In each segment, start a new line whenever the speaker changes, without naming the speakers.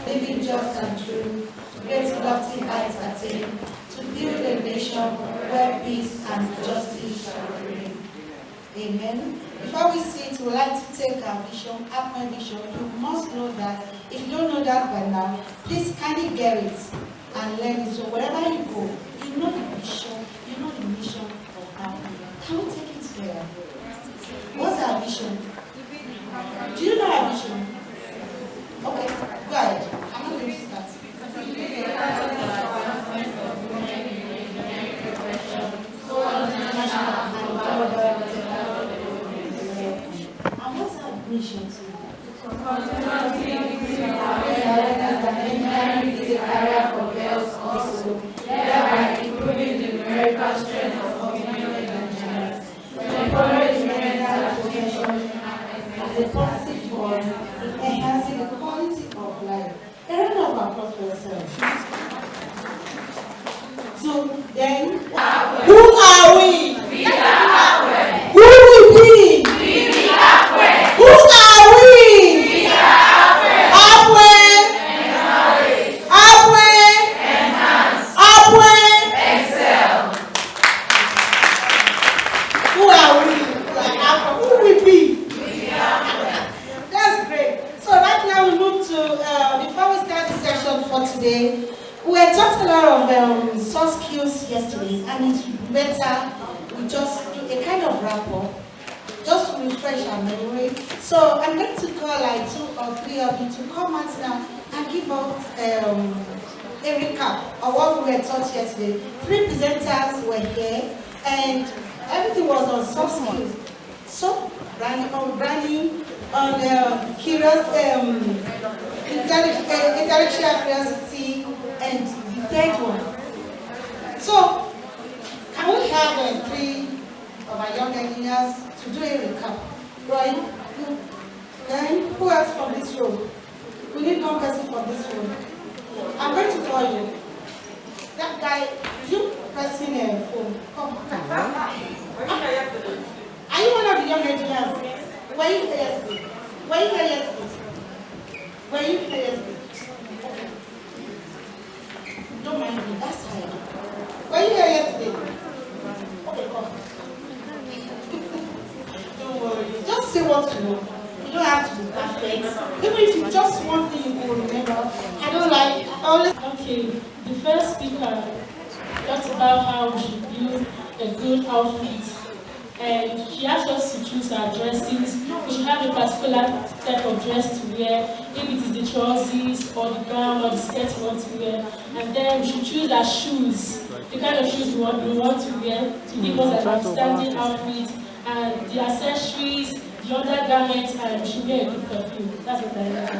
living just and true, great lofty heights attain, to build a nation where peace and justice shall reign. Amen. Before we sit, we would like to take our vision, APWEN vision. You must know that. If you don't know that by now, please kindly get it and learn it. So wherever you go, you know the vision, you know the mission of APWEN. Can we take it together? What's our vision? Do you know our vision? Okay, go ahead. I'm not going to start. And what's our mission? Engineering is a career for girls also, thereby improving the numerical strength of female engineers. To encourage mental education as a positive force in enhancing the quality of life. A round of applause for yourself. So then, who are we? We are APWEN. Who will we? We be APWEN. Who are we? We are APWEN. APWEN. Encourage. APWEN. Enhance. APWEN. Excel. Who are we? We are APWEN. Who will we? We are APWEN. That's great. So right now we move to, before we start the session for today, we had talked a lot of soft skills yesterday, and it's better we just do a kind of wrap-up, just to refresh our memory. So I'm going to call like 2 or 3 of you to come out now and give us a recap of what we were taught yesterday. 3 presenters were here, and everything was on soft skills. So brand new, on curious, intellectual curiosity, and the 3rd one. So, can we have 3 of our young engineers to do a recap? Right? Then, who else from this room? We need 1 person from this room. I'm going to call you. That guy, you pressing a phone. Come. Are you one of the young engineers? Were you here yesterday? Were you here yesterday? Were you here yesterday? Don't mind me, that's tired. Were you here yesterday? Okay, come. Don't worry. Just say what you know. You don't have to be perfect. Even if you just one thing you will remember. I don't like, I always.
Okay, the first speaker talks about how we should build a good outfit. And she asked us to choose our dressings. We should have a particular type of dress to wear, if it is the trousers or the gown or the skirt we want to wear. And then we should choose our shoes, the kind of shoes we want to wear to give us an outstanding outfit, and the accessories, the undergarments, and we should wear a good perfume. That's what I want to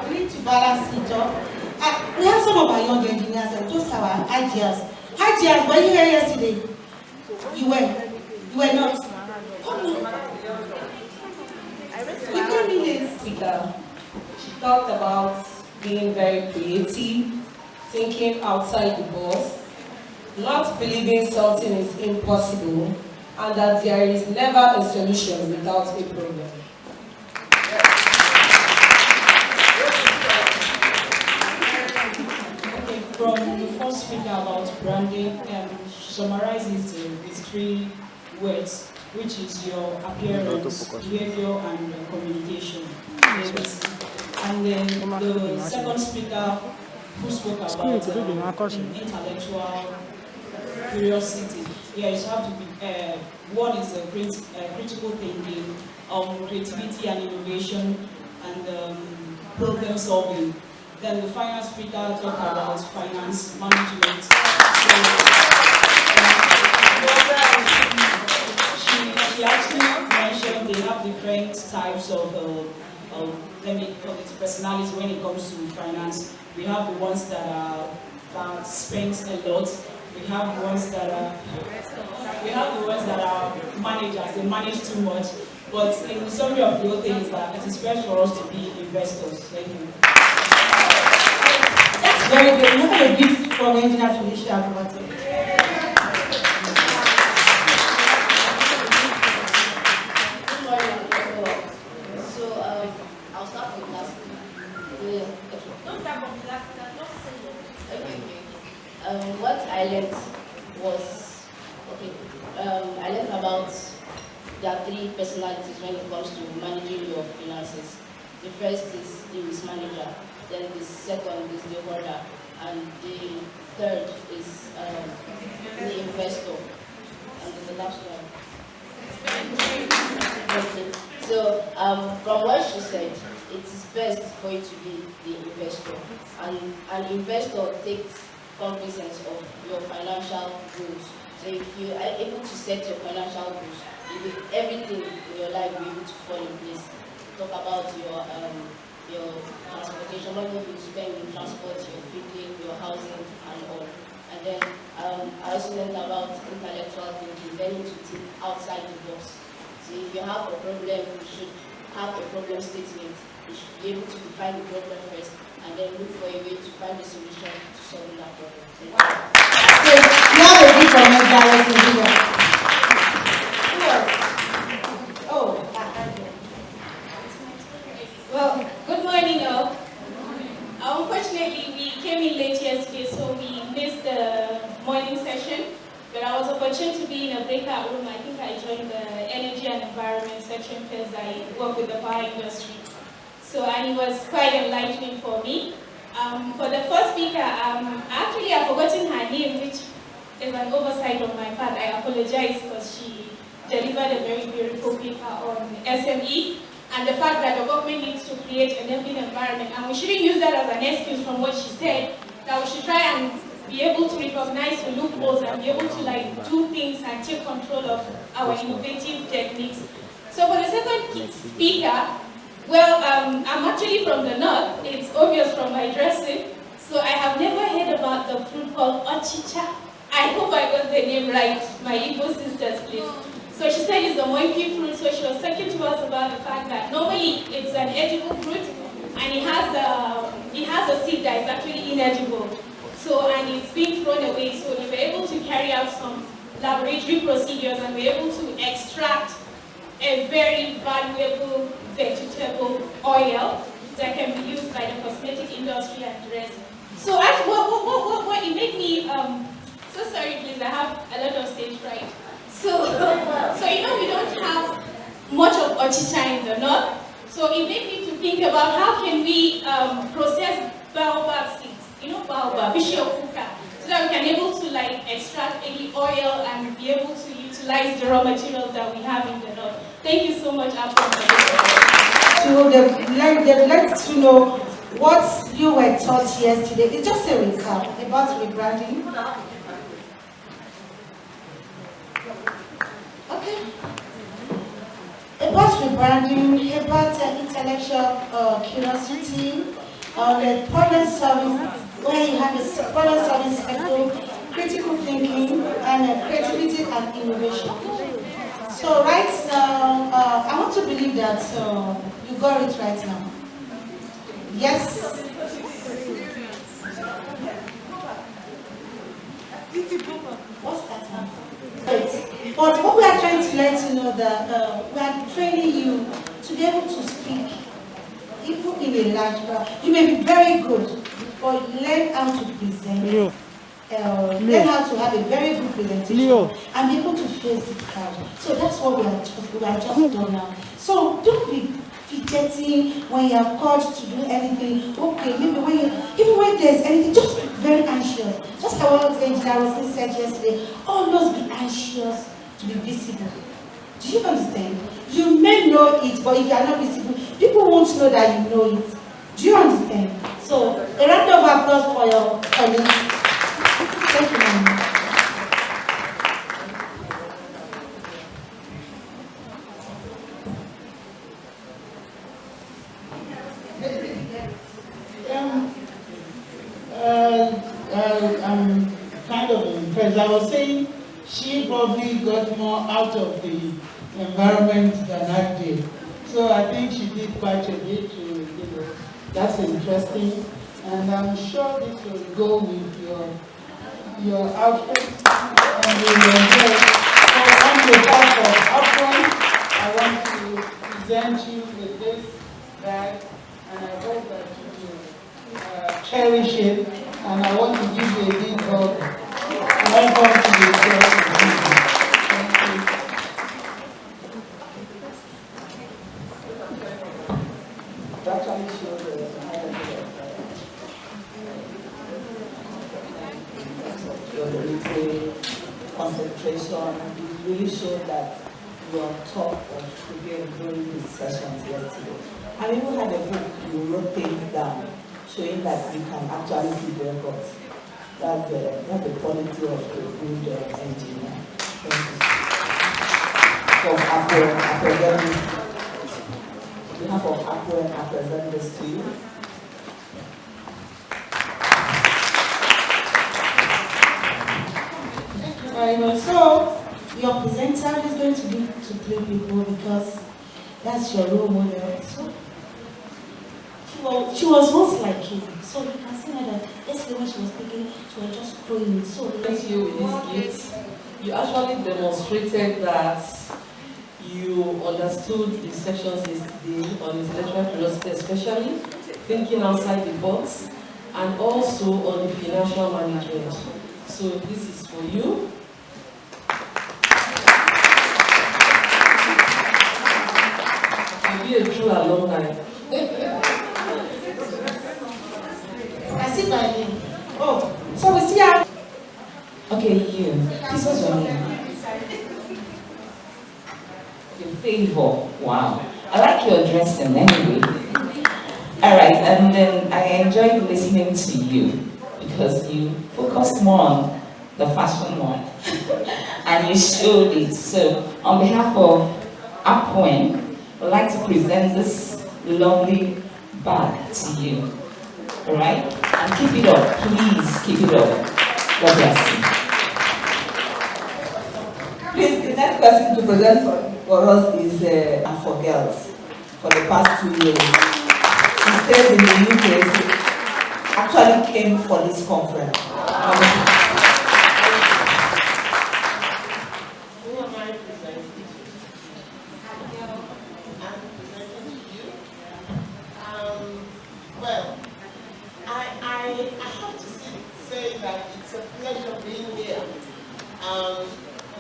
say. We need to balance it up. We have some of our young engineers, and those are our IGRs. IGRs, were you here yesterday? You were. You were not. Come on.
Speaker, she talked about being very creative, thinking outside the box, not believing something is impossible, and that there is never a solution without a problem.
From the first speaker about branding, she summarizes with 3 words, which is your appearance, behavior, and communication. And then the second speaker who spoke about intellectual curiosity. Yeah, you have to be, one is critical thinking, creativity and innovation, and problem solving. Then the final speaker talked about finance management. So, she actually mentioned they have different types of, let me call it personalities when it comes to finance. We have the ones that spend a lot. We have the ones that are managers. They manage too much. But in the summary of the whole thing is that it is best for us to be investors. Thank you.
That's very good. You have a gift from Engineer Felicia Abubakar.
about there are three personalities when it comes to managing your finances. The first is the risk manager, then the second is the hoarder, and the third is the investor, and then the last one. Okay. So from what she said, it is best for you to be the investor, and an investor takes cognizance of your financial goals. So if you are able to set your financial goals, everything in your life will be able to fall in place. Talk about your transportation, what you spend in transport, your feeding, your housing, and all. And then I also learned about intellectual thinking, learning to think outside the box. So if you have a problem, you should have a problem statement. You should be able to define the problem first, and then look for a way to find a solution to solve that problem.
So you have a bit from it.
Well, good morning, all. Unfortunately, we came in late yesterday, so we missed the morning session. But I was opportune to be in a breakout room. I think I joined the energy and environment section because I work with the power industry. So, and it was quite enlightening for me. For the first speaker, actually I've forgotten her name, which is an oversight on my part. I apologize because she delivered a very beautiful paper on SME and the fact that the government needs to create an enabling environment. And we shouldn't use that as an excuse from what she said, that we should try and be able to recognize the loopholes and be able to do things and take control of our innovative techniques. So for the second speaker, well, I'm actually from the north. It's obvious from my dressing. So I have never heard about the fruit called ochicha. I hope I got the name right, my Igbo sisters, please. So she said it's a monkey fruit, so she was talking to us about the fact that normally it's an edible fruit, and it has a seed that is actually inedible. So, and it's being thrown away, so we were able to carry out some laboratory procedures and we were able to extract a very valuable vegetable oil that can be used by the cosmetic industry and dressing. So actually, what it made me, so sorry please, I have a lot of stage fright. So you know we don't have much of ochicha in the north, so it made me to think about how can we process baobab seeds, you know baobab, bishiokuka, so that we can able to extract any oil and be able to utilize the raw materials that we have in the north. Thank you so much, Afrotech.
So they'd like to know what you were taught yesterday. It's just a recap about rebranding. Okay. About rebranding, about intellectual curiosity, the problem solving, where you have a problem solving cycle, critical thinking, and creativity and innovation. So right now, I want to believe that you got it right now. Yes? What's that now? Right. But what we are trying to let you know that we are training you to be able to speak, even in a large crowd. You may be very good, but learn how to present. Learn how to have a very good presentation and be able to face the crowd. So that's what we are just doing now. So don't be fidgeting when you are called to do anything. Okay, maybe even when there's anything, just be very anxious. Just like what Engineer Rosin said yesterday, always be anxious to be visible. Do you understand? You may know it, but if you are not visible, people won't know that you know it. Do you understand? So a round of applause for your colleagues. Thank you, ma'am.
I'm kind of impressed. I was saying she probably got more out of the environment than I did. So I think she did quite a bit to, that's interesting. And I'm sure this will go with your outfit and you will enjoy. So on behalf of APWEN, I want to present you with this bag, and I hope that you will cherish it. And I want to give you a big hug. Welcome to the
presentation. It really showed that you are on top of preparing during these sessions yesterday. And you even had a book, you wrote things down, showing that you can actually keep records. That's the quality of a good engineer. Thank you. From APWEN, I present this. On behalf of APWEN, I present this to you.
Thank you very much. So, your presenter is going to be to 3 people because that's your role model. So, she was once like you. So you can see that yesterday when she was speaking, she was just throwing it. So
Thank you with these gifts. You actually demonstrated that you understood the sections yesterday on intellectual curiosity, especially thinking outside the box, and also on the financial management. So this is for you. You'll be a true alumni.
I see my name. Oh, so we see how.
Okay, you. This is your name. Your favor. Wow. I like your dressing anyway. Alright, and then I enjoyed listening to you because you focused more on the fashion one and you showed it. So, on behalf of APWEN, I'd like to present this lovely bag to you. Alright? And keep it up. Please keep it up. God bless you. Please, the next person to present for us is Afrotech Girls for the past 2 years. She stays in the UK. She actually came for this conference.
Who am I presenting to? I'm presenting to you. Well, I have to say that it's a pleasure being here.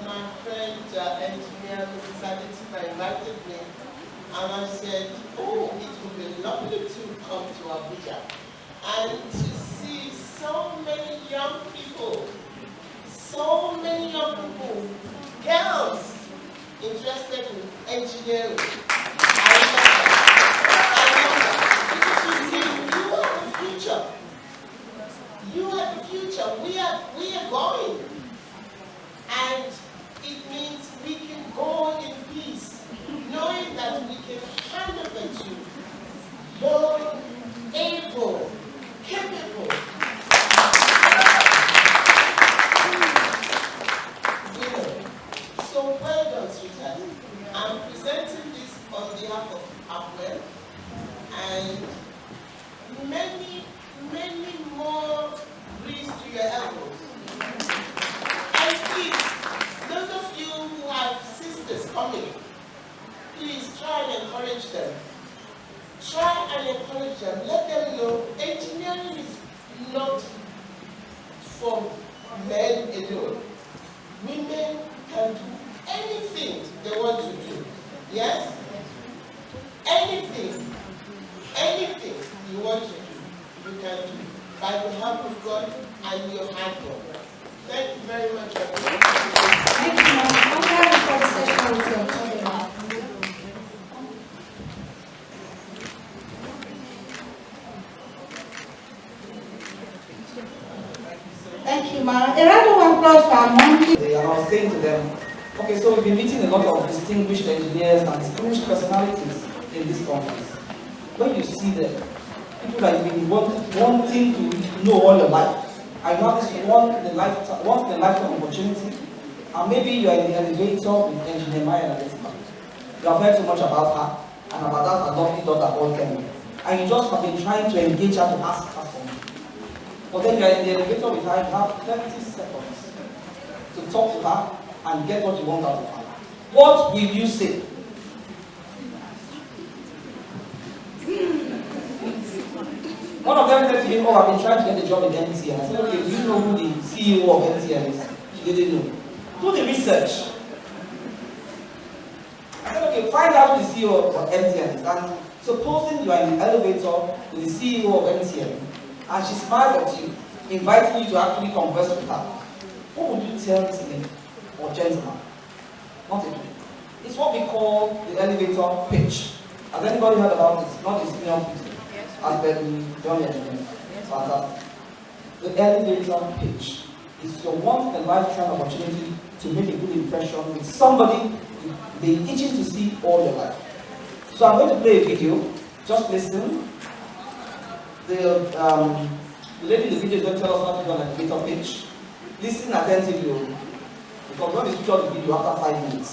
My friend, engineer Mrs. Adetiba invited me, and I said, oh, it would be lovely to come to Abuja and to see so many young people, girls interested in engineering. I love that. Because you see, you are the future. You are the future. We are going. And it means we can go in peace, knowing that we can hand over to young, able, capable women. So well done, sweetheart. I'm presenting this on behalf of APWEN and many more breeze to your elbows. And please, those of you who have sisters coming, please try and encourage them. Try and encourage them. Let them know engineering is not for men alone. Women can do anything they want to do. Yes? Anything you want to do, you can do by the help of God and your hard work. Thank you very much.
Thank you, ma'am. I'm having a conversation with your children. Thank you, ma'am. A round of applause for our monkey.
And I was saying to them, okay, so we've been meeting a lot of distinguished engineers and distinguished personalities in this conference. When you see them, people that you've been wanting to know all your life, and you have this once in a lifetime opportunity, and maybe you are in the elevator with Engineer Maya and you have heard so much about her, and about that her lovely daughter called Kemi, and you just have been trying to engage her to ask her something. But then you are in the elevator with her, you have 30 seconds to talk to her and get what you want out of her. What will you say? One of them said to me, oh, I've been trying to get a job in MTN. I said, okay, do you know who the CEO of MTN is? She didn't know. Do the research. I said, okay, find out who the CEO of MTN is. And supposing you are in the elevator with the CEO of MTN, and she smiles at you, inviting you to actually converse with her, what would you tell this lady? or gentleman. Not a he. It's what we call the elevator pitch. Has anybody heard about it? Not the senior people. As Ben John Engineer. Fantastic. The elevator pitch is your once in a lifetime opportunity to make a good impression with somebody you've been itching to see all your life. So I'm going to play a video. Just listen. The lady in the video is going to tell us how to do an elevator pitch. Listen attentively, because when we switch on the video after 5 minutes,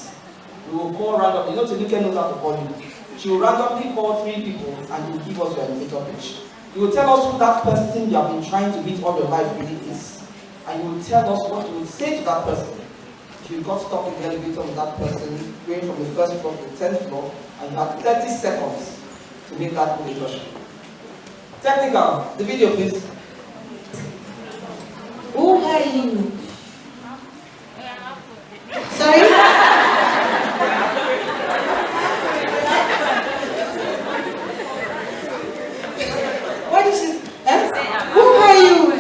we will call randomly. You know, Tanika knows how to call you. She will randomly call 3 people and you will give us your elevator pitch. You will tell us who that person you have been trying to meet all your life really is. And you will tell us what you will say to that person. If you got stuck in the elevator with that person, going from the first floor to the 10th floor, and you have 30 seconds to make that good impression. Technical, the video please.
Who are you? Sorry? What is it? Who are you?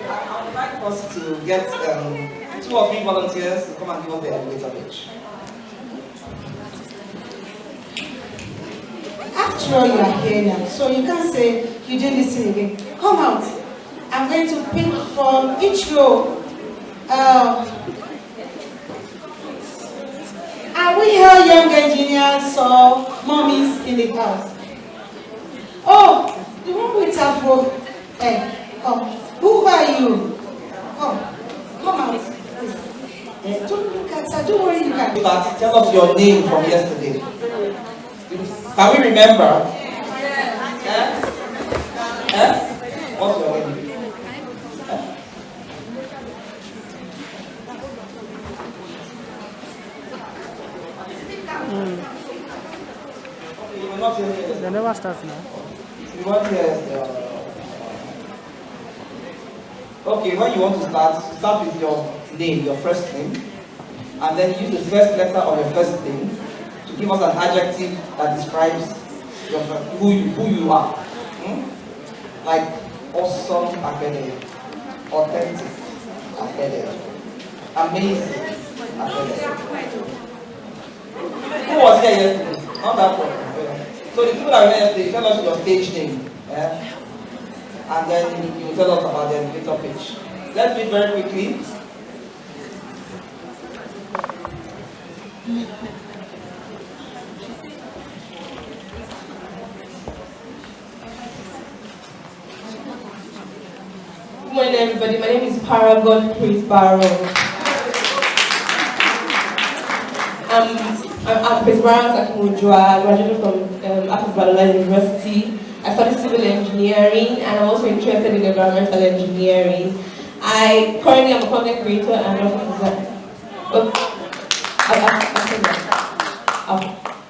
I would like us to get 2 or 3 volunteers to come and give us the elevator pitch.
After all, you are here now, so you can't say you didn't listen again. Come out. I'm going to pick from each row. Are we here young engineers or mommies in the house? Oh, the one with Afro. Come. Who are you? Come out, please. Don't look at her. Don't worry, you can.
Tell us your name from yesterday. Can we remember? What's your name?
They never start now.
You want to okay, when you want to start with your name, your first name, and then use the first letter of your first name to give us an adjective that describes who you are. Like awesome, academic, authentic, academic, amazing, academic. Who was here yesterday? Not that one. So the people that were here yesterday, tell us your stage name. And then you will tell us about the elevator pitch. Let's do it very quickly.
Good morning, everybody. My name is Paragon Chris Barrow. I'm Chris Barrow Takimujua. I graduated from Afrotech University. I studied civil engineering, and I'm also interested in environmental engineering. I currently am a content creator and graphic designer.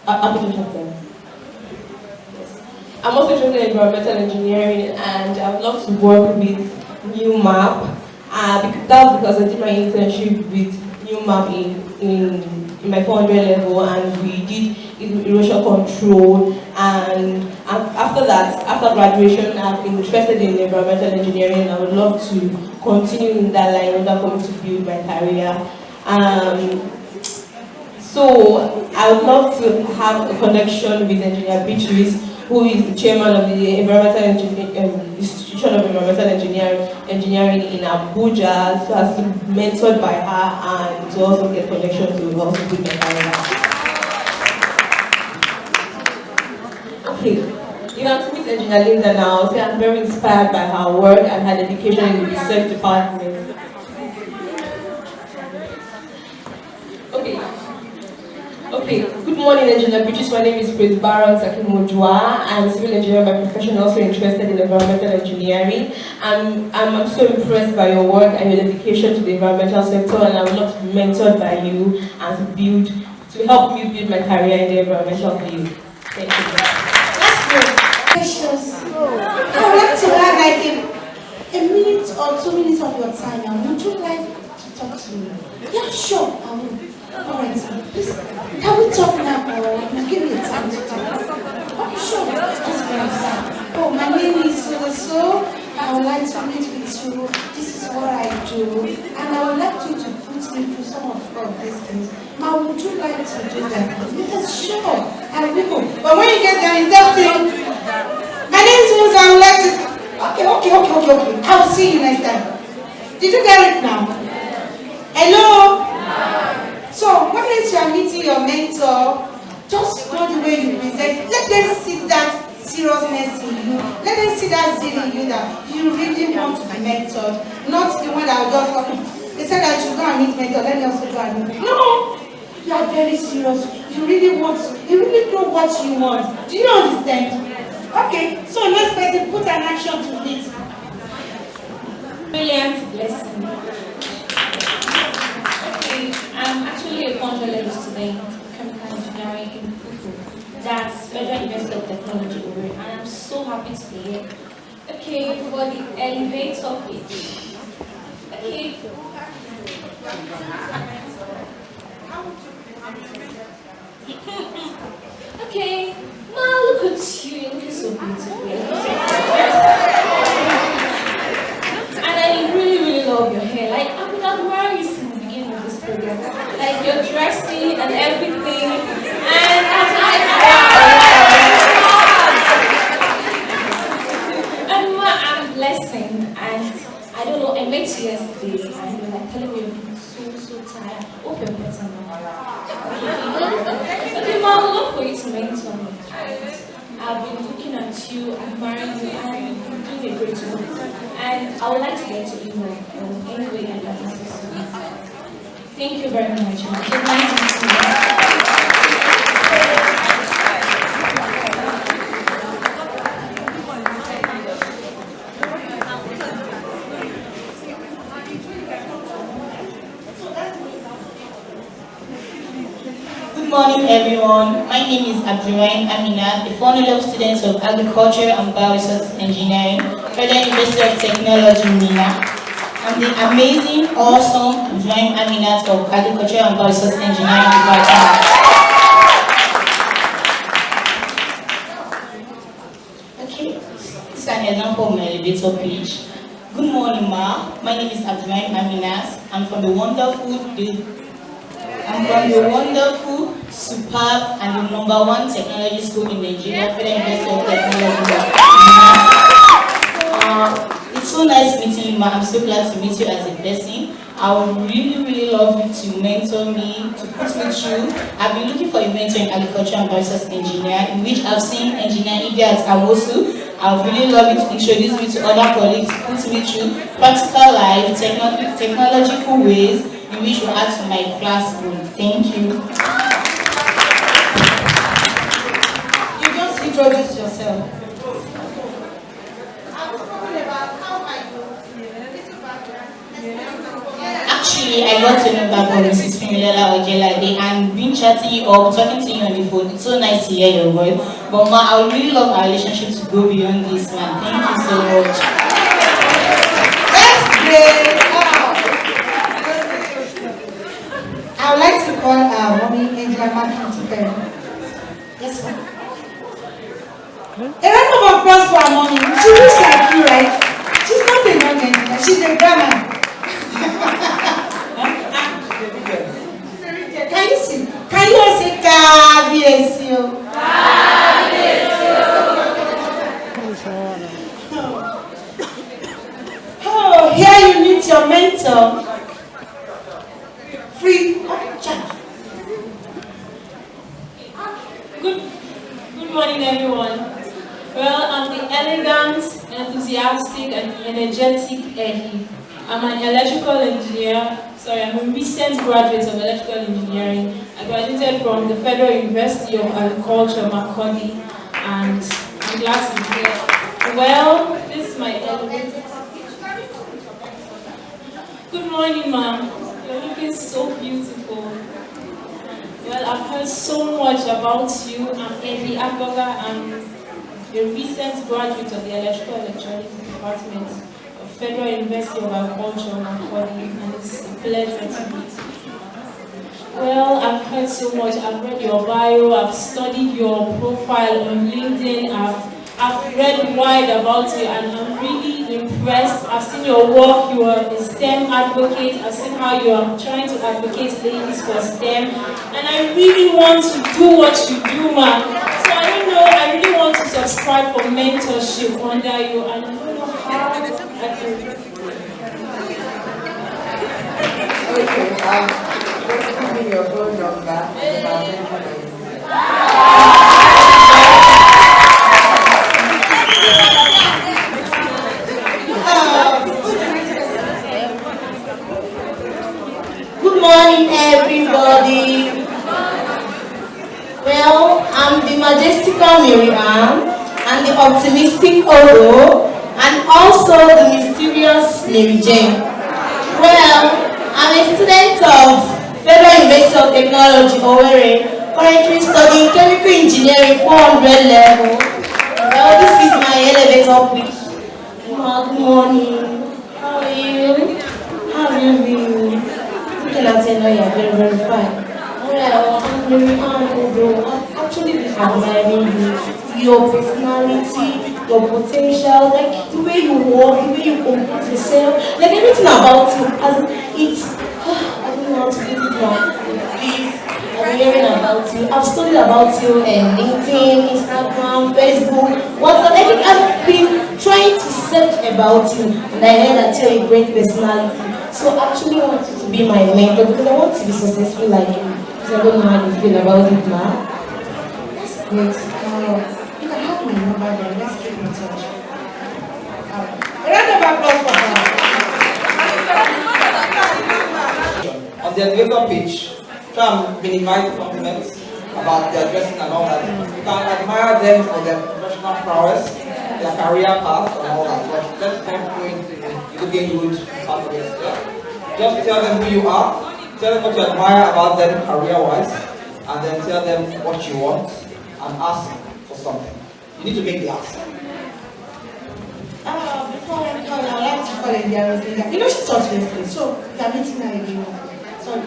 Afrotech Chapter. I'm also interested in environmental engineering, and I would love to work with New Map. That was because I did my internship with New Map in my 400 level, and we did erosion control. And after that, after graduation, I've been interested in environmental engineering, and I would love to continue in that line in order for me to build my career. So I would love to have a connection with Engineer Beatrice, who is the chairman of the Institution of Environmental Engineering in Abuja, so as to be mentored by her and to also get connection to also build my career. Okay, in our to meet Engineer Linda now, so I'm very inspired by her work and her dedication in the research department. Okay, good morning, Engineer Beatrice. My name is Chris Barrow Takimujua. I'm a civil engineer by profession, also interested in environmental engineering. I'm so impressed by your work and your dedication to the environmental sector, and I would love to be mentored by you and to help me build my career in the environmental field. Thank you.
That's good. Questions. I would like to have like a minute or 2 minutes of your time now. Would you like to talk to me? Yeah, sure, I will. Alright, please, can we talk now or you give me time to talk? Oh, sure, just go inside. Oh, my name is so. I would like to meet with you. This is what I do. And I would like you to put me through some of these things. Ma, would you like to do that? Yes, sure. I will. But when you get there, it's just saying, my name is Rose. I would like to. Okay. I will see you next time. Did you get it now? Hello? So, when you are meeting your mentor, just know the way you present. Let them see that seriousness in you. Let them see that zeal in you that you really want to be mentored. Not the one that will just come. They said I should go and meet mentor. Let me also go and meet. No! You are very serious. You really know what you want. Do you understand? Okay, so next person, put an action to it.
Brilliant blessing. Okay, I'm actually a controller student of chemical engineering in Fufu. That's Federal University of Technology, and I'm so happy to be here. Okay, for the elevator pitch. Okay. Okay, well, look at you, you're looking so beautiful. And I really love your hair. Like, I've been admiring you since the beginning of this program. Like, your dressing and everything. And I'm like, wow! And I'm blessing. And I don't know, I met you yesterday and you were like telling me you're so tired. Hope you're better now. Okay, Mom, I would love for you to mentor me. I've been looking at you, admiring you, and you're doing a great job. And I would like to get your email any way I can assist you. Thank you very much. It's nice to meet you.
Good morning, everyone. My name is APWEN Amina, the founder of students of Agriculture and Bioresources Engineering, Federal University of Technology, Mina. I'm the amazing, awesome APWEN Amina of Agriculture and Bioresources Engineering Department. Okay, this is an example of my elevator pitch. Good morning, Ma. My name is APWEN Amina. I'm from the wonderful, superb, and the #1 technology school in Nigeria, Federal University of Technology. It's so nice meeting you, Ma. I'm so glad to meet you as a person. I would really love you to mentor me, to put me through. I've been looking for a mentor in agriculture and bioresource engineering, in which I've seen engineer India at Amosu. I would really love you to introduce me to other colleagues, put me through practical life, technological ways, in which will add to my classroom. Thank you.
You just introduce yourself.
Actually, I got to know that from Mrs. Fimilela Ojelade and been chatting you or talking to you on the phone. It's so nice to hear your voice. But Ma, I would really love our relationship to go beyond this, man. Thank you so much.
That's great. I would like to call our mommy Angela Martin to parent. Yes, ma'am. A round of applause for our mommy. She looks like you, right? She's not a young Angela, she's a grandma. Can you see? Can you all say Kabiesio? Oh, here you meet your mentor. Free of charge.
Good morning, everyone. Well, I'm the elegant, enthusiastic, and energetic Eddie. I'm an electrical engineer. I'm a recent graduate of electrical engineering. I graduated from the Federal University of Agriculture, Makurdi, and I'm glad to be here. Well, this is my elevator. Good morning, ma'am. You're looking so beautiful. Well, I've heard so much about you. I'm Eddie Aboga. I'm a recent graduate of the Electrical Electronics Department of Federal University of Agriculture, Makurdi, and it's a pleasure to meet you. Well, I've heard so much. I've read your bio. I've studied your profile on LinkedIn. I've I've read wide about you and I'm really impressed. I've seen your work, you are a STEM advocate. I've seen how you are trying to advocate ladies for STEM. And I really want to do what you do, man. So I don't know, I really want to subscribe for mentorship under you. And I don't know how I can.
Okay, just give me your phone number.
Good morning, everybody. Well, I'm the majestical Miriam, and the optimistic Odo, and also the mysterious Mary Jane. Well, I'm a student of Federal University of Technology, Owerri, currently studying chemical engineering 400 level. Well, this is my elevator pitch. Good morning. How are you? How have you been? Looking at you now, you're very, very fine. Well, I'm very honorable. I've actually been admiring you. Your personality, your potential, like the way you walk, the way you compose yourself, like everything about you. As it's, I don't know how to put it now. Please, I've been hearing about you. I've studied about you on LinkedIn, Instagram, Facebook, WhatsApp. I've been trying to search about you, and I heard that you're a great personality. So I actually want you to be my mentor because I want to be successful like you. Because I don't know how you feel about it now. That's great. You can have my number then. Let's keep in touch.
A round of applause for her.
On the elevator page, try and minimize compliments about their dressing and all that. You can admire them for their professional prowess, their career path and all that. But let's not go into the looking good part of it. Yeah? Just tell them who you are, tell them what you admire about them career-wise, and then tell them what you want and ask for something. You need to make the ask.
Before I call, I'd like to call in there. You know, she taught yesterday, so they're meeting her again. Sorry.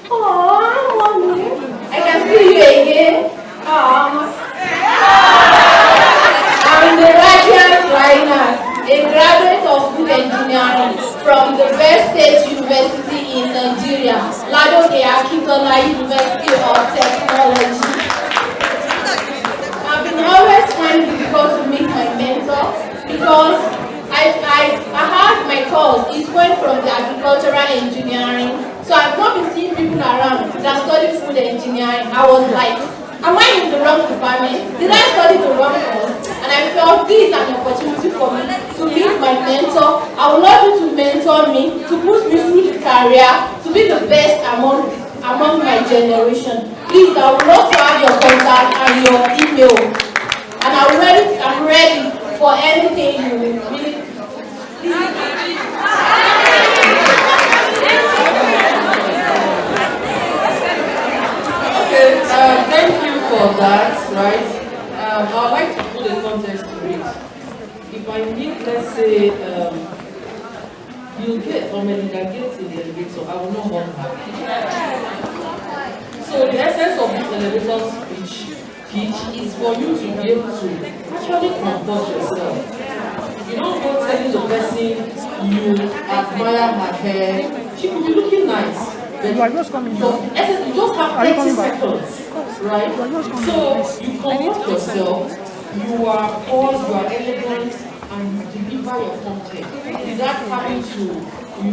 Oh, mommy, I can see you again. I'm the Radiant Linus, a graduate of food engineering from the best state university in Nigeria, Ladoke Akintola University of Technology. I've been always trying to meet my mentor because I had my course, it went from the agricultural engineering, so I've not been seeing people around that study food engineering. I was like, am I in the wrong department? Did I study the wrong course? And I felt this is an opportunity for me to meet my mentor. I would love you to mentor me, to push me through the career, to be the best among my generation. Please, I would love to have your contact and your email. And I'm ready for anything you really.
Okay, thank you for that, right? I'd like to put a context to it. If I meet, let's say, Bill Gates or Melinda Gates in the elevator, I will know what happened. So the essence of this elevator pitch is for you to be able to actually compose yourself. You don't go telling the person you admire her hair. She could be looking nice. But you just have 30 seconds, right? So you compose yourself, you are poised, you are elegant, and you deliver your content without having to, do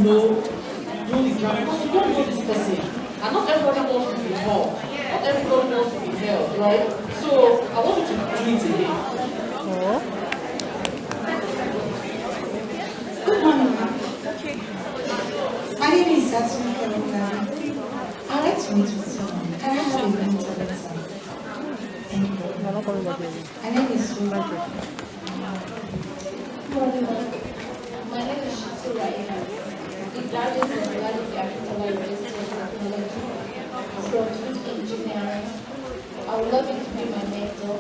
the drama. Because you don't know this person. And not everybody wants to be held. Not everybody wants to be held, right? So I want you to do it again.
Good morning, ma'am. My name is Satsumi Kelowna. I'd like to meet with someone. Can I have a minute of your time? Thank you. My name is Suma.
Good morning, ma'am. My name is Shitura Ina. The graduate of the Ladoke Akintola University of Technology from food engineering. I would love you to be my mentor.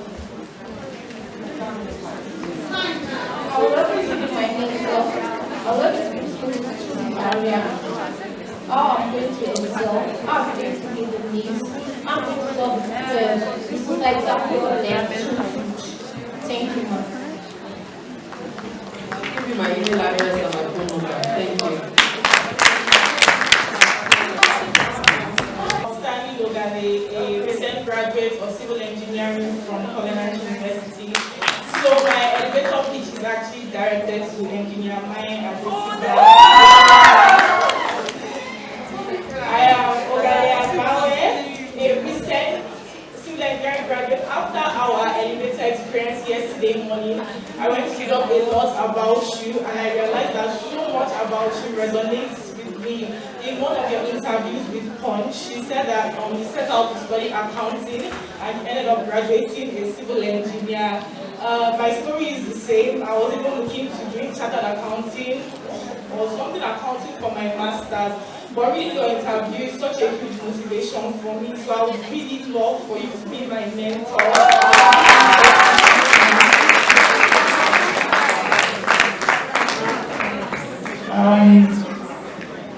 I would love you to be my mentor. I would love you to be my
career. How I'm going to excel, how I'm going to be the needs, how I'm going to solve the societal problem. Thank you, ma'am.
Give me my email address and my phone number. Thank you.
Outstanding Logan, a recent graduate of civil engineering from Colonel University. So my elevator pitch is actually directed to Engineer Mai Adesiba. I am Ogalia Mawe, a recent civil engineering graduate. After our elevator experience yesterday morning, I went to read up a lot about you, and I realized that so much about you resonates with me. In one of your interviews with Punch, she said that you set out to study accounting and ended up graduating a civil engineer. My story is the same. I was even looking to doing chartered accounting or something accounting for my master's. But reading your interview is such a huge motivation for me, so I would really love for you to be my mentor.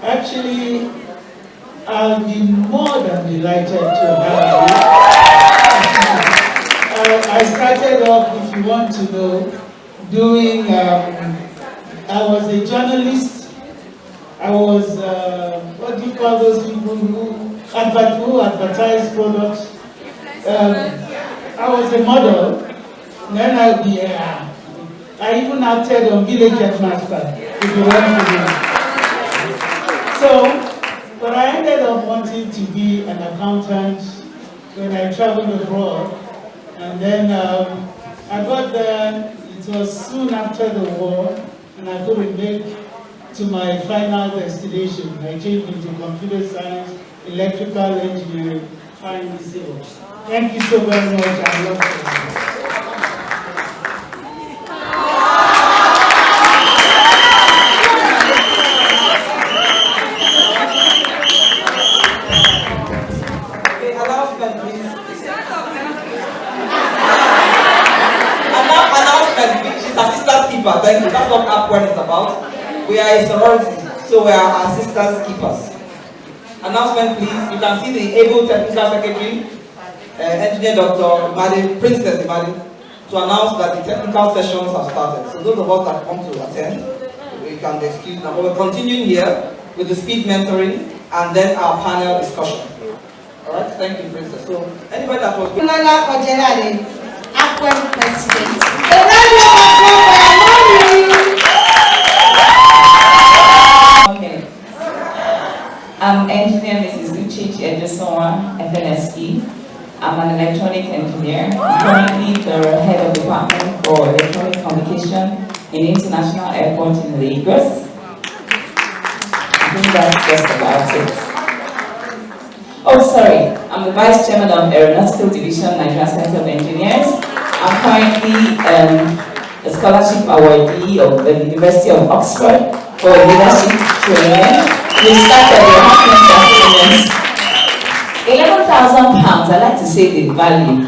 Actually, I'll be more than delighted to have you. I started off, if you want to know, doing, I was a journalist. I was, what do you call those people who advertise products? I was a model. Then I'll be, I even acted on Village Headmaster, if you want to know. So, but I ended up wanting to be an accountant when I traveled abroad. And then I got there, it was soon after the war, and I couldn't make to my final destination. I changed into computer science, electrical engineering, finally civil. Thank you so very much. I love it.
Okay, announcement, please. Announcement, which is assistant keeper. Thank you. That's what APWEN is about. We are a sorority, so we are assistant keepers. Announcement, please. You can see the able technical secretary, Engineer Dr. Imadi, Princess Imadi, to announce that the technical sessions have started. So those of us that come to attend, we can excuse now. But we're continuing here with the speed mentoring and then our panel discussion. All right, thank you, Princess. So anybody that was
APWEN president.
I'm engineer Mrs. Uchichi Ejesonwa, FNSE. I'm an electronic engineer. I'm currently the head of department for electronic communication in International Airport in Lagos. I think that's just about it. Oh, sorry. I'm the vice chairman of Aeronautical Division, Nigeria Center of Engineers. I'm currently a scholarship awardee of the University of Oxford for leadership training. We started the happening £11,000. I like to say the value.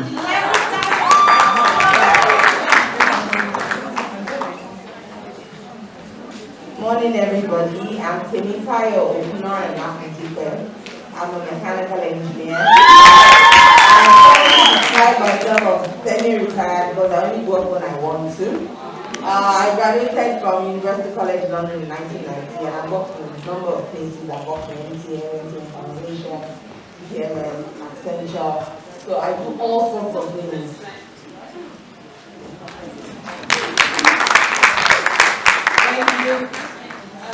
Morning, everybody. I'm Temitayo Okunor and I'm a mechanical engineer. I describe myself as semi-retired because I only work when I want to. I graduated from University College London in 1990, and I worked in a number of places. I worked in NTA, Foundation, PMS, Accenture. So I do all sorts of things.
Thank you.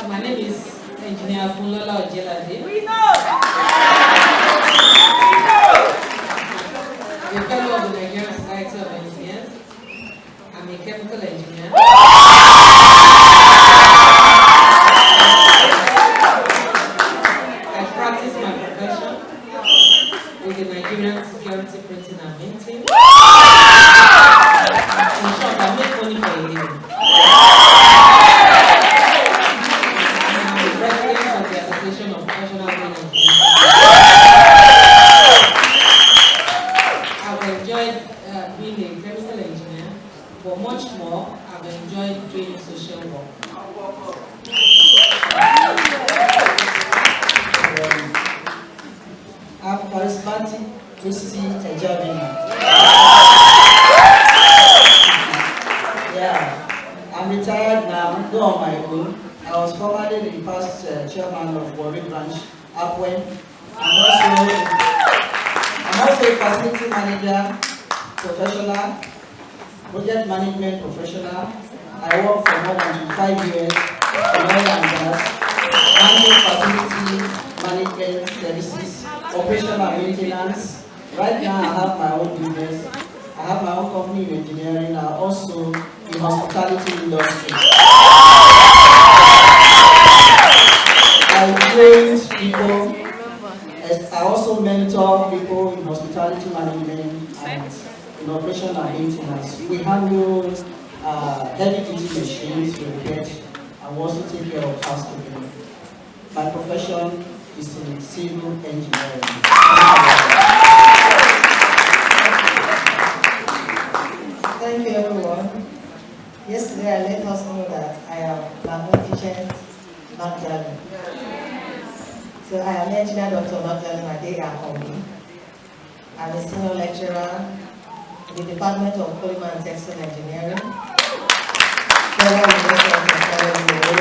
My name is Engineer Fulola Ojelade.
We know!
A fellow of the Nigerian Society of Engineers. I'm a chemical engineer. I practice my profession with the Nigerian Security Printing and Minting. In short, I make money for a living. I'm the president of the Association of Professional Engineers. I've enjoyed being a chemical engineer, but much more, I've enjoyed doing social work.
charismatic Christy Ejabina. Yeah, I'm retired now, go on my own. I was formerly the past chairman of Warwick branch, APWEN. I'm also a facility manager, professional, project management professional. I work for more than 25 years in oil and gas, handling facility management services, operational maintenance. Right now I have my own business. I have my own company in engineering, and also in hospitality industry. I train people. I also mentor people in hospitality management and in operation and maintenance. We handle heavy-duty machines, we repair, and we also take care of housekeeping. My profession is in civil engineering.
Thank you, everyone. Yesterday, I let us know that I am magnificent Magdalene. So I am Engineer Dr. Magdalene Adegakomi. I'm a senior lecturer in the Department of Polymer and Textile Engineering, Federal University of Technology.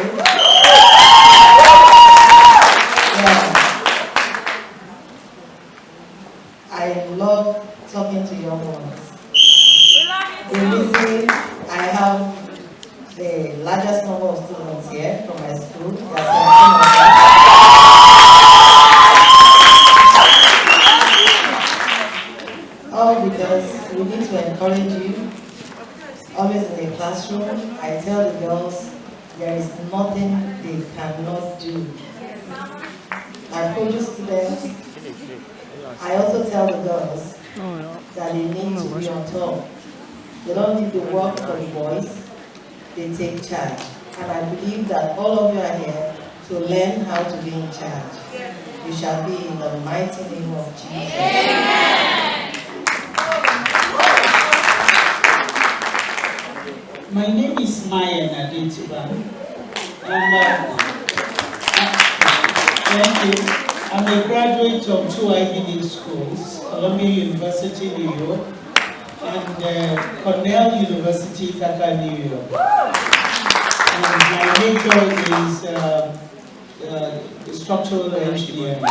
I love talking to young ones. The reason I have the largest number of students here from my school, there are 17 of them. All because we need to encourage you. Always in the classroom, I tell the girls there is nothing they cannot do. I produce students. I also tell the girls that they need to be on top. They don't need to work for the boys, they take charge. And I believe that all of you are here to learn how to be in charge. You shall be in the mighty name of Jesus. Amen.
My name is Maya Nadetiba. Thank you. I'm a graduate of 2 Ivy League schools, Columbia University, New York, and Cornell University, Dhaka, New York. And my major is structural engineering.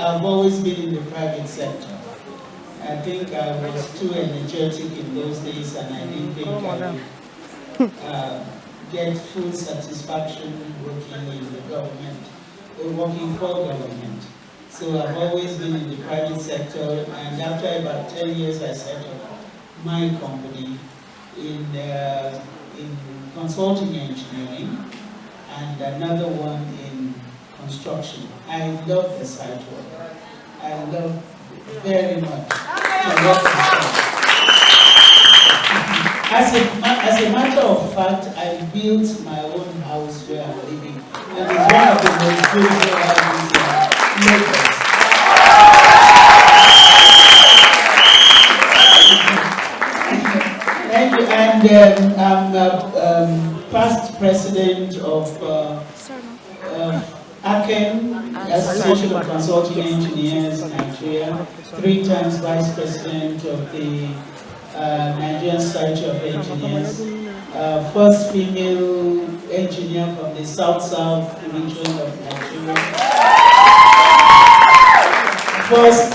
I've always been in the private sector. I think I was too energetic in those days, and I didn't think I would get full satisfaction working in the government, or working for government. So I've always been in the private sector, and after about 10 years I set up my company in consulting engineering, and another one in construction. I love the site work. I love very much to work with them. As a matter of fact, I built my own house where I'm living, and it's one of the most beautiful houses in Lagos. Thank you. And I'm past president of APWEN, Association of Consulting Engineers, Nigeria, 3 times vice president of the Nigerian Society of Engineers, first female engineer from the South-South region of Nigeria, first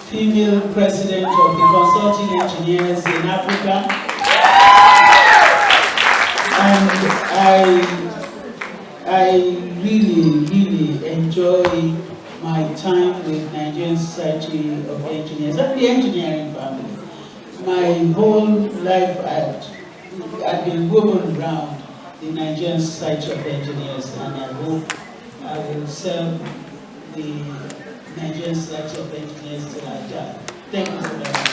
female president of the Consulting Engineers in Africa, and I really enjoy my time with Nigerian Society of Engineers and the engineering family. My whole life I've been woven around the Nigerian Society of Engineers, and I hope I will serve the Nigerian Society of Engineers till I die. Thank you so very much.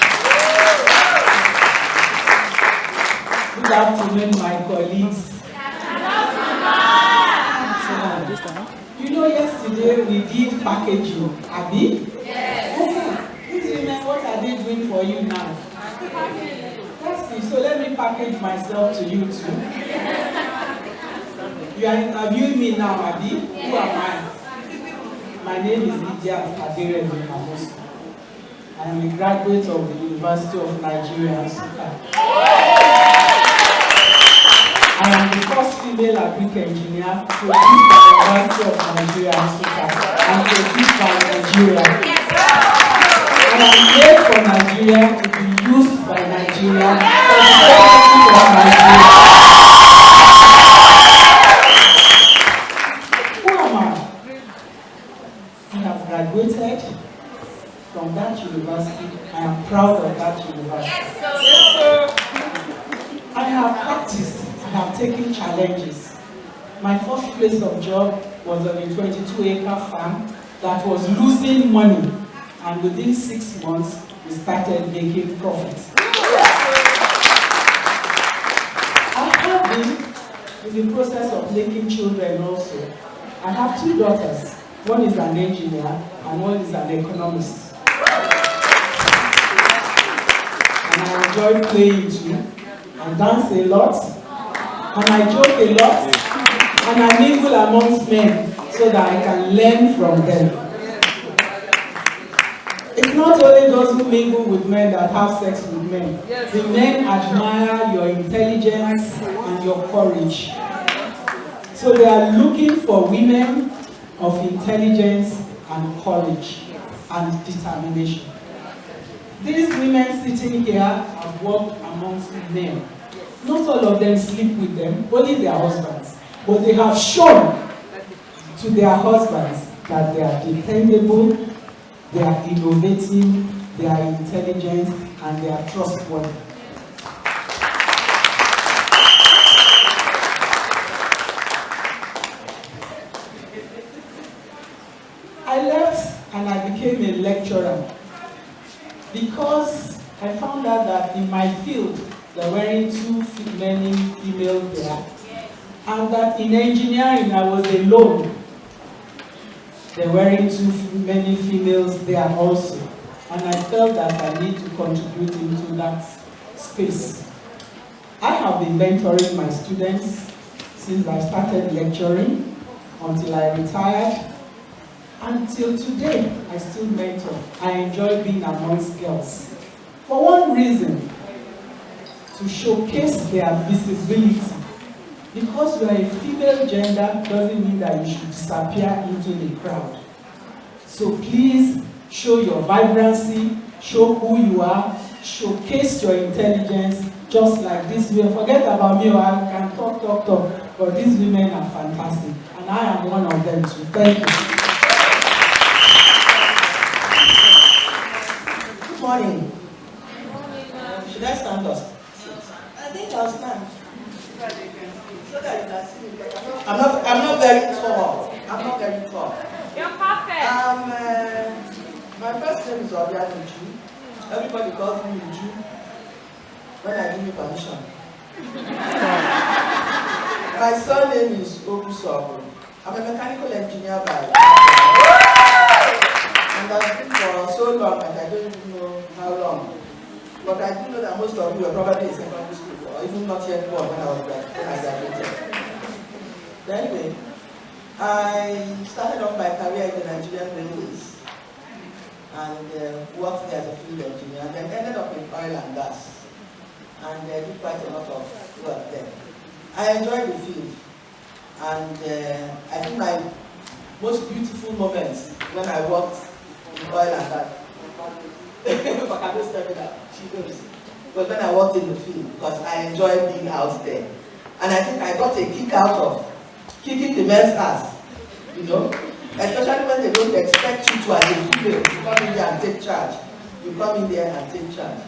Good afternoon, my colleagues. You know, yesterday we did packaging, Abi? Yes. These women, what are they doing for you now? That's it. So let me package myself to you too. You are interviewing me now, Abi. Who am I? My name is Lydia Adere Amosu. I am a graduate of the University of Nigeria, Nsukka. I am the first female agric engineer produced by the University of Nigeria, Nsukka, and produced by Nigeria. And I am made for Nigeria to be used by Nigeria for the benefit of Nigeria. Who am I? I have graduated from that university. I am proud of that university. Yes, sir. I have practiced. I have taken challenges. My first place of job was on a 22-acre farm that was losing money, and within 6 months, we started making profits. I have been in the process of making children also. I have 2 daughters. One is an engineer, and one is an economist. And I enjoy playing too. I dance a lot, and I joke a lot, and I mingle amongst men so that I can learn from them. It's not only those who mingle with men that have sex with men. The men admire your intelligence and your courage. So they are looking for women of intelligence and courage and determination. These women sitting here have worked amongst men. Not all of them sleep with them, only their husbands. But they have shown to their husbands that they are dependable, they are innovative, they are intelligent, and they are trustworthy. I left and I became a lecturer because I found out that in my field there weren't too many females there, and that in engineering I was alone. There weren't too many females there also, and I felt that I need to contribute into that space. I have been mentoring my students since I started lecturing until I retired. Until today, I still mentor. I enjoy being amongst girls. For one reason, to showcase their visibility. Because you are a female gender doesn't mean that you should disappear into the crowd. So please show your vibrancy, show who you are, showcase your intelligence, just like these women. Forget about me, I can talk, but these women are fantastic. And I am one of them too. Thank you.
Good morning. Should I stand up? I think I'll stand. So that you can see me. I'm not very tall. I'm not very tall.
You're perfect.
My first name is Obian Uju. Everybody calls me Uju when I give you permission. My surname is Obusobu. I'm a mechanical engineer by and I've been for so long and I don't even know how long. But I do know that most of you were probably in secondary school or even not yet born when I graduated. But anyway, I started off my career in the Nigerian Railways and worked there as a field engineer, and then ended up in oil and gas and did quite a lot of work there. I enjoyed the field, and I think my most beautiful moments when I worked in oil and gas, if I can just tell you that, she knows, but when I worked in the field, because I enjoyed being out there. And I think I got a kick out of kicking the men's ass, you know, especially when they don't expect you to, as a female, to come in there and take charge. You come in there and take charge.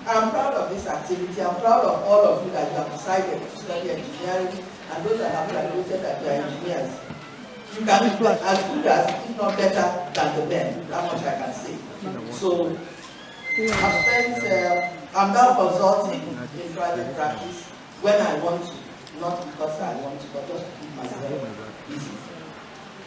I'm proud of this activity. I'm proud of all of you that you have decided to study engineering, and those that have graduated that you are engineers. You can be as good as, if not better, than the men. That much I can say. So, I've spent, I'm now consulting in private practice when I want to, not because I want to, but just to keep myself busy.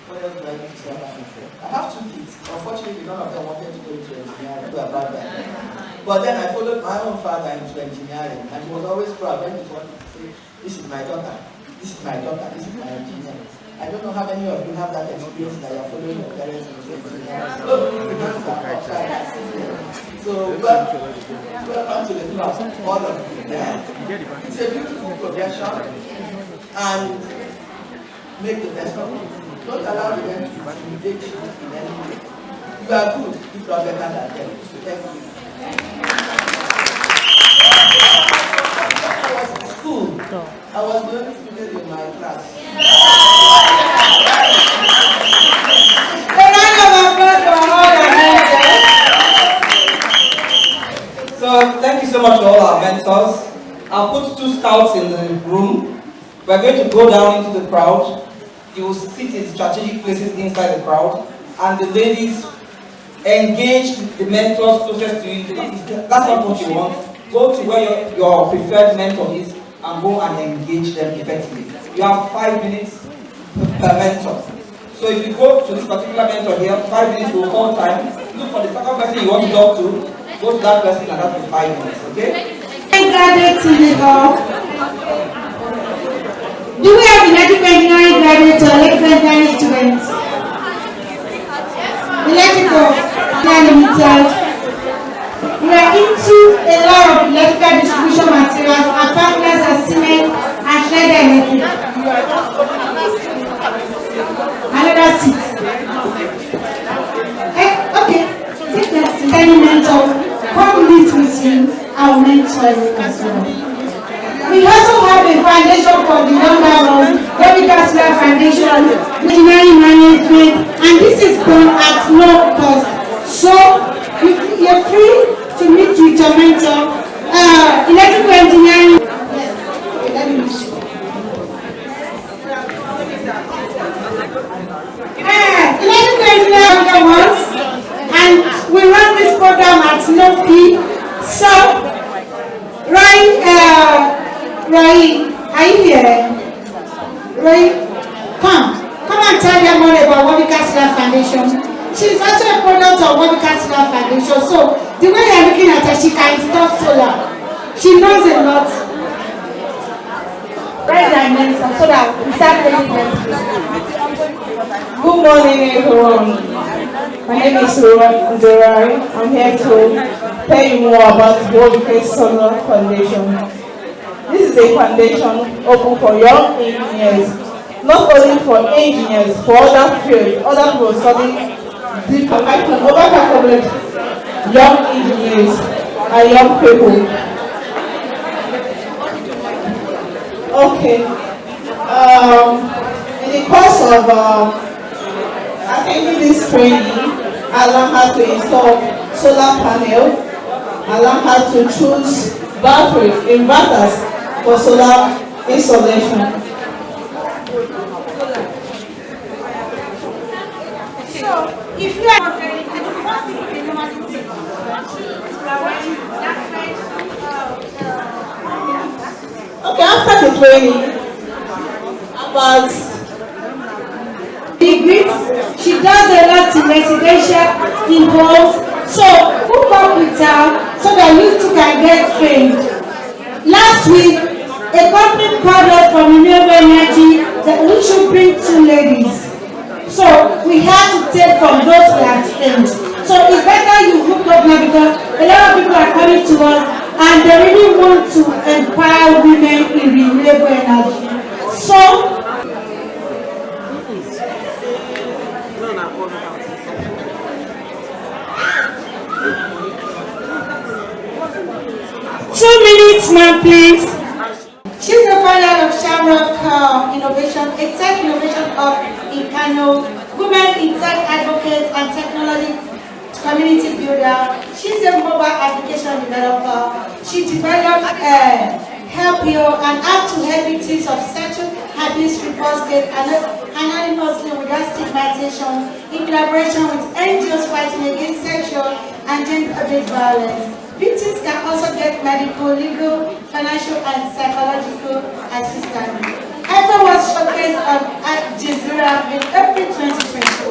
What else do I need to say about myself? I have 2 kids. Unfortunately, none of them wanted to go into engineering. About that. But then I followed my own father into engineering, and he was always proud when he wanted to say, "This is my daughter." this is my daughter, this is my engineer. I don't know how many of you have that experience that you're following your parents into engineering. So, welcome to the class, all of you. It's a beautiful profession, and make the best of it. Don't allow them to intimidate you in any way. You are good, if not better than them. Thank you. When I was in school, I was the only female in my class.
So thank you so much to all our mentors. I'll put 2 scouts in the room. We're going to go down into the crowd. You will sit in strategic places inside the crowd, and the ladies engage the mentors closest to you. That's not what you want. Go to where your preferred mentor is and go and engage them effectively. You have 5 minutes per mentor. So if you go to this particular mentor here, 5 minutes will call time. Look for the second person you want to talk to. Go to that person and that's for 5 minutes, okay?
Graduate do we have electrical engineering graduates or electrical engineering students? Electrical limited. We are into a lot of electrical distribution materials and partners as cement and Schneider Electric. Another seat. Okay, take that seat. Any mentor, come meet with you, I will mentor you as well. We also have a foundation for the younger ones, Vertical Foundation, Engineering Management, and this is done at no cost. So, if you're free to meet with your mentor, electrical engineering. Electrical engineering ones, and we run this program at no fee. So, Rai, are you here? Rai, come and tell them more about Vertical Foundation. She's also a product of Vertical Foundation. So the way you're looking at her, she can install solar. She knows a lot. Right dimension, so that we start taking them.
Good morning, everyone. My name is Zorai. I'm here to tell you more about Vertical Solar Foundation. This is a foundation open for young engineers, not only for engineers, for other fields, other people studying different overcapable young engineers and young people. Okay. In the course of attending this training, I learned how to install solar panel. I learned how to choose battery inverters for solar installation.
So, if you are
okay, after the training, about
degrees, she does a lot in residential involved. So, hook up with her so that you two can get trained. Last week, a company called us from renewable energy that we should bring 2 ladies. So we have to take from those who have trained. So it's better you hook up now because a lot of people are coming to us and they really want to empower women in renewable energy. So two minutes, ma'am, please. She's the founder of Shamrock Innovation, a tech innovation hub in Kano, women in tech advocates and technology community builder. She's a mobile application developer. She developed Help You and up-to-head victims of sexual abuse reports get anonymously without stigmatization in collaboration with NGOs fighting against sexual and gender-based violence. Victims can also get medical, legal, financial, and psychological assistance. Ever was showcased on Jazeera in April 2021.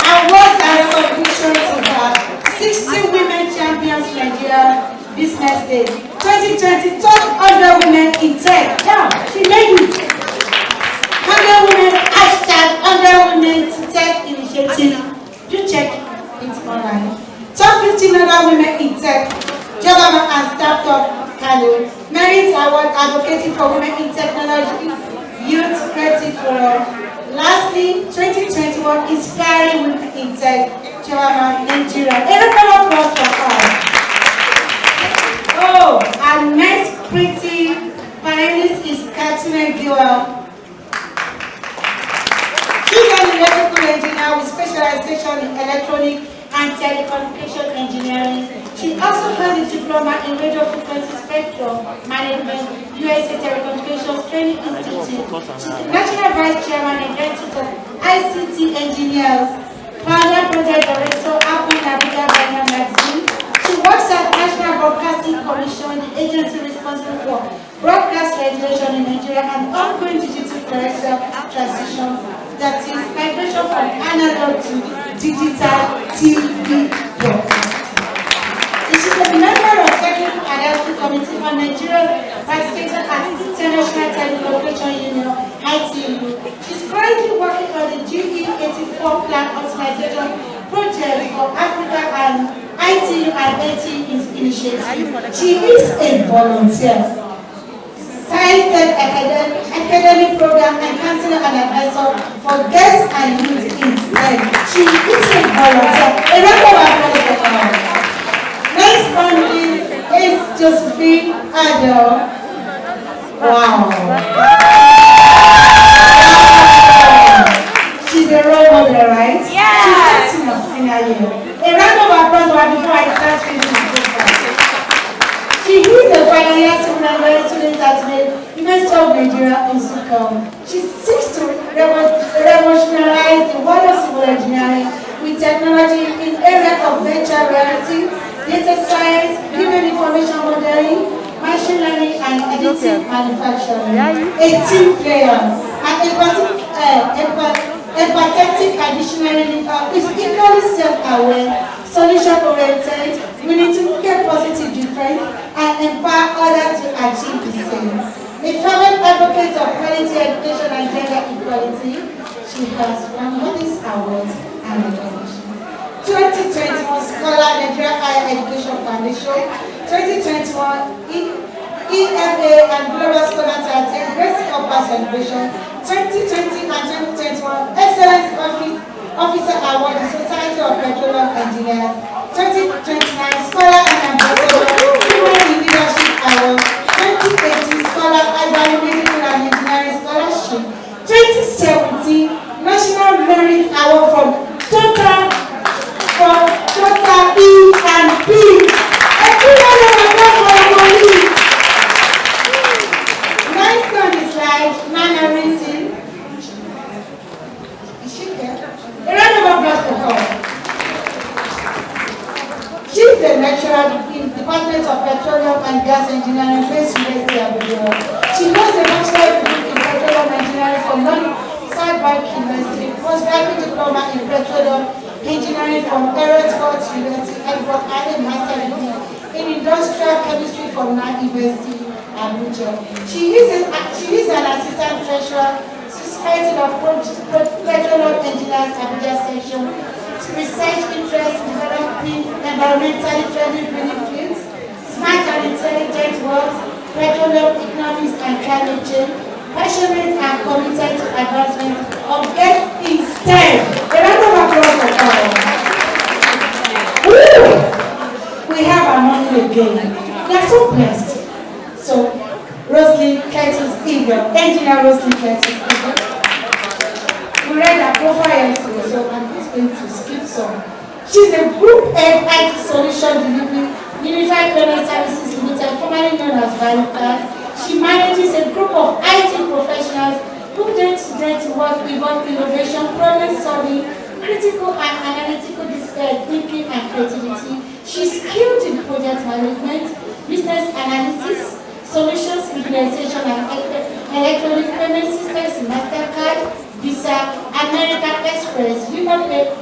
Awards and recognition to her 60 Women Champions Nigeria Business Day 2020 top 100 women in tech. Yeah, she made it. for. Lastly, 2021 Inspiring with Intent, Chairman Nigeria. A round of applause for her. Oh, our next pretty panelist is Katina Giwel. She's an electrical engineer with specialization in electronic and telecommunication engineering. She also has a diploma in radio frequency spectrum management, USA Telecommunications Training Institute. She's the National Vice Chairman and Director of ICT Engineers, Founder Project Director, APWEN magazine. She works at National Broadcasting Commission, the agency responsible for broadcast regulation in Nigeria and ongoing digital terrestrial transition, that is migration from analog to digital TV broadcast. She is a member of Technical Advisory Committee on Nigeria's participation at International Telecommunication Union, ITU. She's currently working on the GE84 Plan Optimization Project for Africa and ITU and ATU initiative. She is a volunteer, science-led academic program and counselor and advisor for girls and youth in STEM. She is a volunteer. A round of applause for her. Next panelist is Josephine Adel. Wow. She's a role model, right? Yeah. She's just in her final year. A round of applause for her before I start finishing the program. She is a final year student at the University of Nigeria in Sukkot. She seeks to revolutionize the world of civil engineering with technology in areas of virtual reality, data science, human information modeling, machine learning, and additive manufacturing. A team player and empathetic additionally is equally self-aware, solution-oriented, willing to get positive difference, and empower others to achieve the same. A fervent advocate of quality education and gender equality, she has won all these awards and recognition. 2021 Scholar Nigeria Higher Education Foundation, 2021 EMA and Global Scholar to attend Grace Upper Celebration, 2020 and 2021 Excellence Officer Award, the Society of Petroleum Engineers, 2029 Scholar and Ambassador Women in Leadership Award, 2018 Scholar Advanced Medical and Engineering Scholarship, 2017 National Merit Award from Total E and P. Next on the slide, Nana Rinsin. Is she there? A round of applause for her. She is a lecturer in the Department of Petroleum and Gas Engineering, Face University of Abuja. She holds a bachelor's degree in petroleum engineering from Southbank University, postgraduate diploma in petroleum engineering from Afrotech University, and a master's degree in industrial chemistry from University Abuja. She is an assistant treasurer, Society of Petroleum Engineers Abuja section, research interest in developing environmentally friendly green fields, smart and intelligent works, petroleum economics and climate change, passionate and committed to advancement of girls in STEM. A round of applause for her. We have a money again. We are so blessed. So, Roslyn Curtis Eagle, engineer Roslyn Curtis Eagle. We read her profile yesterday, so I'm just going to skip some. She's a group head IT solution delivery, Unified Payment Services Limited, formerly known as Value. She manages a group of IT professionals who day-to-day work involve innovation, problem solving, critical and analytical thinking and creativity. She's skilled in project management, business analysis, solutions implementation and electronic payment systems in MasterCard, Visa, American Express, Pay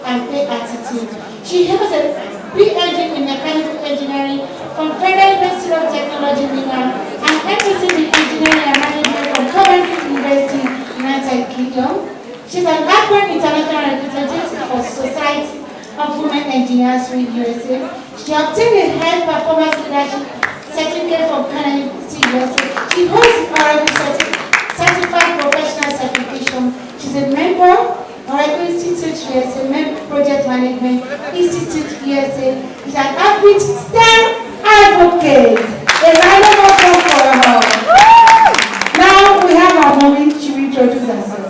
and Pay Attitude. She has a PhD in mechanical engineering from Federal Institute of Technology, Milan, and MSc in engineering and management from Coventry University, United Kingdom. She's an APWEN international representative for Society of Women Engineers in USA. She obtained a high performance leadership certificate from Canada USA. She holds a certified professional certification GSA, Project Management Institute USA, is an avid STEM advocate. A round of applause for her. Now we have our mommy, she will introduce herself.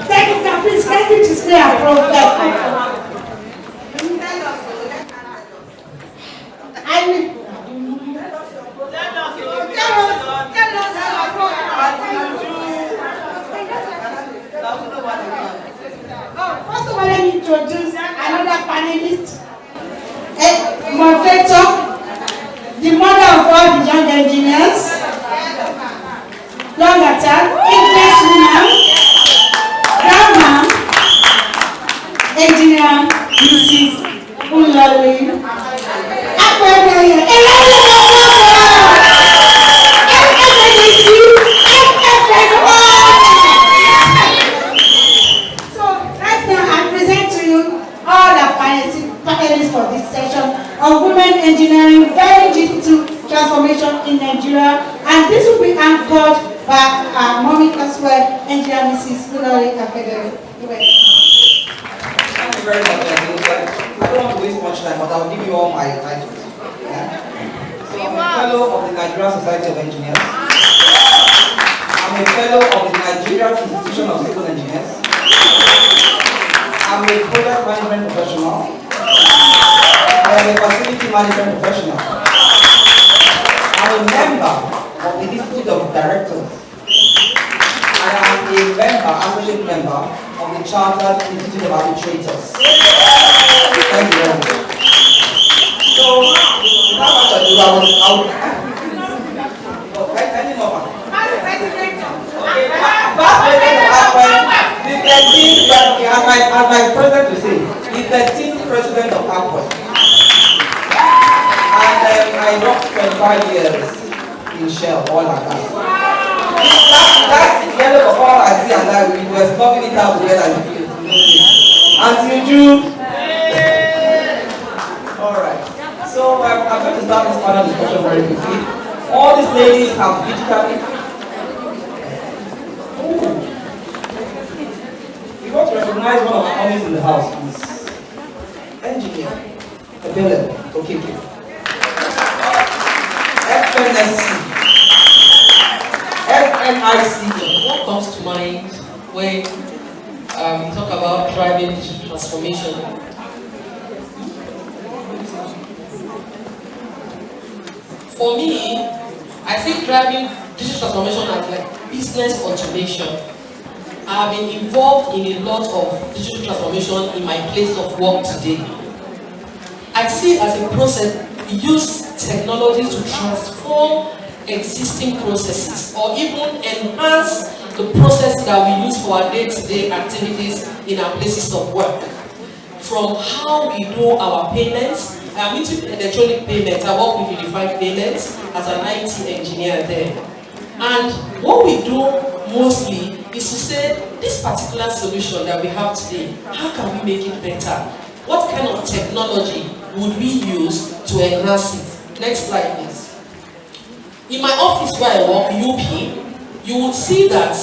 Thank you, please, can you display our program? First of all, let me introduce another panelist, a moderator, the mother of all the young engineers, young attack, English woman, grandma, engineer, Mrs. Unlali. So right now I present to you all the panelists for this session on women engineering, very digital transformation in Nigeria, and this will be anchored by our mommy as well, engineer Mrs. Unlali.
Thank you very much, Angelica. I don't want to waste much time, but I'll give you all my titles. Yeah? So I'm a fellow of the Nigerian Society of Engineers. I'm a fellow of the Nigerian Institution of Civil Engineers. I'm a project management professional. I am a facility management professional. I'm a member of the Institute of Directors. I am a member, associate member of the Chartered Institute of Arbitrators. Thank you very much. So, without much ado, I was out. Any more? As my president to say, he's the 13th president of APWEN. And I worked 25 years in Shell, all like that. That's together for all I see and that we were smoking it out together. And you do. Alright. So I'm going to start this panel discussion very quickly. All these ladies have digitally. We want to recognize one of our homies in the house. Engineer. Ebele. Okay. FNSC. FNIC.
What comes to mind when we talk about driving digital transformation? For me, I think driving digital transformation as like business automation. I have been involved in a lot of digital transformation in my place of work today. I see it as a process. We use technology to transform existing processes or even enhance the process that we use for our day-to-day activities in our places of work. From how we do our payments, I'm into electronic payments. I work with unified payments as an IT engineer there. And what we do mostly is to say, this particular solution that we have today, how can we make it better? What kind of technology would we use to enhance it? Next slide, please. In my office where I work, UP, you would see that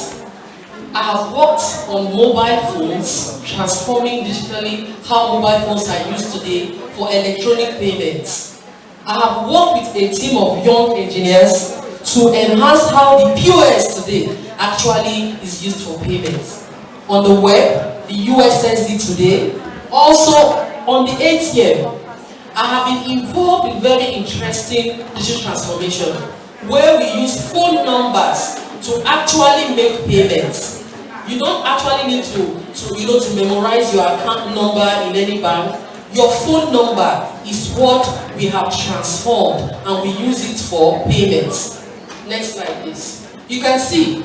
I have worked on mobile phones, transforming digitally how mobile phones are used today for electronic payments. I have worked with a team of young engineers to enhance how the POS today actually is used for payments. On the web, the USSD today, also on the ATM, I have been involved in very interesting digital transformation where we use phone numbers to actually make payments. You don't actually need to memorize your account number in any bank. Your phone number is what we have transformed and we use it for payments. Next slide, please. You can see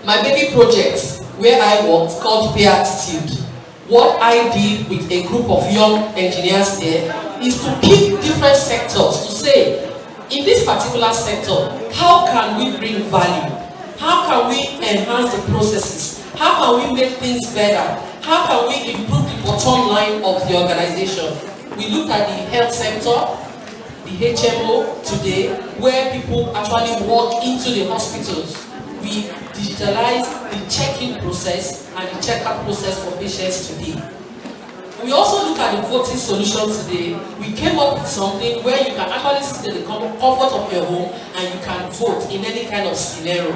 my baby project where I worked called Pay Attitude. What I did with a group of young engineers there is to pick different sectors to say, in this particular sector, how can we bring value? How can we enhance the processes? How can we make things better? How can we improve the bottom line of the organization? We looked at the health sector, the HMO today, where people actually walk into the hospitals. We digitalize the check-in process and the check-out process for patients today. We also look at the voting solution today. We came up with something where you can actually sit in the comfort of your home and you can vote in any kind of scenario.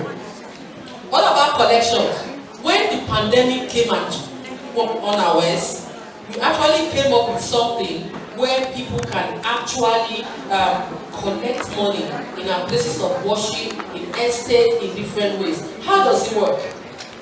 What about collections? When the pandemic came unawares, we actually came up with something where people can actually collect money in our places of worship, in estates, in different ways. How does it work?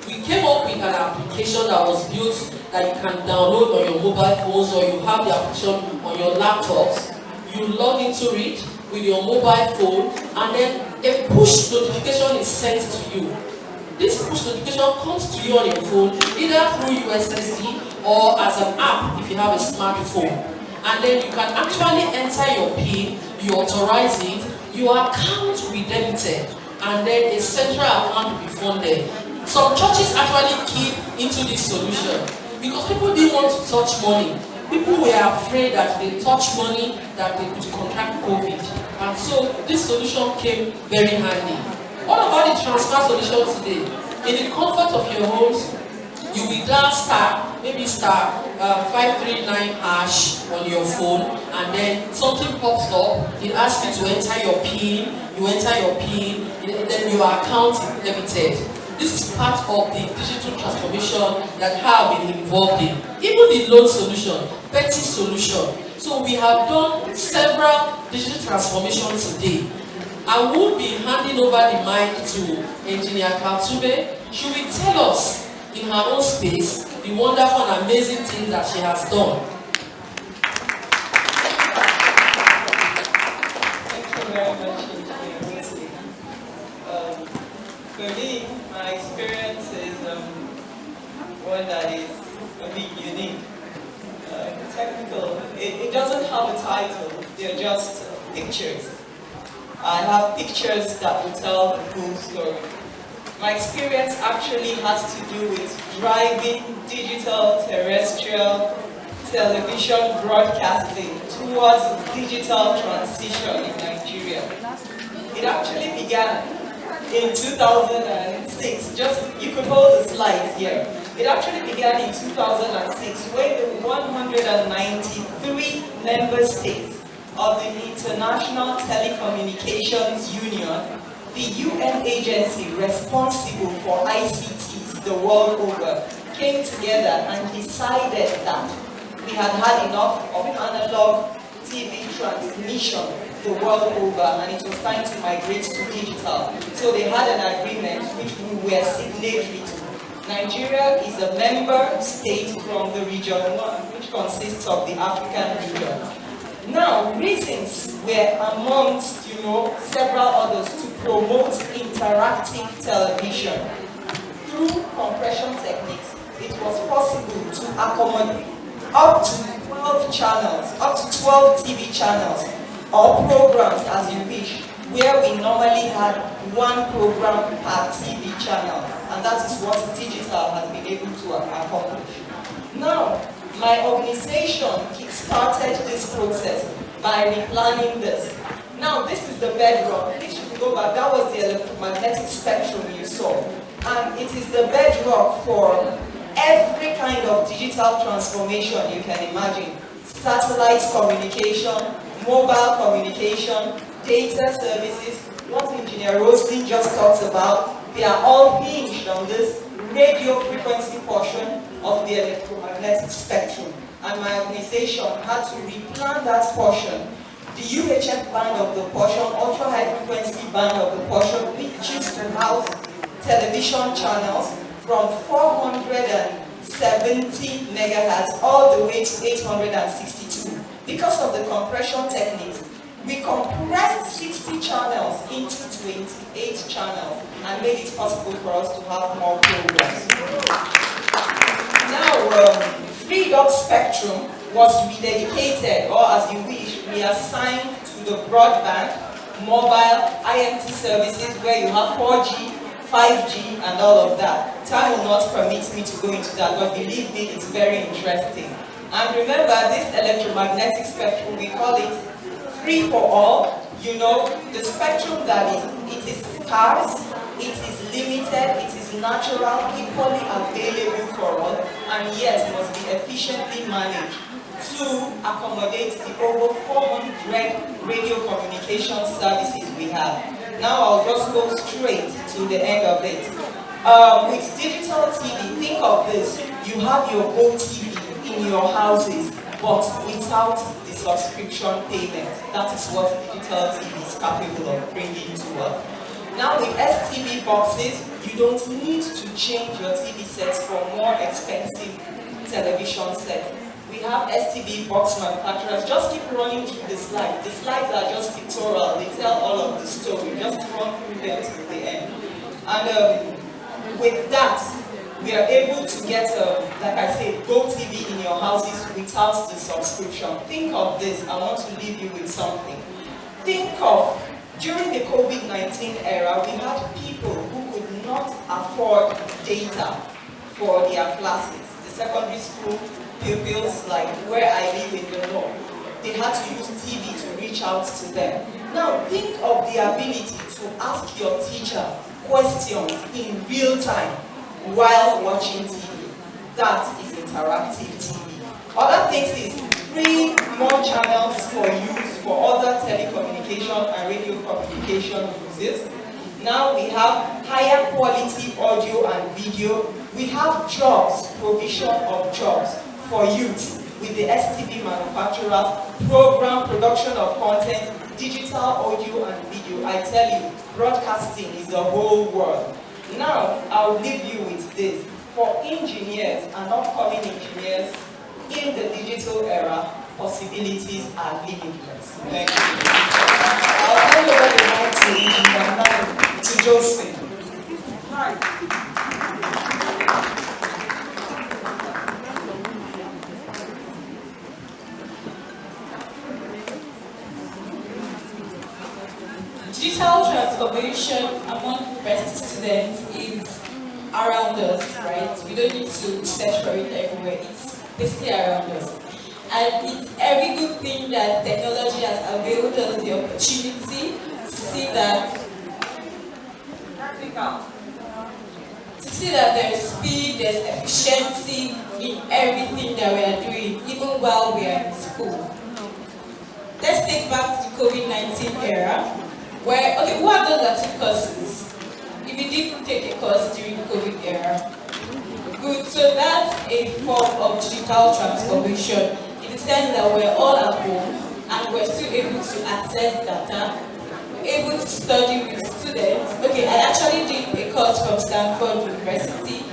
We came up with an application that was built that you can download on your mobile phones, or you have the application on your laptops. You log into it with your mobile phone, and then a push notification is sent to you. This push notification comes to you on your phone, either through USSD or as an app if you have a smartphone. And then you can actually enter your PIN, you authorize it, your account will be debited, and then a central account will be funded. Some churches actually keyed into this solution because people didn't want to touch money. People were afraid that they touch money, that they could contract COVID. And so this solution came very handy. What about the transfer solution today? In the comfort of your homes, you will dial star, maybe star 539 hash on your phone, and then something pops up. It asks you to enter your PIN, you enter your PIN, then your account is debited. This is part of the digital transformation that I have been involved in. Even the loan solution, petty solution. So we have done several digital transformations today. I will be handing over the mic to Engineer Kaltube. She will tell us in her own space the wonderful and amazing things that she has done.
Thank you very much, Engineer. For me, my experience is one that is a bit unique. Technical. It doesn't have a title, they're just pictures. I have pictures that will tell the full story. My experience actually has to do with driving digital terrestrial television broadcasting towards digital transition in Nigeria. It actually began in 2006. You could hold the slides here. It actually began in 2006 when the 193 member states of the International Telecommunications Union, the UN agency responsible for ICTs the world over, came together and decided that we had had enough of analog TV transmission the world over, and it was time to migrate to digital. So they had an agreement which we were signatory to. Nigeria is a member state from the region 1, which consists of the African region. Now, reasons were amongst, several others to promote interactive television. Through compression techniques, it was possible to accommodate up to 12 channels, up to 12 TV channels, or programs as you wish, where we normally had one program per TV channel, and that is what digital has been able to accomplish. Now, my organization kick-started this process by replanning this. Now, this is the bedrock. Please, you can go back. That was the electromagnetic spectrum you saw. And it is the bedrock for every kind of digital transformation you can imagine. Satellite communication, mobile communication, data services, what Engineer Roslin just talked about, they are all hinged on this radio frequency portion of the electromagnetic spectrum. And my organization had to replan that portion. The UHF band of the portion, ultra high frequency band of the portion, which used to house television channels from 470 megahertz all the way to 862. Because of the compression techniques, we compressed 60 channels into 28 channels and made it possible for us to have more programs. Now, freed up spectrum was rededicated, or as you wish, reassigned to the broadband, mobile, IMT services where you have 4G, 5G, and all of that. Time will not permit me to go into that, but believe me, it's very interesting. And remember, this electromagnetic spectrum, we call it free for all, you know, the spectrum that it is scarce, it is limited, it is natural, equally available for all, and yet must be efficiently managed to accommodate the over 400 radio communication services we have. Now I'll just go straight to the end of it. With digital TV, think of this. You have your GoTV in your houses, but without the subscription payment. That is what digital TV is capable of bringing to us. Now with STV boxes, you don't need to change your TV sets for more expensive television sets. We have STV box manufacturers. Just keep running through the slides. The slides are just pictorial. They tell all of the story. Just run through them to the end. And with that, we are able to get, like I said, GoTV in your houses without the subscription. Think of this. I want to leave you with something. Think of, during the COVID-19 era, we had people who could not afford data for their classes. The secondary school pupils, like where I live in the north, they had to use TV to reach out to them. Now think of the ability to ask your teacher questions in real time while watching TV. That is interactive TV. Other things is free more channels for use for other telecommunication and radio communication uses. Now we have higher quality audio and video. We have jobs, provision of jobs for youth with the STV manufacturers, program production of content, digital audio and video. I tell you, broadcasting is the whole world. Now, I'll leave you with this. For engineers and upcoming engineers in the digital era, possibilities are limitless. Thank you. I'll hand over the mic to Josephine.
Digital transformation among university students is around us, right? We don't need to search for it everywhere. It's basically around us. And it's every good thing that technology has availed us the opportunity to see that there's speed, there's efficiency in everything that we are doing, even while we are in school. Let's take back to the COVID-19 era, where, okay, who are those that took courses? If you didn't take a course during the COVID era, good. So that's a form of digital transformation in the sense that we're all at home and we're still able to access data, able to study with students. Okay, I actually did a course from Stanford University,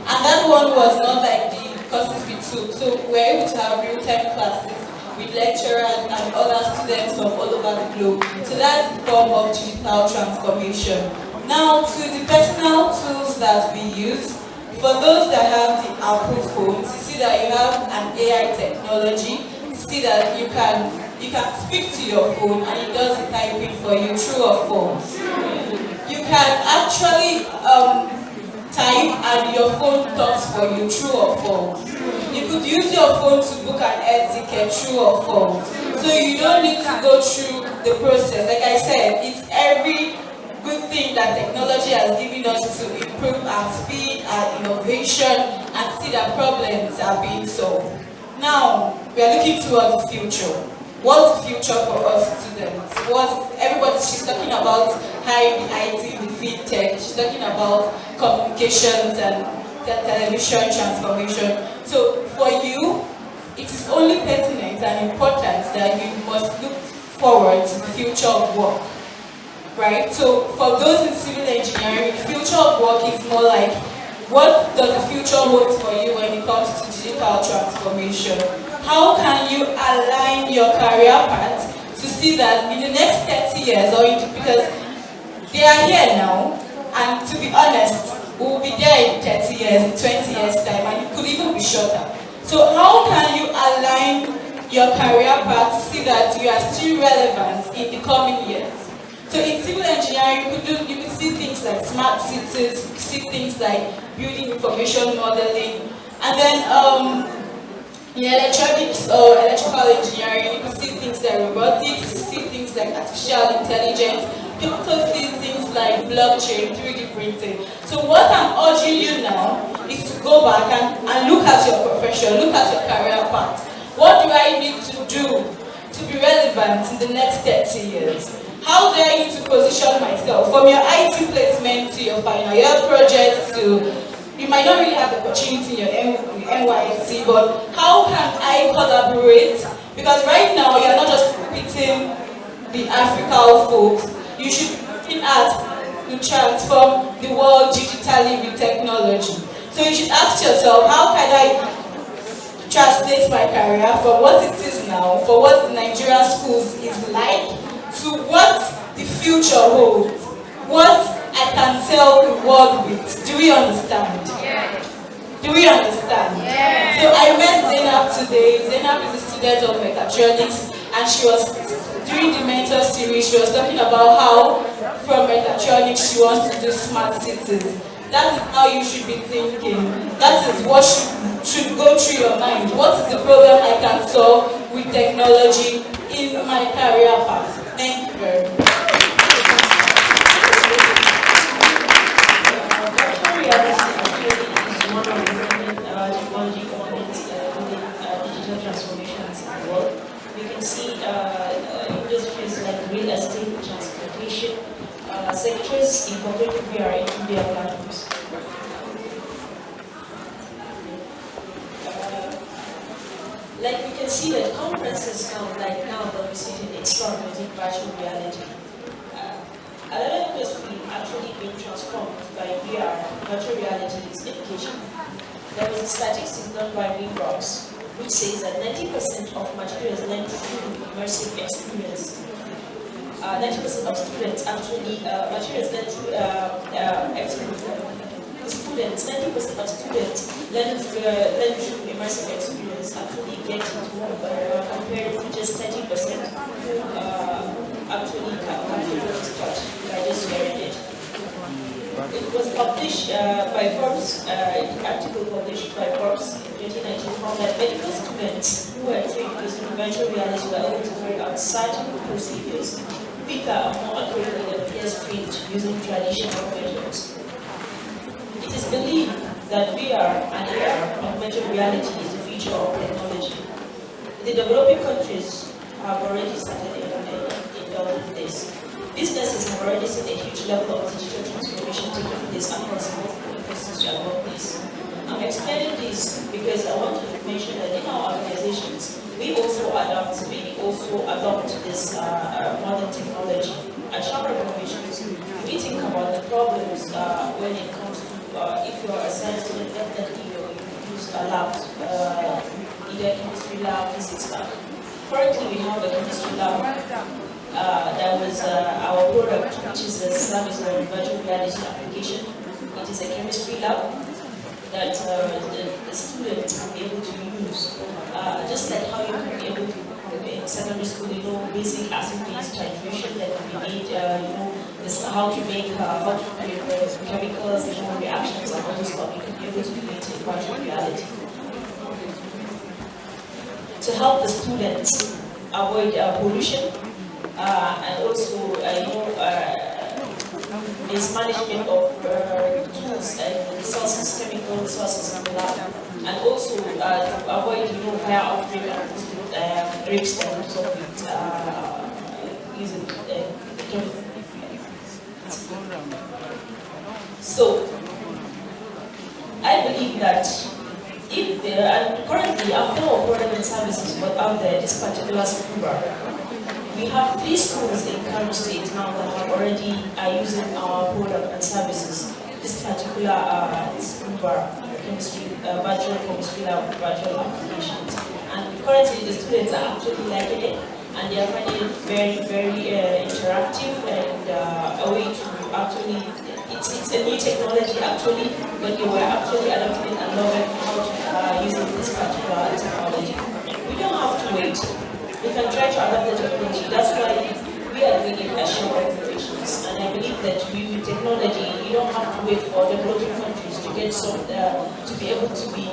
and that one was not like the courses we took. So we're able to have real-time classes with lecturers and other students from all over the globe. So that's the form of digital transformation. Now to the personal tools that we use. For those that have the Apple phones, you see that you have an AI technology. You see that you can speak to your phone and it does the typing for you, true or false. You can actually type and your phone talks for you, true or false. You could use your phone to book an air ticket, true or false. So you don't need to go through the process. Like I said, it's every good thing that technology has given us to improve our speed, our innovation, and see that problems are being solved. Now, we are looking towards the future. What's the future for us students? She's talking about high IT, the fintech, she's talking about communications and television transformation. So for you, it is only pertinent and important that you must look forward to the future of work. Right? So for those in civil engineering, the future of work is more like, what does the future hold for you when it comes to digital transformation? How can you align your career path to see that in the next 30 years, because they are here now, and to be honest, we will be there in 30 years, in 20 years time, and it could even be shorter. So how can you align your career path to see that you are still relevant in the coming years? So in civil engineering, you could see things like smart cities, you could see things like building information modeling, and then
in electronics or electrical engineering, you can see things like robotics, see things like artificial intelligence, you can also see things like blockchain, 3D printing. So what I'm urging you now is to go back and look at your profession, look at your career path. What do I need to do to be relevant in the next 30 years? How do I need to position myself from your IT placement to your final year project to, you might not really have the opportunity in your NYC, but how can I collaborate? Because right now you're not just competing the African folks, you should be looking at to transform the world digitally with technology. So you should ask yourself, how can I translate my career from what it is now, for what the Nigerian schools is like, to what the future holds, what I can tell the world with. Do we understand? Yeah. Do we understand? Yeah. So I met Zainab today. Zainab is a student of mechatronics, and she was, during the mentor series, she was talking about how from mechatronics she wants to do smart cities. That is how you should be thinking. That is what should go through your mind. What is the problem I can solve with technology in my career path? Thank you very much.
Technology components within digital transformations in the world. We can see industries like real estate, transportation, sectors incorporating VR into their platforms. Like we can see that conferences now, like now that we see in Explore using virtual reality. Another industry actually being transformed by VR, virtual reality, is education. There was a statistics done by Rocks, which says that 90% of materials learned through immersive experience. 90% of students actually, materials learned through experience. The students, 90% of students learn through immersive experience actually get into compared to just 30% who actually capture what I just shared it. It was published by Forbes, an article published by Forbes in 2019 found that medical students who were trained using virtual reality were able to carry out certain procedures quicker and more accurately than peers trained using traditional methods. It is believed that VR and AR, augmented reality, is the future of technology. The developing countries have already started in this. Businesses have already seen a huge level of digital transformation taking place across multiple ecosystems and workplace. I'm explaining this because I want to mention that in our organizations, we also adopt this modern technology. At Chamber of Innovations, we think about the problems when it comes to if you are a science student, definitely you use a lab, either chemistry lab, physics lab. Currently, we have a chemistry lab. That was our product, which is a service or virtual reality application. It is a chemistry lab that the students will be able to use. Just like how you can be able to, in secondary school, basic acid-base titration that we need, this, how to make chemicals, reactions, and all this stuff. You can be able to create in virtual reality. To help the students avoid pollution, and also, mismanagement of tools and resources, chemical resources in the lab, and also to avoid, fire outbreak and risks and so using So, I believe that if there, and currently after our product and services were out there, this particular school, we have 3 schools in Kano State now that have already using our product and services. This particular chemistry, virtual chemistry lab, virtual applications. And currently the students are actually liking it, and they are finding it very, very interactive and a way to actually, it's a new technology actually, but they were actually adopting and loving how to using this particular technology. We don't have to wait. We can try to adapt the technology. That's why we are doing national operations. And I believe that with technology, you don't have to wait for developing countries to get some, to be able to be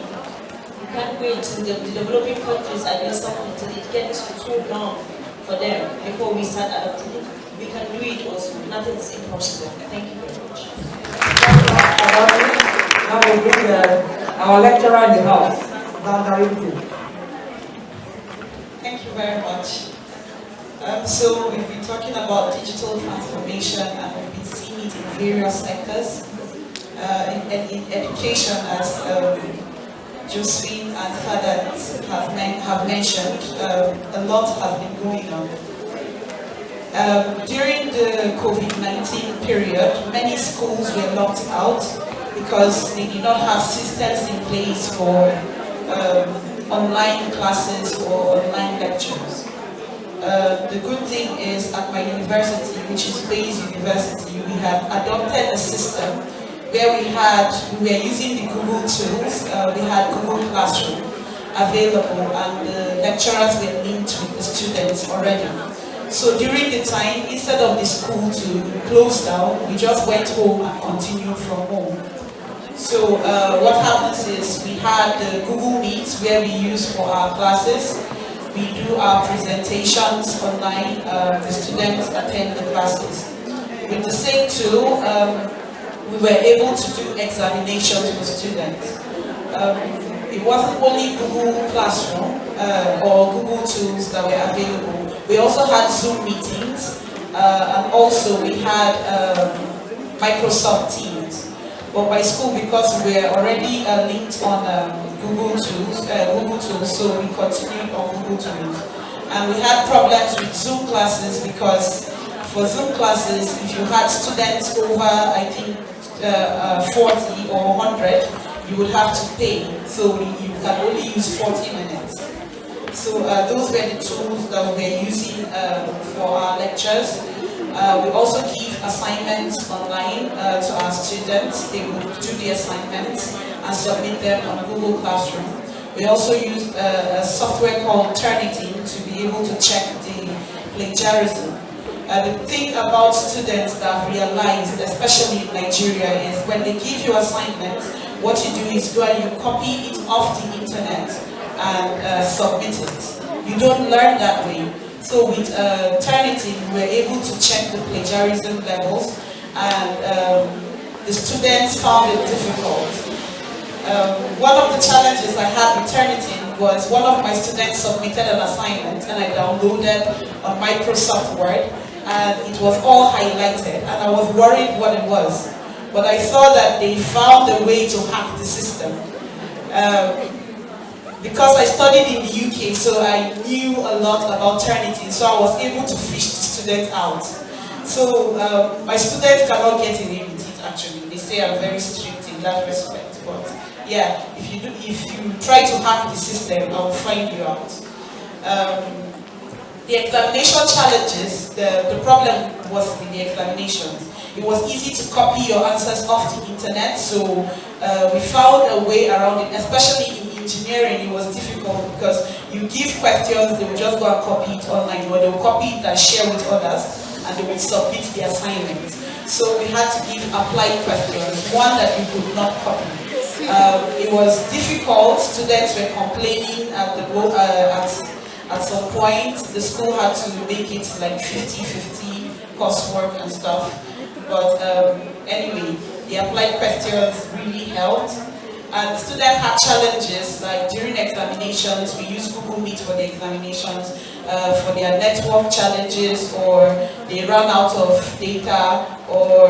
We can't wait till the developing countries are doing something till it gets too long for them before we start adopting it. We can do it also. Nothing is impossible. Thank you very much.
Now we bring our lecturer in the house.
Thank you very much. So we've been talking about digital transformation and we've been seeing it in various sectors. In education, as Josephine and Father have mentioned, a lot has been going on. During the COVID-19 period, many schools were locked out because they did not have systems in place for online classes or online lectures. The good thing is at my university, which is Bayes University, we have adopted a system where we were using the Google tools. We had Google Classroom available and the lecturers were linked with the students already. So during the time, instead of the school to close down, we just went home and continued from home. So what happens is we had the Google Meet where we use for our classes. We do our presentations online. The students attend the classes. With the same tool, we were able to do examinations for students. It wasn't only Google Classroom or Google tools that were available. We also had Zoom meetings, and also we had Microsoft Teams. But by school, because we were already linked on Google tools, so we continued on Google tools. And we had problems with Zoom classes because for Zoom classes, if you had students over, I think, 40 or 100, you would have to pay. So you can only use 40 minutes. So those were the tools that we were using for our lectures. We also give assignments online to our students. They would do the assignments and submit them on Google Classroom. We also used a software called Turnitin to be able to check the plagiarism. The thing about students that I've realized, especially in Nigeria, is when they give you assignments, what you do is go and you copy it off the internet and submit it. You don't learn that way. So with Turnitin, we were able to check the plagiarism levels, and the students found it difficult. One of the challenges I had with Turnitin was one of my students submitted an assignment and I downloaded on Microsoft Word, and it was all highlighted, and I was worried what it was. But I saw that they found a way to hack the system. Because I studied in the UK, so I knew a lot about Turnitin, so I was able to fish the students out. So my students cannot get away with it actually. They say I'm very strict in that respect. But yeah, if you try to hack the system, I will find you out. The examination challenges, the problem was with the examinations. It was easy to copy your answers off the internet, so we found a way around it, especially in engineering. It was difficult because you give questions, they will just go and copy it online, or they will copy it and share with others, and they will submit the assignment. So we had to give applied questions, one that you could not copy. It was difficult. Students were complaining at some point. The school had to make it like 50-50 coursework and stuff. But anyway, the applied questions really helped. And students had challenges, like during examinations, we use Google Meet for the examinations, for their network challenges, or they ran out of data, or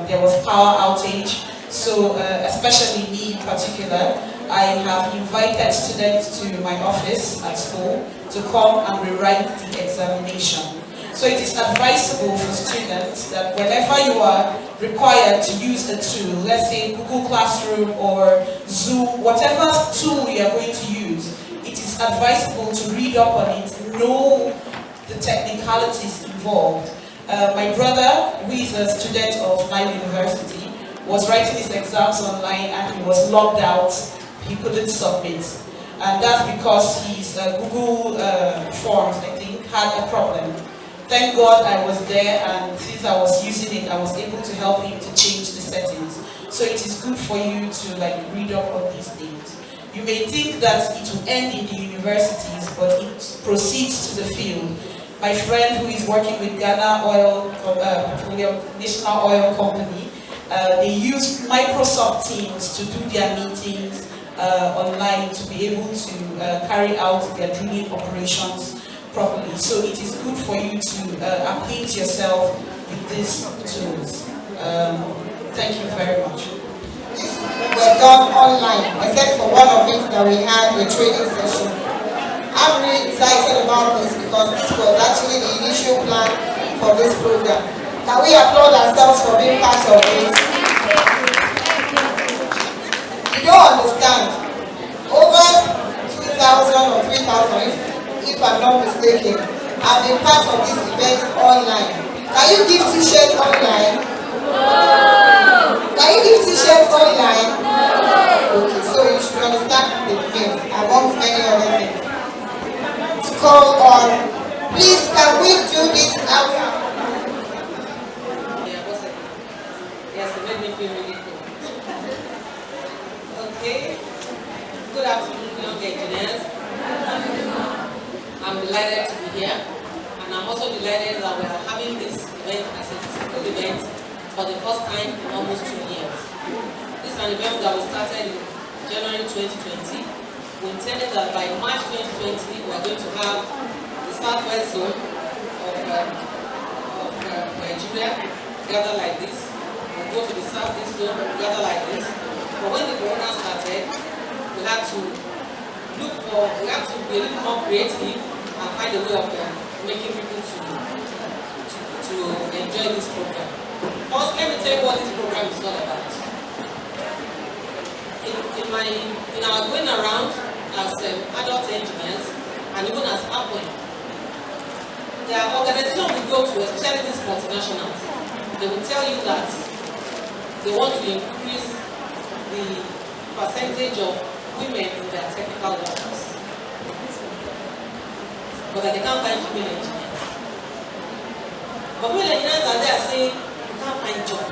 there was power outage. So especially me in particular, I have invited students to my office at school to come and rewrite the examination. So it is advisable for students that whenever you are required to use a tool, let's say Google Classroom or Zoom, whatever tool you are going to use, it is advisable to read up on it, know the technicalities involved. My brother, who is a student of my university, was writing his exams online and he was logged out. He couldn't submit. And that's because his Google Forms, I think, had a problem. Thank God I was there, and since I was using it, I was able to help him to change the settings. So it is good for you to read up on these things. You may think that it will end in the universities, but it proceeds to the field. My friend who is working with Ghana Oil, National Oil Company, they use Microsoft Teams to do their meetings online to be able to carry out their drilling operations properly. So it is good for you to acquaint yourself with these tools. Thank you very much.
These were done online, except for one of it that we had a training session. I'm really excited about this because this was actually the initial plan for this program. Can we applaud ourselves for being part of it? You don't understand. Over 2,000 or 3,000, if I'm not mistaken, have been part of this event online. Can you give t-shirts online? No! Can you give t-shirts online? No! Okay, so you should understand the things, amongst many other things. To call on, please can we do this outside?
Yes, it made me feel really cool. Okay. Good afternoon, young engineers. I'm delighted to be here, and I'm also delighted that we are having this event as a physical event for the first time in almost 2 years. This is an event that we started in January 2020. We intended that by March 2020 we are going to have the southwest zone of Nigeria gather like this. We'll go to the southeast zone, gather like this. But when the corona started, we had to be a little more creative and find a way of making people to enjoy this program. First, let me tell you what this program is all about. In our going around as adult engineers and even as APWEN, there are organizations we go to, especially these multinationals, they will tell you that they want to increase the percentage of women in their technical workers, but that they can't find female engineers. But female engineers are there saying they can't find job.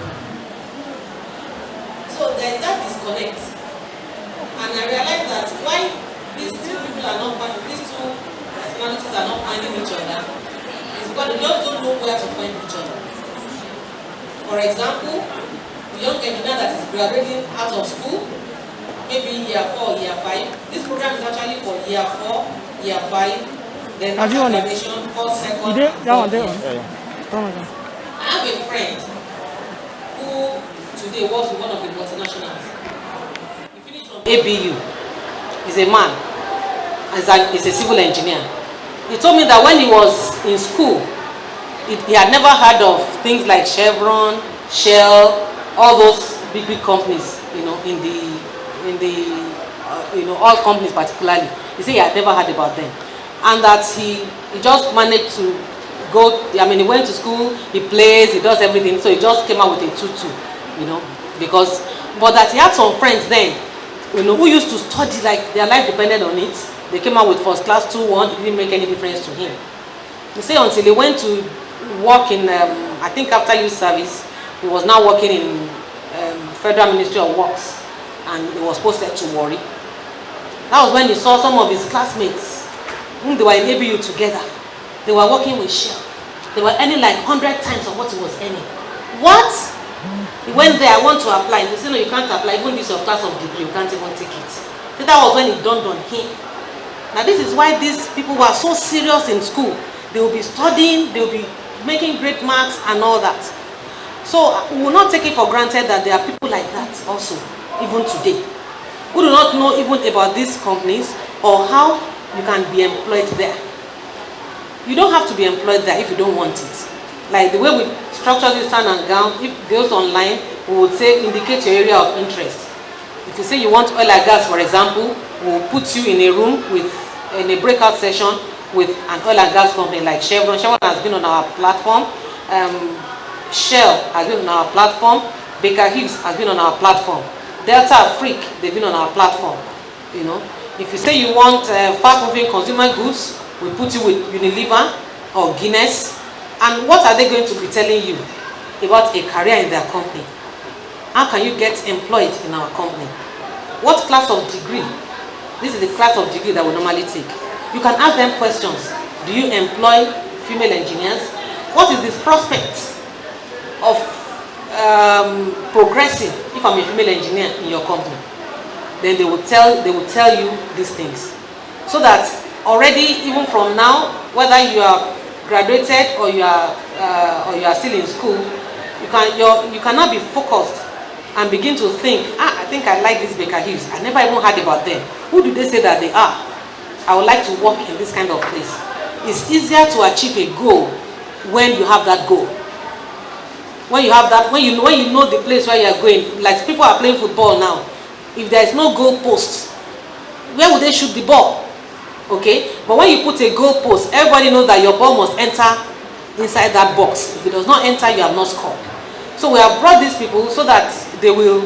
So there is that disconnect. And I realized that why these two people are not finding, these two personalities are not finding each other is because they just don't know where to find each other. For example, the young engineer that is graduating out of school, maybe year 4 or year 5. This program is actually for year 4, year 5, then after graduation, 4th, 2nd, and 3rd year. I have a friend who today works with one of the multinationals. He finished from ABU. He's a man. He's a civil engineer. He told me that when he was in school, he had never heard of things like Chevron, Shell, all those big companies, in the oil companies particularly. He said he had never heard about them, and that he just managed to go. I mean, he went to school, he plays, he does everything. So he just came out with a 2-2, but that he had some friends then, who used to study like their life depended on it. They came out with first class 2-1. It didn't make any difference to him. He said until he went to work in, I think after youth service, he was now working in Federal Ministry of Works, and he was posted to Warri. That was when he saw some of his classmates, whom they were in ABU together. They were working with Shell. They were earning like 100 times of what he was earning. What? He went there, I want to apply. They said, no, you can't apply. Even this your class of degree, you can't even take it. So that was when it dawned on him. Now this is why these people were so serious in school. They will be studying, they will be making great marks and all that. So we will not take it for granted that there are people like that also, even today, who do not know even about these companies or how you can be employed there. You don't have to be employed there if you don't want it. Like the way we structure this turn and gown, if it goes online, we would say indicate your area of interest. If you say you want oil and gas, for example, we'll put you in a room in a breakout session with an oil and gas company like Chevron. Chevron has been on our platform. Shell has been on our platform. Baker Hughes has been on our platform. Delta Afrique, they've been on our platform. If you say you want fast-moving consumer goods, we put you with Unilever or Guinness. And what are they going to be telling you about a career in their company? How can you get employed in our company? What class of degree
This is the class of degree that we normally take. You can ask them questions. Do you employ female engineers? What is the prospect of progressing if I'm a female engineer in your company? Then they will tell you these things, so that already, even from now, whether you are graduated or you are still in school, you cannot be focused and begin to think, I think I like this Baker Hughes. I never even heard about them. Who do they say that they are? I would like to work in this kind of place. It's easier to achieve a goal when you have that goal. When you have that, when you know the place where you are going. Like people are playing football now. If there is no goal post, where would they shoot the ball? Okay? But when you put a goal post, everybody knows that your ball must enter inside that box. If it does not enter, you have not scored. So we have brought these people so that they will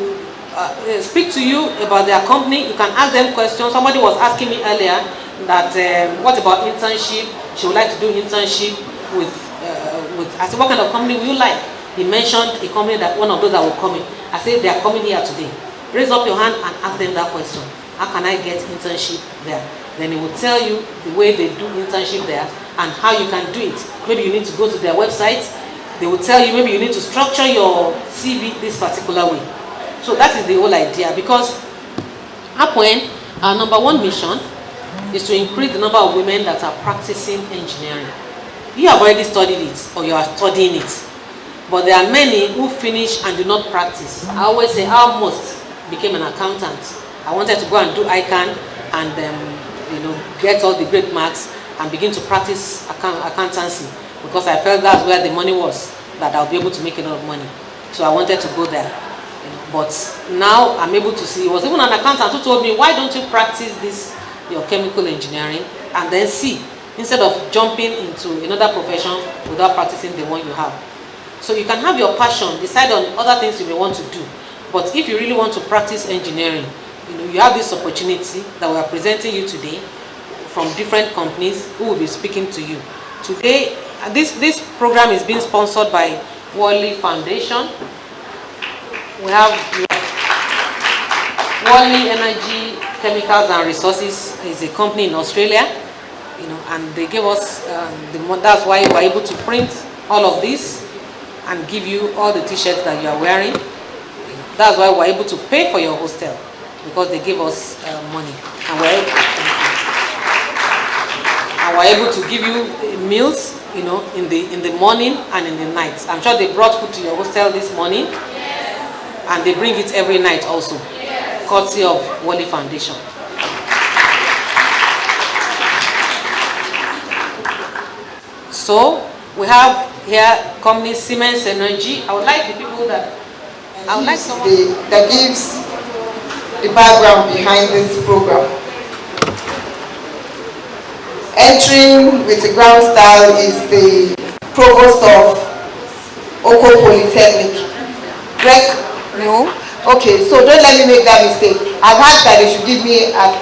speak to you about their company. You can ask them questions. Somebody was asking me earlier that what about internship? She would like to do internship with I said, what kind of company will you like? He mentioned a company, that one of those that will come in. I said, they are coming here today. Raise up your hand and ask them that question. How can I get internship there? Then he will tell you the way they do internship there and how you can do it. Maybe you need to go to their website. They will tell you maybe you need to structure your CV this particular way. So that is the whole idea, because APWEN, our number one mission is to increase the number of women that are practicing engineering. You have already studied it, or you are studying it. But there are many who finish and do not practice. I always say, I almost became an accountant. I wanted to go and do ICANN and get all the great marks and begin to practice accountancy, because I felt that's where the money was, that I'll be able to make a lot of money. So I wanted to go there. But now I'm able to see, it was even an accountant who told me, why don't you practice this, your chemical engineering, and then see, instead of jumping into another profession without practicing the one you have. So you can have your passion, decide on other things you may want to do. But if you really want to practice engineering, you have this opportunity that we are presenting you today from different companies who will be speaking to you. Today, this program is being sponsored by Worley Foundation. We have Worley Energy, Chemicals and Resources is a company in Australia, and they gave us that's why we're able to print all of this and give you all the t-shirts that you are wearing. That's why we're able to pay for your hostel, because they give us money, and we're able to give you meals, in the morning and in the night. I'm sure they brought food to your hostel this morning, and they bring it every night also, courtesy of Worley Foundation. So we have here company Siemens Energy. I would like the people that
that gives the background behind this program. Entering with the ground style is the provost of Oko Polytechnic. Greg? No? Okay, so don't let me make that mistake. I've heard that they should give me a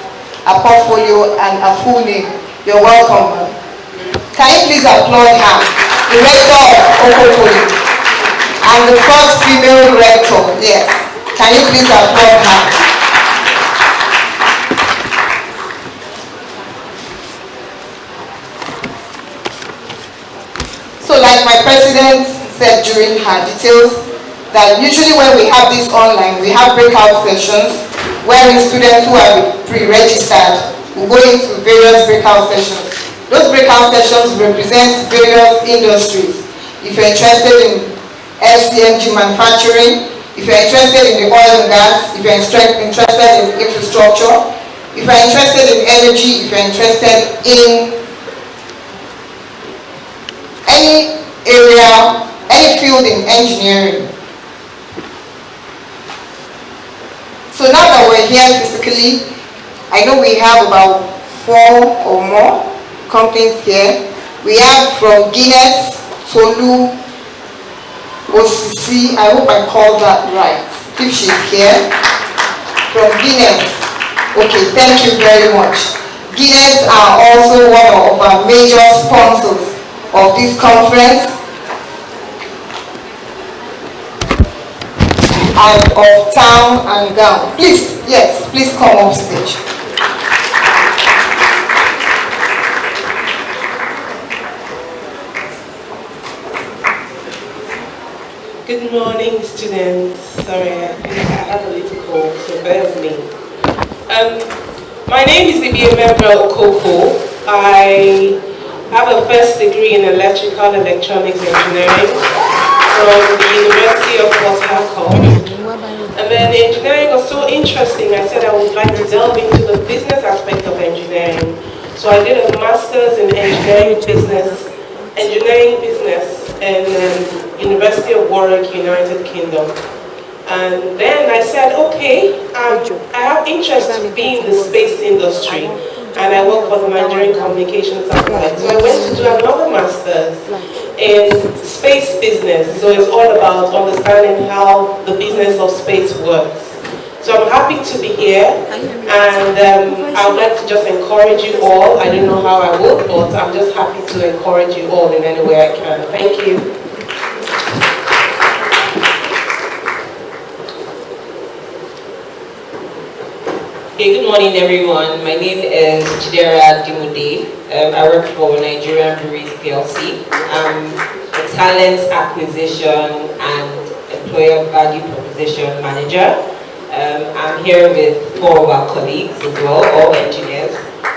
portfolio and a full name. You're welcome. Can you please applaud her, the rector of Oko Poly, and the first female rector, yes. Can you please applaud her? So like my president said during her details, that usually when we have this online, we have breakout sessions wherein students who are pre-registered will go into various breakout sessions. Those breakout sessions represent various industries. If you're interested in LCNG manufacturing, if you're interested in the oil and gas, if you're interested in infrastructure, if you're interested in energy, if you're interested in any area, any field in engineering. So now that we're here physically, I know we have about 4 or more companies here. We have from Guinness, Tolu, OCC, I hope I called that right, if she's here. From Guinness, okay, thank you very much. Guinness are also one of our major sponsors of this conference and of Town and Gown. Please, yes, please come off stage.
Good morning, students. Sorry, I think I had a little cold, so bear with me. My name is Ibiemembe Okoko. I have a first degree in electrical electronics engineering from the University of Port Harcourt. And then engineering was so interesting, I said I would like to delve into the business aspect of engineering. So I did a master's in engineering business in University of Warwick, United Kingdom. And then I said, okay, I have interest to be in the space industry. And I work for the Nigerian Communications Satellite. So I went to do another master's in space business. So it's all about understanding how the business of space works. So I'm happy to be here, and I would like to just encourage you all. I don't know how I will, but I'm just happy to encourage you all in any way I can. Thank you.
Okay, good morning everyone. My name is Chidera Dimude. I work for Nigerian Breweries PLC. I'm a talent acquisition and employer value proposition manager. I'm here with 4 of our colleagues as well, all engineers.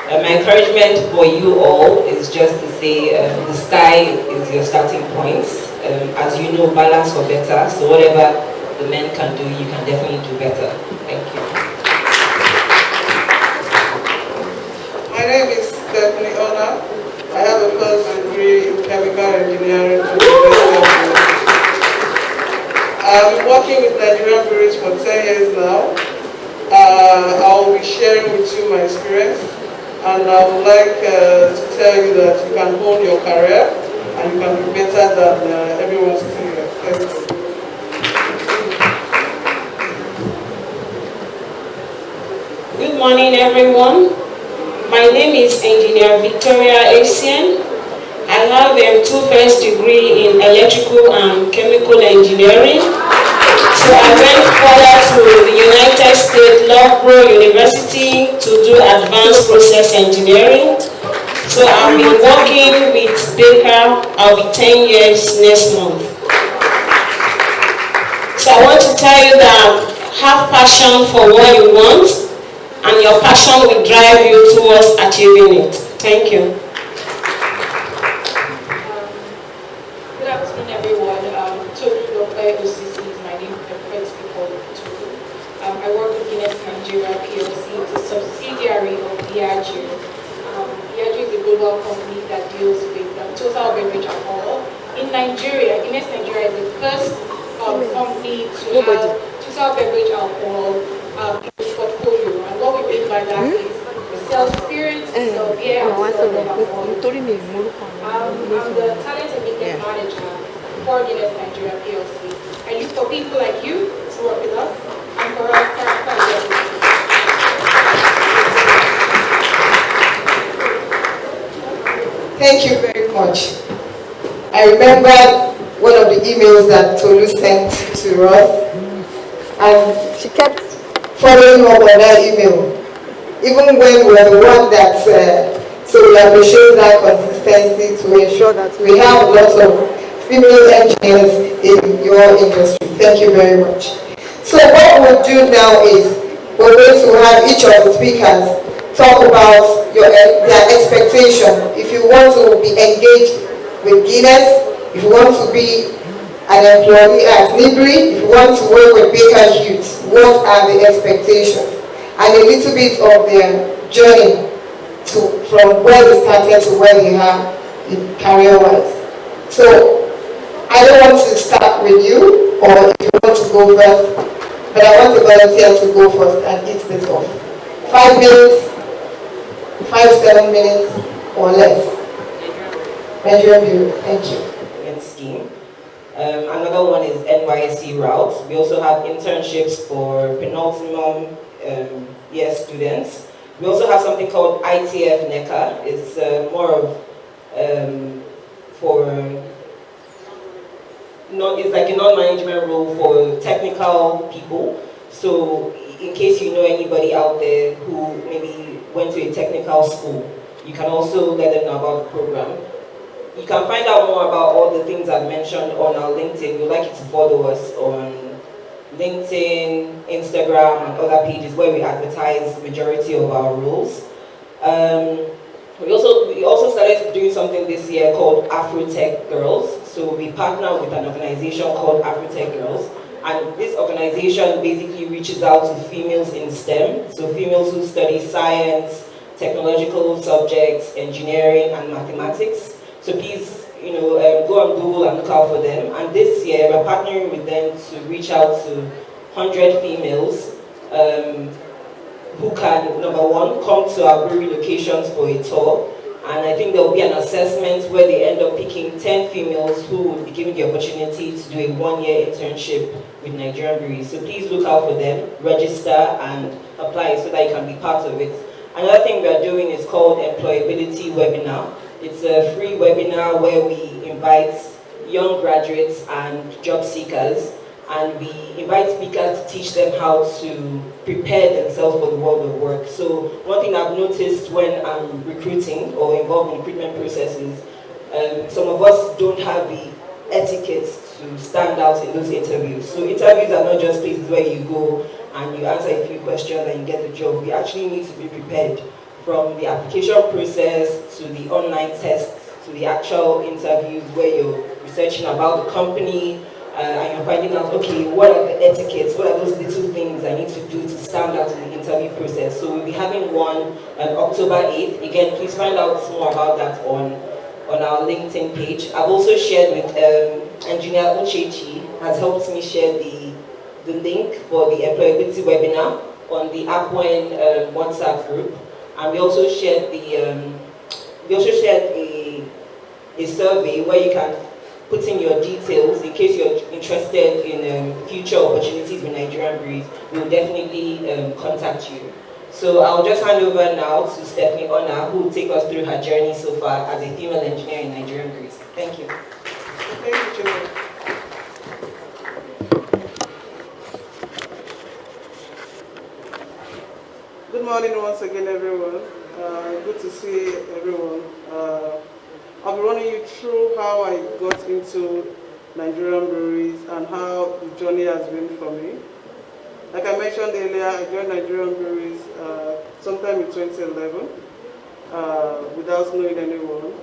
My encouragement for you all is just to say the sky is your starting point. As you know, balance for better, so whatever the men can do, you can definitely do better. Thank you.
My name is Stephanie Ona. I have a first degree in chemical engineering from the University of Warwick. I've been working with Nigerian Breweries for 10 years now. I will be sharing with you my experience, and I would like to tell you that you can hone your career and you can be better than everyone sitting here. Thank you.
Good morning, everyone. My name is Engineer Victoria Asian. I have a 2 first degree in electrical and chemical engineering. So I went further to the United States Loughborough University to do advanced process engineering. So I've been working with Baker. I'll be 10 years next month. So I want to tell you that have passion for what you want, and your passion will drive you towards achieving it. Thank you.
Good afternoon, everyone. Tolu OCC is my name. I prefer to be called Tolu. I work with Guinness Nigeria PLC. It's a subsidiary of Diageo. Diageo is a global company that deals with total beverage alcohol. In Nigeria, Guinness Nigeria is the first company to have total beverage alcohol in its portfolio. And what we mean by that is we sell spirits, we sell beer, and we sell alcohol. I'm the talent engagement manager for Guinness Nigeria PLC. I look for people like you to work with us and for us character development.
Thank you very much. I remember one of the emails that Tolu sent to us, and she kept following up on that email, even when we were the one that, so we appreciate that consistency to ensure that we have lots of female engineers in your industry. Thank you very much. So what we'll do now is, we're going to have each of the speakers talk about their expectation. If you want to be engaged with Guinness, if you want to be an employee at Nibri, if you want to work with Baker Hughes, what are the expectations? And a little bit of their journey from where they started to where they are in career-wise. So I don't want to start with you, or if you want to go first, but I want the volunteer to go first and eat this off. 5 minutes, 7 minutes, or less. Nigerian Bureau, thank you.
Scheme. Another one is NYSC route. We also have internships for penultimate year students. We also have something called ITF NECA. It's more of it's like a non-management role for technical people. So in case you know anybody out there who maybe went to a technical school, you can also let them know about the program. You can find out more about all the things I've mentioned on our LinkedIn. We'd like you to follow us on LinkedIn, Instagram, and other pages where we advertise majority of our roles. We also started doing something this year called Afrotech Girls. So we partner with an organization called Afrotech Girls, and this organization basically reaches out to females in STEM, so females who study science, technological subjects, engineering, and mathematics. So please, go on Google and look out for them. And this year, we're partnering with them to reach out to 100 females who can, number one, come to our brewery locations for a tour. And I think there will be an assessment where they end up picking 10 females who will be given the opportunity to do a one-year internship with Nigerian breweries. So please look out for them, register, and apply so that you can be part of it. Another thing we are doing is called Employability Webinar. It's a free webinar where we invite young graduates and job seekers, and we invite speakers to teach them how to prepare themselves for the world of work. So one thing I've noticed when I'm recruiting or involved in recruitment processes, some of us don't have the etiquette to stand out in those interviews. So interviews are not just places where you go and you answer a few questions and you get the job. We actually need to be prepared, from the application process to the online tests to the actual interviews where you're researching about the company, and you're finding out, okay, what are the etiquettes, what are those little things I need to do to stand out in the interview process. So we'll be having one on October 8th. Again, please find out more about that on our LinkedIn page. I've also shared with Engineer Uchechi, has helped me share the link for the employability webinar on the APWEN WhatsApp group. And we also shared a survey where you can put in your details in case you're interested in future opportunities with Nigerian breweries. We'll definitely contact you. So I'll just hand over now to Stephanie Ona, who will take us through her journey so far as a female engineer in Nigerian breweries. Thank you.
Thank you, Julie. Good morning once again, everyone. Good to see everyone. I'll be running you through how I got into Nigerian breweries and how the journey has been for me. Like I mentioned earlier, I joined Nigerian breweries sometime in 2011 without knowing anyone.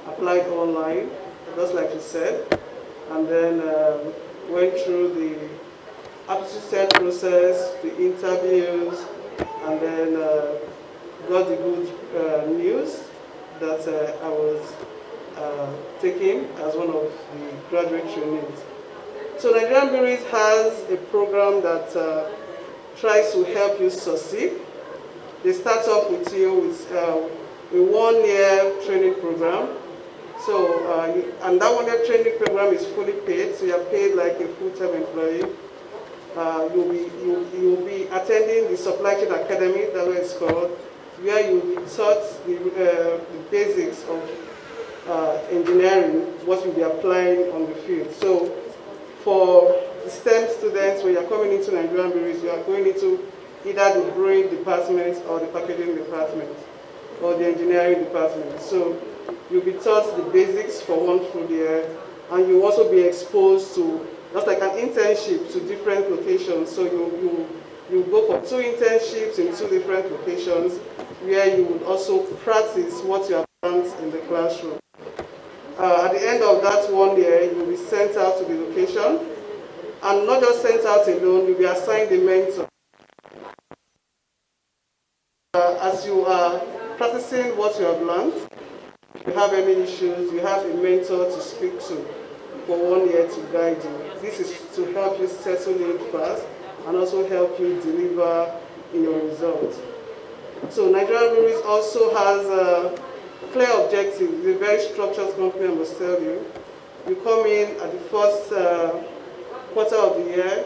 Applied online, just like you said, and then went through the aptitude process, the interviews, and then got the good news that I was taking as one of the graduate trainees. So Nigerian Breweries has a program that tries to help you succeed. They start off with you with a one-year training program. So, and that one-year training program is fully paid, so you're paid like a full-time employee. You'll be attending the Supply Chain Academy, that's what it's called, where you'll be taught the basics of engineering, what you'll be applying on the field. So for the STEM students, when you're coming into Nigerian breweries, you are going into either the brewing department or the packaging department or the engineering department. So you'll be taught the basics for one full year, and you'll also be exposed to, just like an internship, to different locations. So you go for 2 internships in 2 different locations, where you would also practice what you have learned in the classroom. At the end of that 1 year, you'll be sent out to the location, and not just sent out alone, you'll be assigned a mentor. As you are practicing what you have learned, if you have any issues, you have a mentor to speak to for 1 year to guide you. This is to help you settle in fast and also help you deliver in your results. So Nigerian Breweries also has a clear objective. It's a very structured company, I must tell you. You come in at the first quarter of the year,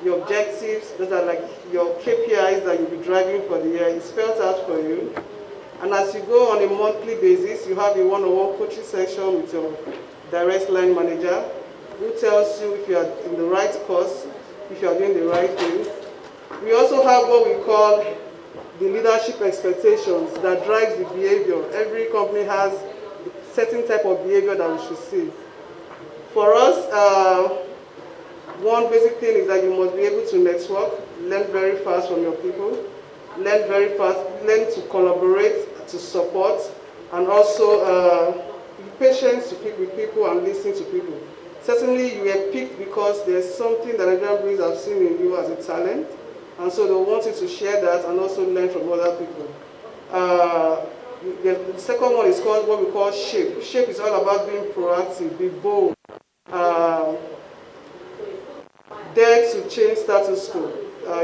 your objectives, those are like your KPIs that you'll be driving for the year, is spelled out for you. And as you go on a monthly basis, you have a one-on-one coaching session with your direct line manager, who tells you if you are in the right course, if you are doing the right thing. We also have what we call the leadership expectations that drives the behavior. Every company has a certain type of behavior that we should see. For us, one basic thing is that you must be able to network, learn very fast from your people, learn very fast, learn to collaborate, to support, and also be patient to pick with people and listen to people. Certainly you were picked because there's something that Nigerian Breweries have seen in you as a talent, and so they want you to share that and also learn from other people. The second one is called what we call shape. Shape is all about being proactive, be bold, dare to change status quo.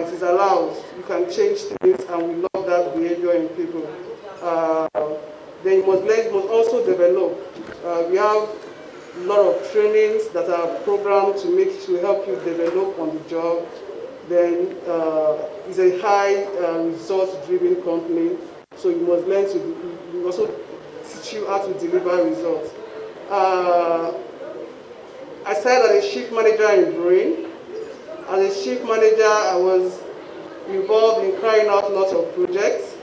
It is allowed. You can change things, and we love that behavior in people. Then you must learn, you must also develop. We have a lot of trainings that are programmed to help you develop on the job. Then it's a high results-driven company, so you must learn to. We also teach you how to deliver results. I started as a shift manager in Brain. As a shift manager, I was involved in carrying out lots of projects.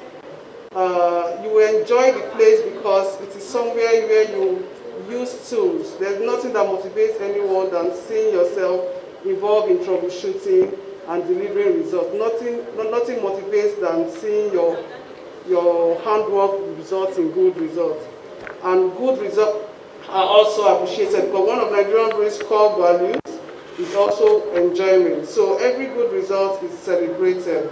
You will enjoy the place because it is somewhere where you use tools. There's nothing that motivates anyone than seeing yourself involved in troubleshooting and delivering results. Nothing motivates than seeing your handwork results in good results. And good results are also appreciated, but one of Nigerian Breweries' core values is also enjoyment. So every good result is celebrated.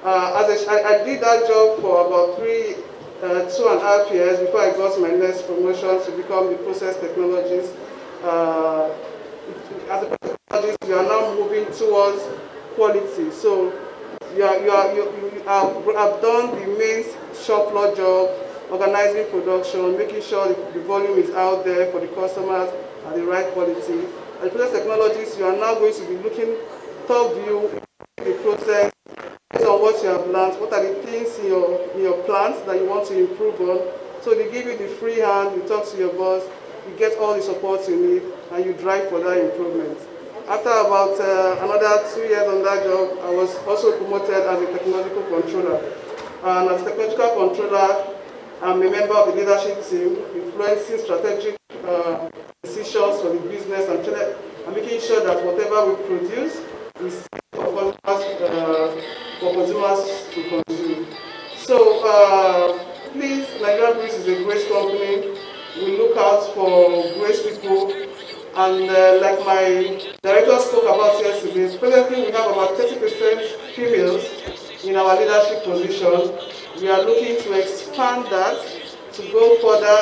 I did that job for about 2.5 years before I got my next promotion to become the process technologist. As a process technologist, you are now moving towards quality. So you have done the main shop floor job, organizing production, making sure the volume is out there for the customers at the right quality. As a process technologist, you are now going to be looking top view in the process based on what you have learned. What are the things in your plants that you want to improve on? So they give you the free hand, you talk to your boss, you get all the support you need, and you drive for that improvement. After about another 2 years on that job, I was also promoted as a technological controller. And as a technological controller, I'm a member of the leadership team, influencing strategic decisions for the business and making sure that whatever we produce is safe for consumers to consume. So please, Nigerian Breweries is a great company. We look out for great people. And like my director spoke about yesterday, presently we have about 30% females in our leadership position. We are looking to expand that, to go further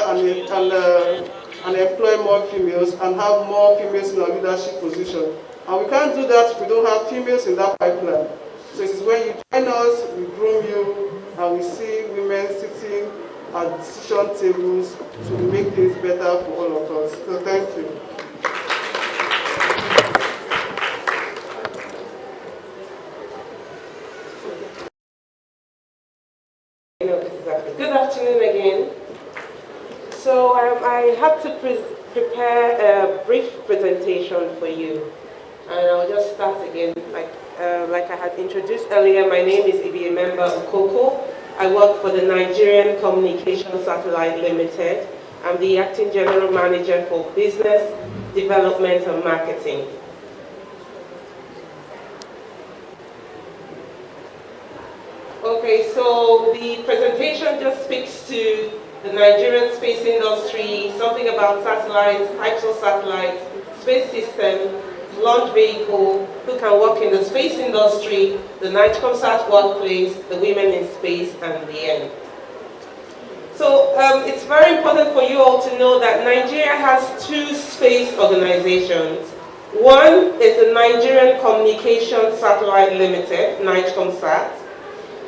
and employ more females and have more females in our leadership position. And we can't do that if we don't have females in that pipeline. So it is when you join us, we groom you, and we see women sitting at decision tables to make things better for all of us. So thank you.
Good afternoon again. So I had to prepare a brief presentation for you, and I'll just start again. Like I had introduced earlier, my name is Ibi, a member of COCO. I work for the Nigerian Communication Satellite Limited. I'm the Acting General Manager for Business, Development and Marketing. Okay, so the presentation just speaks to the Nigerian space industry, something about satellites, types of satellites, space system, launch vehicle, who can work in the space industry, the NIGCOMSAT workplace, the women in space, and the end. So it's very important for you all to know that Nigeria has 2 space organizations. One is the Nigerian Communication Satellite Limited, NIGCOMSAT,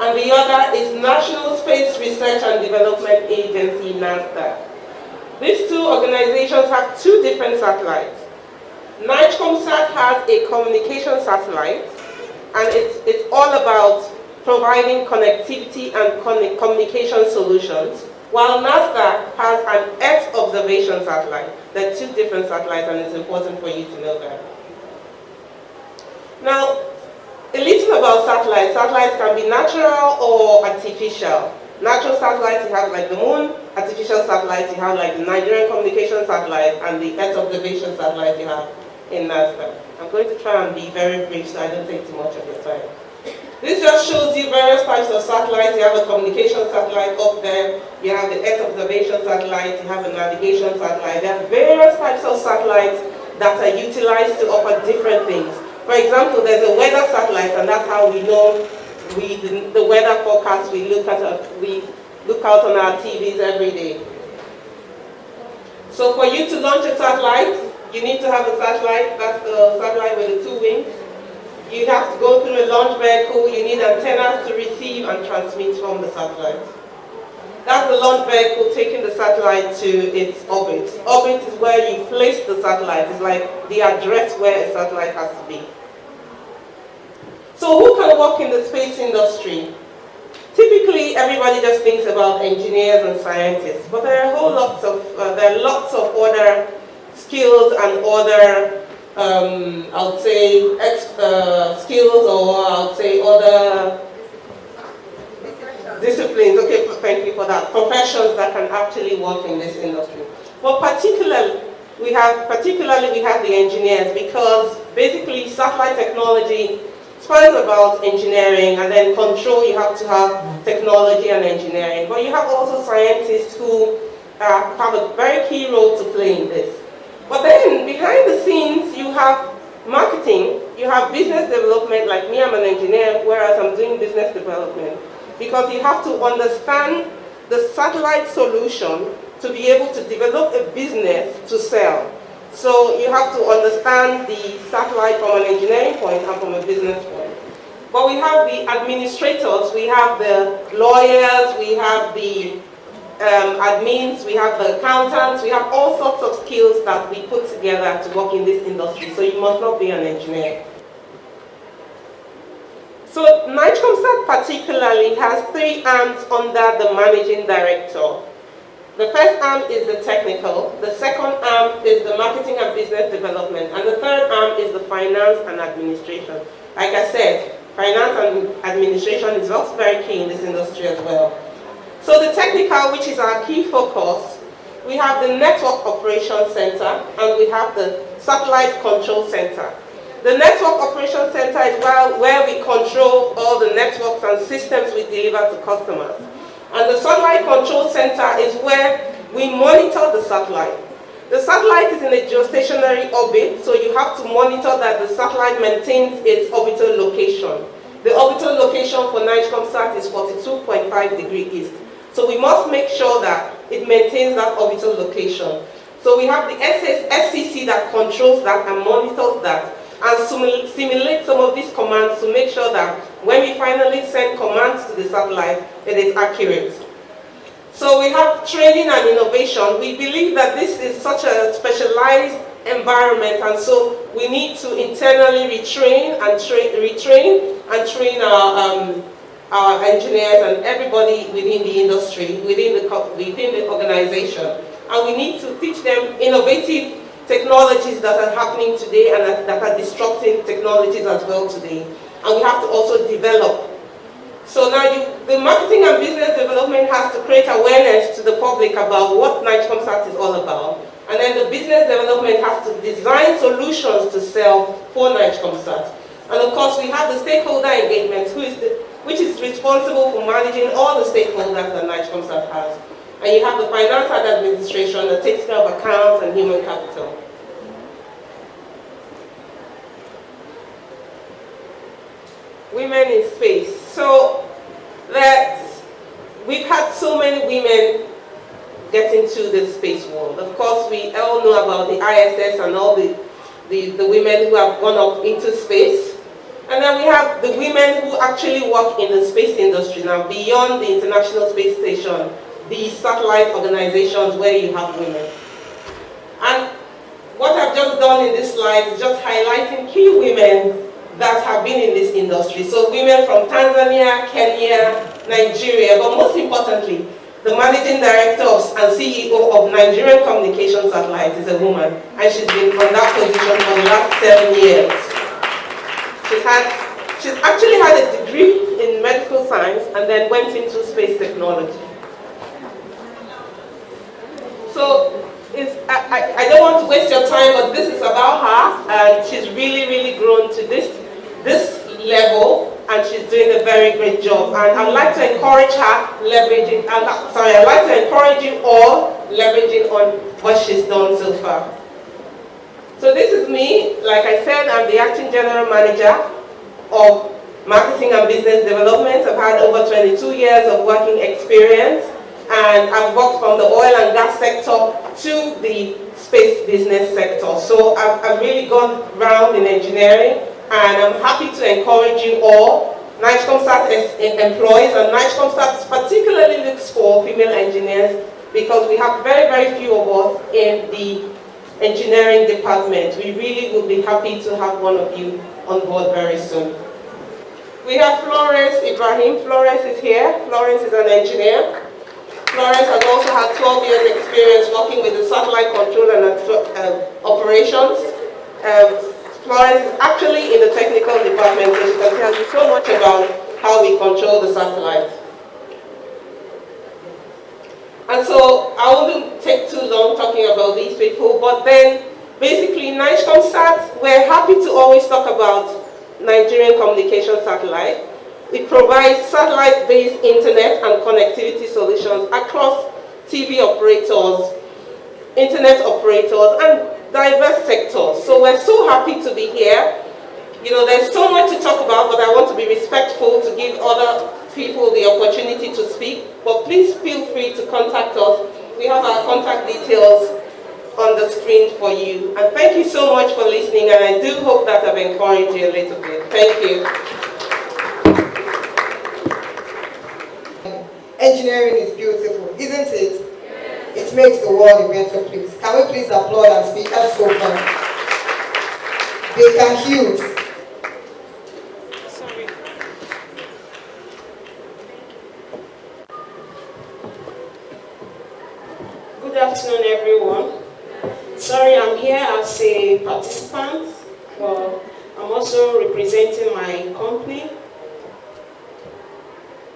and the other is National Space Research and Development Agency, NASDAQ. These 2 organizations have 2 different satellites. NIGCOMSAT has a communication satellite, and it's all about providing connectivity and communication solutions, while NASDAQ has an Earth observation satellite. They're 2 different satellites, and it's important for you to know that. Now, a little about satellites. Satellites can be natural or artificial. natural satellites, you have like the moon, artificial satellites, you have like the Nigerian communication satellite, and the Earth observation satellite you have in NASA. I'm going to try and be very brief so I don't take too much of your time. This just shows you various types of satellites. You have a communication satellite up there, you have the Earth observation satellite, you have a navigation satellite. There are various types of satellites that are utilized to offer different things. For example, there's a weather satellite, and that's how we know the weather forecast we look out on our TVs every day. So for you to launch a satellite, you need to have a satellite. That's the satellite with the 2 wings. You have to go through a launch vehicle. You need antennas to receive and transmit from the satellite. That's the launch vehicle taking the satellite to its orbit. Orbit is where you place the satellite. It's like the address where a satellite has to be. So who can work in the space industry? Typically, everybody just thinks about engineers and scientists, but there are lots of other skills and other, I would say, skills, or I would say other disciplines. Okay, thank you for that. Professions that can actually work in this industry. But particularly we have the engineers, because basically satellite technology spans about engineering, and then control, you have to have technology and engineering. But you have also scientists who have a very key role to play in this. But then behind the scenes, you have marketing, you have business development. Like me, I'm an engineer, whereas I'm doing business development. Because you have to understand the satellite solution to be able to develop a business to sell. So you have to understand the satellite from an engineering point and from a business point. But we have the administrators, we have the lawyers, we have the admins, we have the accountants, we have all sorts of skills that we put together to work in this industry. So you must not be an engineer. So NIGECOMSAT particularly has 3 arms under the managing director. The first arm is the technical, the second arm is the marketing and business development, and the third arm is the finance and administration. Like I said, finance and administration is also very key in this industry as well. So the technical, which is our key focus, we have the network operations center and we have the satellite control center. The network operations center is where we control all the networks and systems we deliver to customers. And the satellite control center is where we monitor the satellite. The satellite is in a geostationary orbit, so you have to monitor that the satellite maintains its orbital location. The orbital location for NIGECOMSAT is 42.5 degrees east. So we must make sure that it maintains that orbital location. So we have the SCC that controls that and monitors that, and simulate some of these commands to make sure that when we finally send commands to the satellite, it is accurate. So we have training and innovation. We believe that this is such a specialized environment, and so we need to internally retrain and train our engineers and everybody within the industry, within the organization. And we need to teach them innovative technologies that are happening today and that are disrupting technologies as well today. And we have to also develop. So now the marketing and business development has to create awareness to the public about what NIGECOMSAT is all about. And then the business development has to design solutions to sell for NIGECOMSAT. And of course we have the stakeholder engagement, which is responsible for managing all the stakeholders that NIGECOMSAT has. And you have the finance and administration that takes care of accounts and human capital. Women in space. So we've had so many women get into the space world. Of course, we all know about the ISS and all the women who have gone up into space. And then we have the women who actually work in the space industry now, beyond the International Space Station, the satellite organizations where you have women. And what I've just done in this slide is just highlighting key women that have been in this industry. So women from Tanzania, Kenya, Nigeria, but most importantly, the managing director and CEO of Nigerian Communication Satellite is a woman, and she's been on that position for the last 7 years. She's actually had a degree in medical science and then went into space technology. So I don't want to waste your time, but this is about her, and she's really, really grown to this level, and she's doing a very great job. And I'd like to encourage her leveraging, I'd like to encourage you all leveraging on what she's done so far. So this is me. Like I said, I'm the acting general manager of marketing and business development. I've had over 22 years of working experience, and I've worked from the oil and gas sector to the space business sector. So I've really gone round in engineering, and I'm happy to encourage you all. NIGECOMSAT employs, and NIGECOMSAT particularly looks for female engineers because we have very, very few of us in the engineering department. We really would be happy to have one of you on board very soon. We have Florence Ibrahim. Florence is here. Florence is an engineer. Florence has also had 12 years experience working with the satellite control and operations. Florence is actually in the technical department, so she can tell you so much about how we control the satellite. And so I wouldn't take too long talking about these people, but then basically NIGECOMSAT, we're happy to always talk about Nigerian communication satellite. It provides satellite-based internet and connectivity solutions across TV operators, internet operators, and diverse sectors. So we're so happy to be here. You know, there's so much to talk about, but I want to be respectful to give other people the opportunity to speak. But please feel free to contact us. We have our contact details on the screen for you. And thank you so much for listening, and I do hope that I've encouraged you a little bit. Thank you.
Engineering is beautiful, isn't it? It makes the world a better place. Can we please applaud our speakers so far? Baker Hughes.
Sorry. Good afternoon, everyone. Sorry, I'm here as a participant, but I'm also representing my company.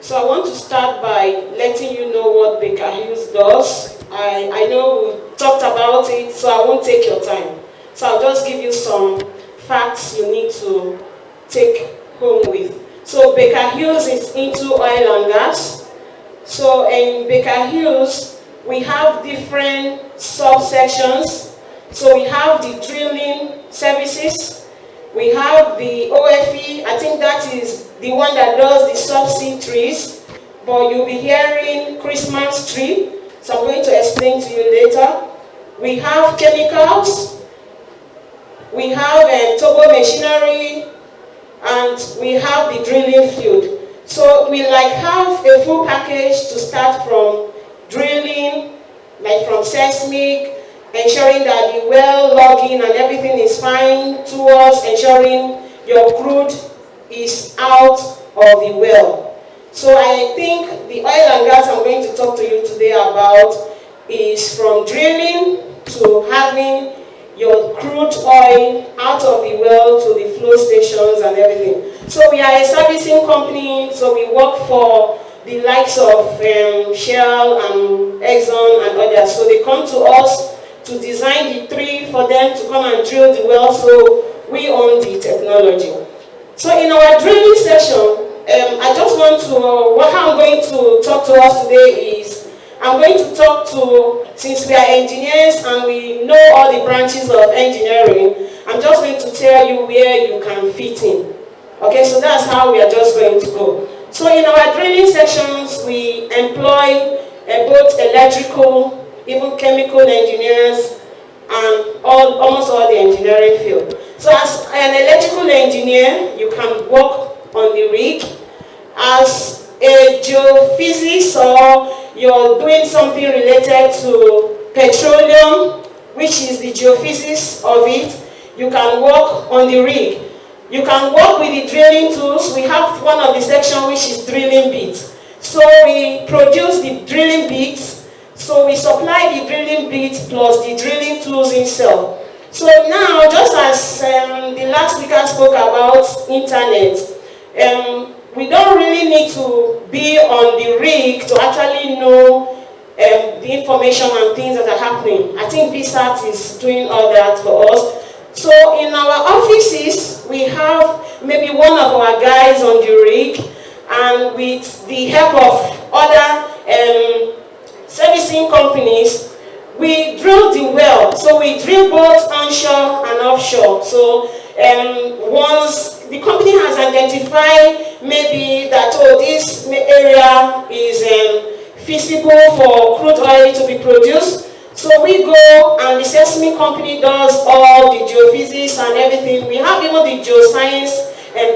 So I want to start by letting you know what Baker Hughes does. I know we've talked about it, so I won't take your time. So I'll just give you some facts you need to take home with. So Baker Hughes is into oil and gas. So in Baker Hughes, we have different subsections. So we have the drilling services. We have the OFE. I think that is the one that does the subsea trees, but you'll be hearing Christmas tree, so I'm going to explain to you later. We have chemicals, we have turbo machinery, and we have the drilling field. So we have a full package to start from drilling, like from seismic, ensuring that the well logging and everything is fine, towards ensuring your crude is out of the well. So I think the oil and gas I'm going to talk to you today about is from drilling to having your crude oil out of the well to the flow stations and everything. So we are a servicing company, so we work for the likes of Shell and Exxon and others. So they come to us to design the tree for them to come and drill the well, so we own the technology. So in our drilling session, I just want to, how I'm going to talk to us today is, I'm going to talk to, since we are engineers and we know all the branches of engineering, I'm just going to tell you where you can fit in. Okay, so that's how we are just going to go. So in our drilling sections, we employ both electrical, even chemical engineers, and almost all the engineering field. So as an electrical engineer, you can work on the rig. As a geophysics, or you're doing something related to petroleum, which is the geophysics of it, you can work on the rig. You can work with the drilling tools. We have one of the sections which is drilling bits. So we produce the drilling bits. So we supply the drilling bits plus the drilling tools itself. So now, just as the last speaker spoke about internet,
we don't really need to be on the rig to actually know the information and things that are happening. I think VSAT is doing all that for us. So in our offices, we have maybe one of our guys on the rig, and with the help of other servicing companies, we drill the well. So we drill both onshore and offshore. So once the company has identified maybe that, oh, this area is feasible for crude oil to be produced, so we go, and the seismic company does all the geophysics and everything. We have even the geoscience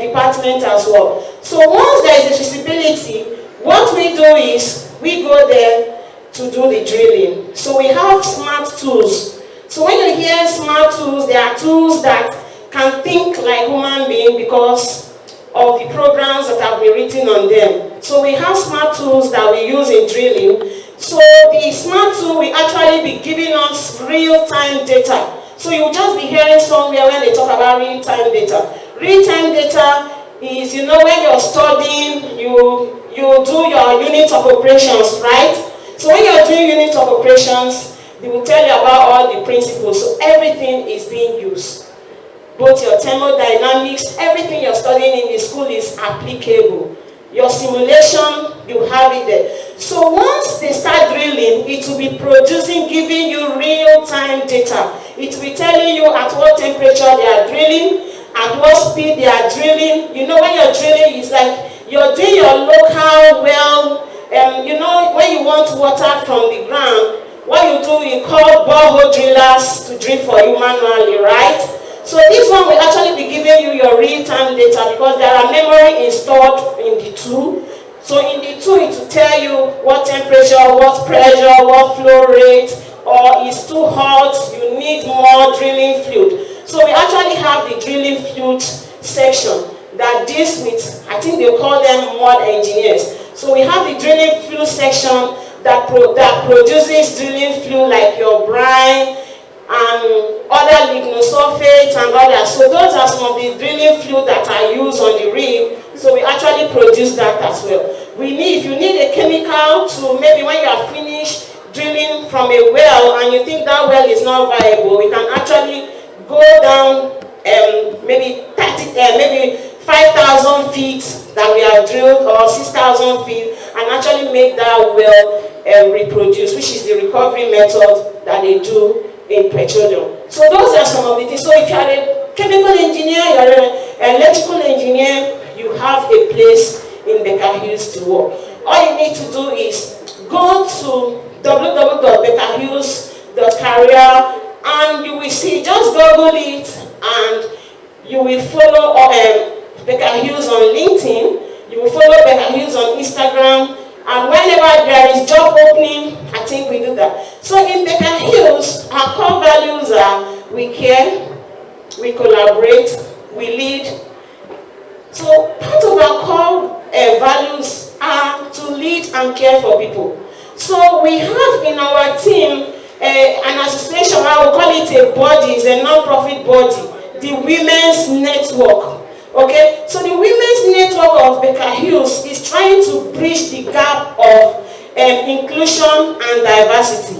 department as well. So once there is a feasibility, what we do is we go there to do the drilling. So we have smart tools. So when you hear smart tools, they are tools that can think like human beings because of the programs that have been written on them. So we have smart tools that we use in drilling. So the smart tool will actually be giving us real-time data. So you'll just be hearing somewhere when they talk about real-time data. Real-time data is, you know, when you're studying, you do your unit of operations, right? So when you're doing unit of operations, they will tell you about all the principles. So everything is being used. Both your thermodynamics, everything you're studying in the school is applicable. Your simulation, you have it there. So once they start drilling, it will be producing, giving you real-time data. It will be telling you at what temperature they are drilling, at what speed they are drilling. You know, when you're drilling, it's like you're doing your local well. You know, when you want water from the ground, what you do, you call borehole drillers to drill for you manually, right? So this one will actually be giving you your real-time data because there are memory installed in the tool. So in the tool, it will tell you what temperature, what pressure, what flow rate, or it's too hot, you need more drilling fluid. So we actually have the drilling fluid section that deals with, I think they call them mud engineers. So we have the drilling fluid section that produces drilling fluid like your brine, and other lignosulfates and others. So those are some of the drilling fluid that are used on the rig. So we actually produce that as well. If you need a chemical to, maybe when you are finished drilling from a well and you think that well is not viable, we can actually go down maybe 5,000 feet that we have drilled, or 6,000 feet, and actually make that well reproduce, which is the recovery method that they do in petroleum. So those are some of the things. So if you are a chemical engineer, you are an electrical engineer, you have a place in Baker Hughes to work. All you need to do is go to www.bakerhughes.career and you will see, just Google it and you will follow Baker Hughes on LinkedIn, you will follow Baker Hughes on Instagram, and whenever there is job opening, I think we do that. So in Baker Hughes, our core values are we care, we collaborate, we lead. So part of our core values are to lead and care for people. So we have in our team an association, I will call it a body, it's a non-profit body, the Women's Network. Okay, so the Women's Network of Baker Hughes is trying to bridge the gap of inclusion and diversity.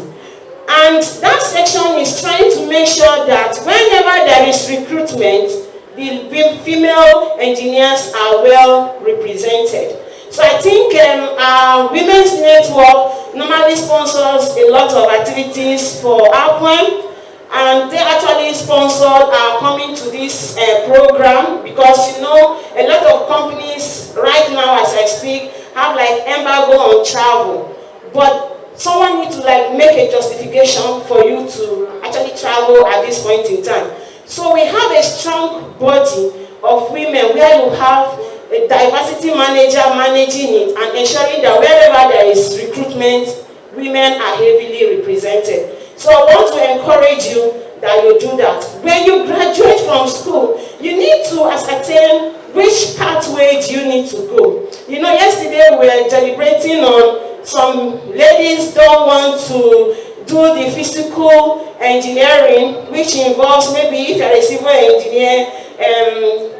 And that section is trying to make sure that whenever there is recruitment, the female engineers are well represented. So I think our Women's Network normally sponsors a lot of activities for APWEN. And they actually sponsored our coming to this program because, you know, a lot of companies right now as I speak have like embargo on travel. But someone needs to like make a justification for you to actually travel at this point in time. So we have a strong body of women where you have a diversity manager managing it and ensuring that wherever there is recruitment, women are heavily represented. So I want to encourage you that you do that. When you graduate from school, you need to ascertain which pathway you need to go. You know, yesterday we were deliberating on some ladies don't want to do the physical engineering, which involves maybe if you're a civil engineer,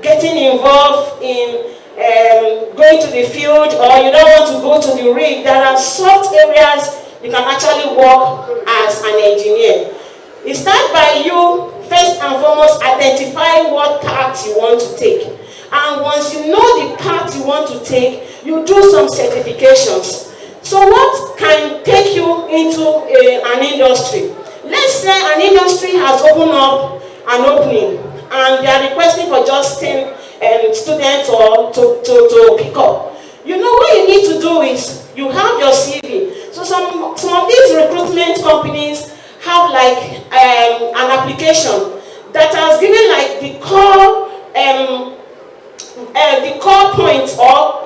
getting involved in
going to the field, or you don't want to go to the rig, there are soft areas you can actually work as an engineer. It starts by you, first and foremost, identifying what path you want to take. And once you know the path you want to take, you do some certifications. So what can take you into an industry? Let's say an industry has opened up an opening, and they are requesting for just 10 students or to pick up. You know what you need to do is, you have your CV. So some of these recruitment companies have like an application that has given like the core points of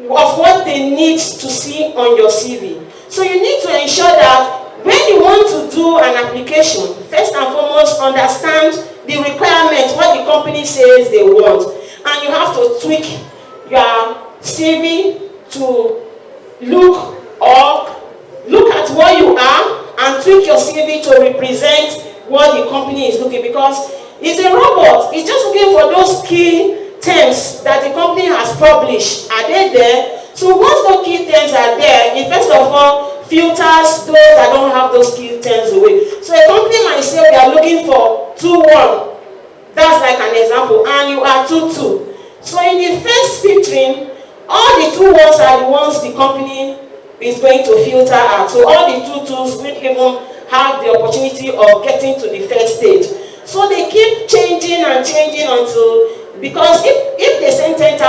what they need to see on your CV. So you need to ensure that when you want to do an application, first and foremost, understand the requirements, what the company says they want. And you have to tweak your CV to look at what you are, and tweak your CV to represent what the company is looking, because it's a robot. It's just looking for those key terms that the company has published. Are they there? So once those key terms are there, it first of all filters those that don't have those key terms away. So a company might say we are looking for 2-1. That's like an example, and you are 2-2. So in the first filtering, all the 2-1s are the ones the company is going to filter out. So all the 2-2s will even have the opportunity of getting to the first stage. So they keep changing and changing until, because if they send 10,000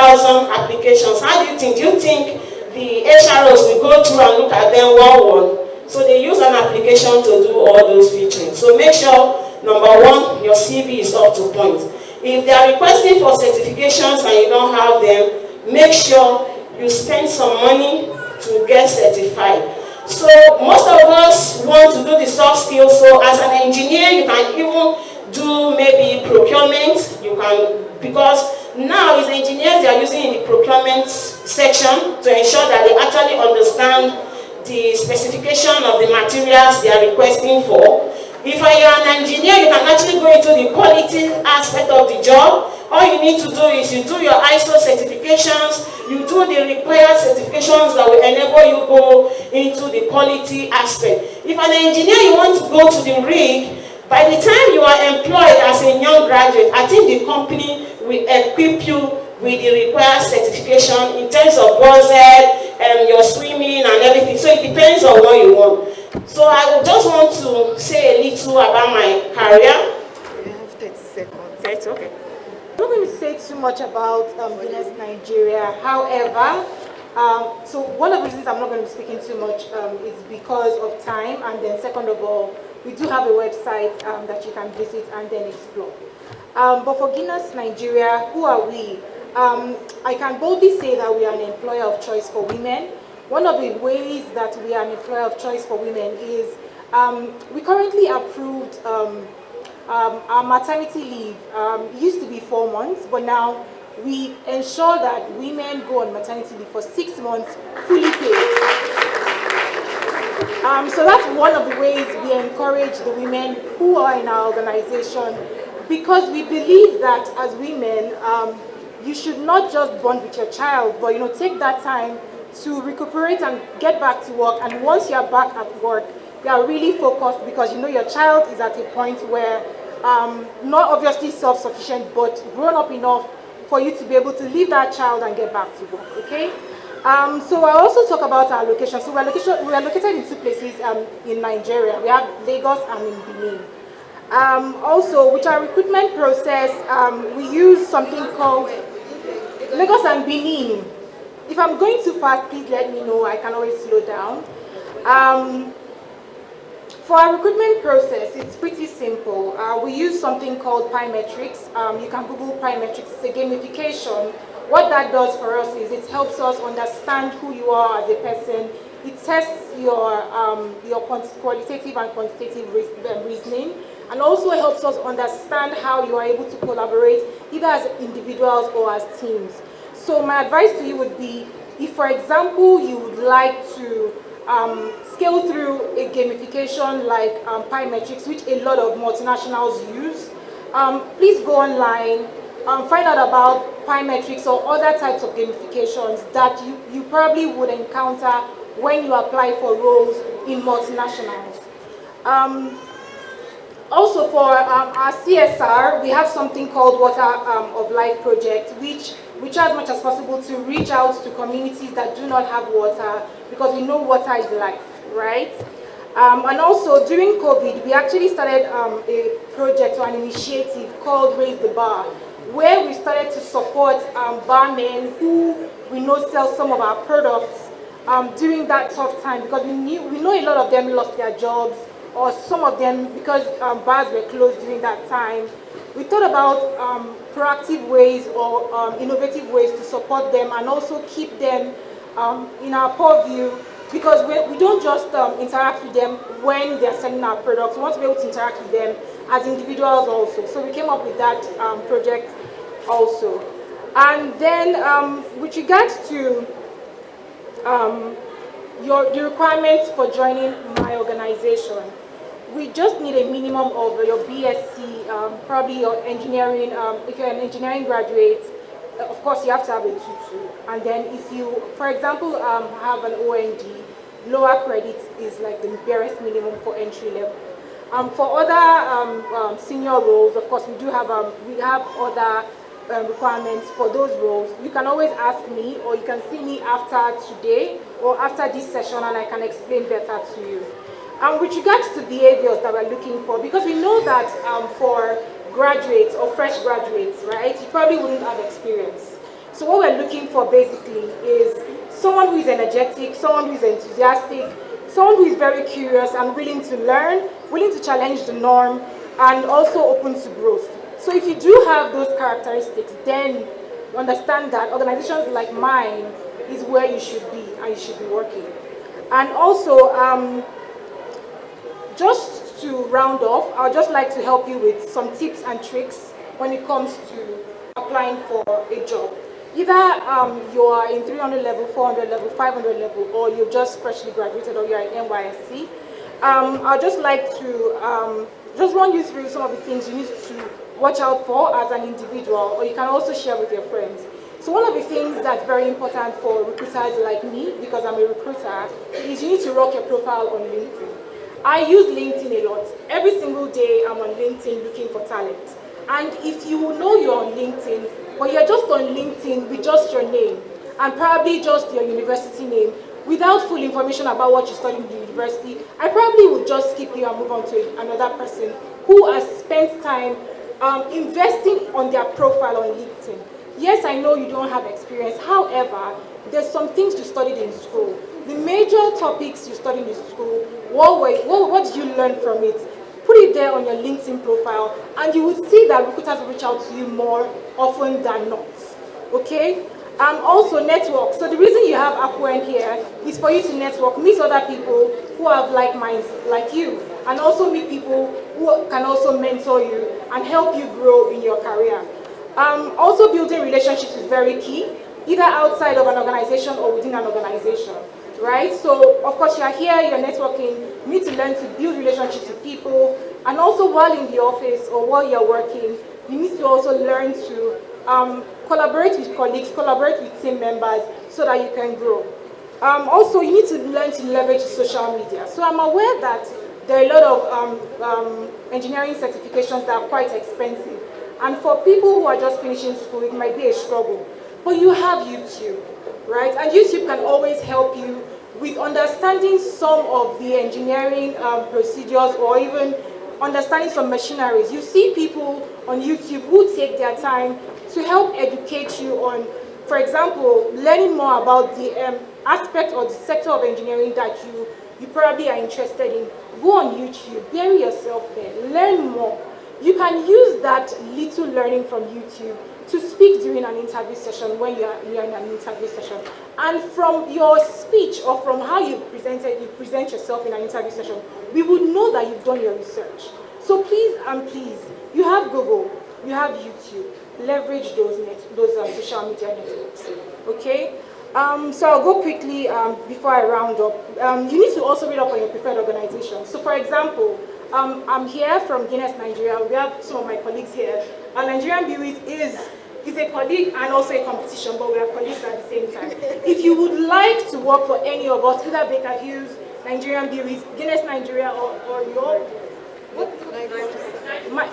applications, how do you think? Do you think the HROs will go through and look at them one? So they use an application to do all those filtering. So make sure, number one, your CV is up to point. If they are requesting for certifications and you don't have them, make sure you spend some money to get certified. So most of us want to do the soft skills. So as an engineer, you can even do maybe procurement. You can, because now as engineers, they are using in the procurement section to ensure that they actually understand the specification of the materials they are requesting for. If I am an engineer, you can actually go into the quality aspect of the job. All you need to do is you do your ISO certifications, you do the required certifications that will enable you go into the quality aspect. If an engineer, you want to go to the rig, by the time you are employed as a young graduate, I think the company will equip you with the required certification in terms of buzzard, your swimming and everything. So it depends on what you want. So I would just want to say a little about my career.
You have 30 seconds. That's okay. I'm not going to say too much about Guinness Nigeria. However, so one of the reasons I'm not going to be speaking too much is because of time, and then second of all, we do have a website that you can visit and then explore. But for Guinness Nigeria, who are we? I can boldly say that we are an employer of choice for women. One of the ways that we are an employer of choice for women is we currently approved our maternity leave. It used to be 4 months, but now we ensure that women go on maternity leave for 6 months fully paid. So that's one of the ways we encourage the women who are in our organization, because we believe that as women, you should not just bond with your child, but take that time to recuperate and get back to work. And once you're back at work, you are really focused, because your child is at a point where not obviously self-sufficient, but grown up enough for you to be able to leave that child and get back to work. Okay. So I also talk about our location. So we are located in 2 places in Nigeria. We have Lagos and in Benin. Also, with our recruitment process, we use something called Lagos and Benin. If I'm going too fast, please let me know. I can always slow down. For our recruitment process, it's pretty simple. We use something called Pymetrics. You can Google Pymetrics. It's a gamification. What that does for us is it helps us understand who you are as a person. It tests your qualitative and quantitative reasoning, and also helps us understand how you are able to collaborate either as individuals or as teams. So my advice to you would be, if for example you would like to scale through a gamification like Pymetrics, which a lot of multinationals use, please go online,
find out about biometrics or other types of gamifications that you probably would encounter when you apply for roles in multinationals. Also for our CSR, we have something called Water of Life project, which we try as much as possible to reach out to communities that do not have water, because we know water is life, right? And also during COVID, we actually started a project or an initiative called Raise the Bar, where we started to support barmen who we know sell some of our products during that tough time, because we know a lot of them lost their jobs, or some of them because bars were closed during that time. We thought about proactive ways or innovative ways to support them and also keep them in our purview, because we don't just interact with them when they're selling our products. We want to be able to interact with them as individuals also. So we came up with that project also. And then with regards to the requirements for joining my organization, we just need a minimum of your BSc, probably your engineering. If you're an engineering graduate, of course you have to have a 2-2. And then if you, for example, have an OND, lower credits is like the barest minimum for entry level. For other senior roles, of course, we have other requirements for those roles. You can always ask me, or you can see me after today or after this session, and I can explain better to you. With regards to behaviors that we're looking for, because we know that for graduates or fresh graduates, right, you probably wouldn't have experience. So what we're looking for basically is someone who is energetic, someone who is enthusiastic, someone who is very curious and willing to learn, willing to challenge the norm, and also open to growth. So if you do have those characteristics, then understand that organizations like mine is where you should be and you should be working. And also, just to round off, I would just like to help you with some tips and tricks when it comes to applying for a job. Either you are in 300 level, 400 level, 500 level, or you've just freshly graduated, or you're in NYSC. I'd just like to just run you through some of the things you need to watch out for as an individual, or you can also share with your friends. So one of the things that's very important for recruiters like me, because I'm a recruiter, is you need to rock your profile on LinkedIn. I use LinkedIn a lot. Every single day I'm on LinkedIn looking for talent. And if you know you're on LinkedIn, but you're just on LinkedIn with just your name, and probably just your university name, without full information about what you studied in the university, I probably would just skip you and move on to another person who has spent time investing on their profile on LinkedIn. Yes, I know you don't have experience. However, there's some things you studied in school. The major topics you studied in school, what did you learn from it? Put it there on your LinkedIn profile, and you would see that recruiters will reach out to you more often than not. Okay? Also network. So the reason you have APWEN here is for you to network, meet other people who have like minds like you, and also meet people who can also mentor you and help you grow in your career. Also building relationships is very key, either outside of an organization or within an organization, right? So of course you're here, you're networking, you need to learn to build relationships with people, and also while in the office or while you're working, you need to also learn to collaborate with colleagues, collaborate with team members so that you can grow. Also, you need to learn to leverage social media. So I'm aware that there are a lot of engineering certifications that are quite expensive. And for people who are just finishing school, it might be a struggle. But you have YouTube, right? And YouTube can always help you with understanding some of the engineering procedures, or even understanding some machineries. You see people on YouTube who take their time to help educate you on, for example, learning more about the aspect or the sector of engineering that you probably are interested in. Go on YouTube, bury yourself there, learn more. You can use that little learning from YouTube to speak during an interview session when you're in an interview session. And from your speech or from how you present yourself in an interview session, we would know that you've done your research. So please and please, you have Google, you have YouTube, leverage those social media networks, okay? So I'll go quickly before I round up. You need to also read up on your preferred organization. So for example, I'm here from Guinness, Nigeria. We have some of my colleagues here. Nigerian Breweries is a colleague and also a competition, but we are colleagues at the same time. If you would like to work for any of us, either Baker Hughes, Nigerian Breweries, Guinness Nigeria, or your...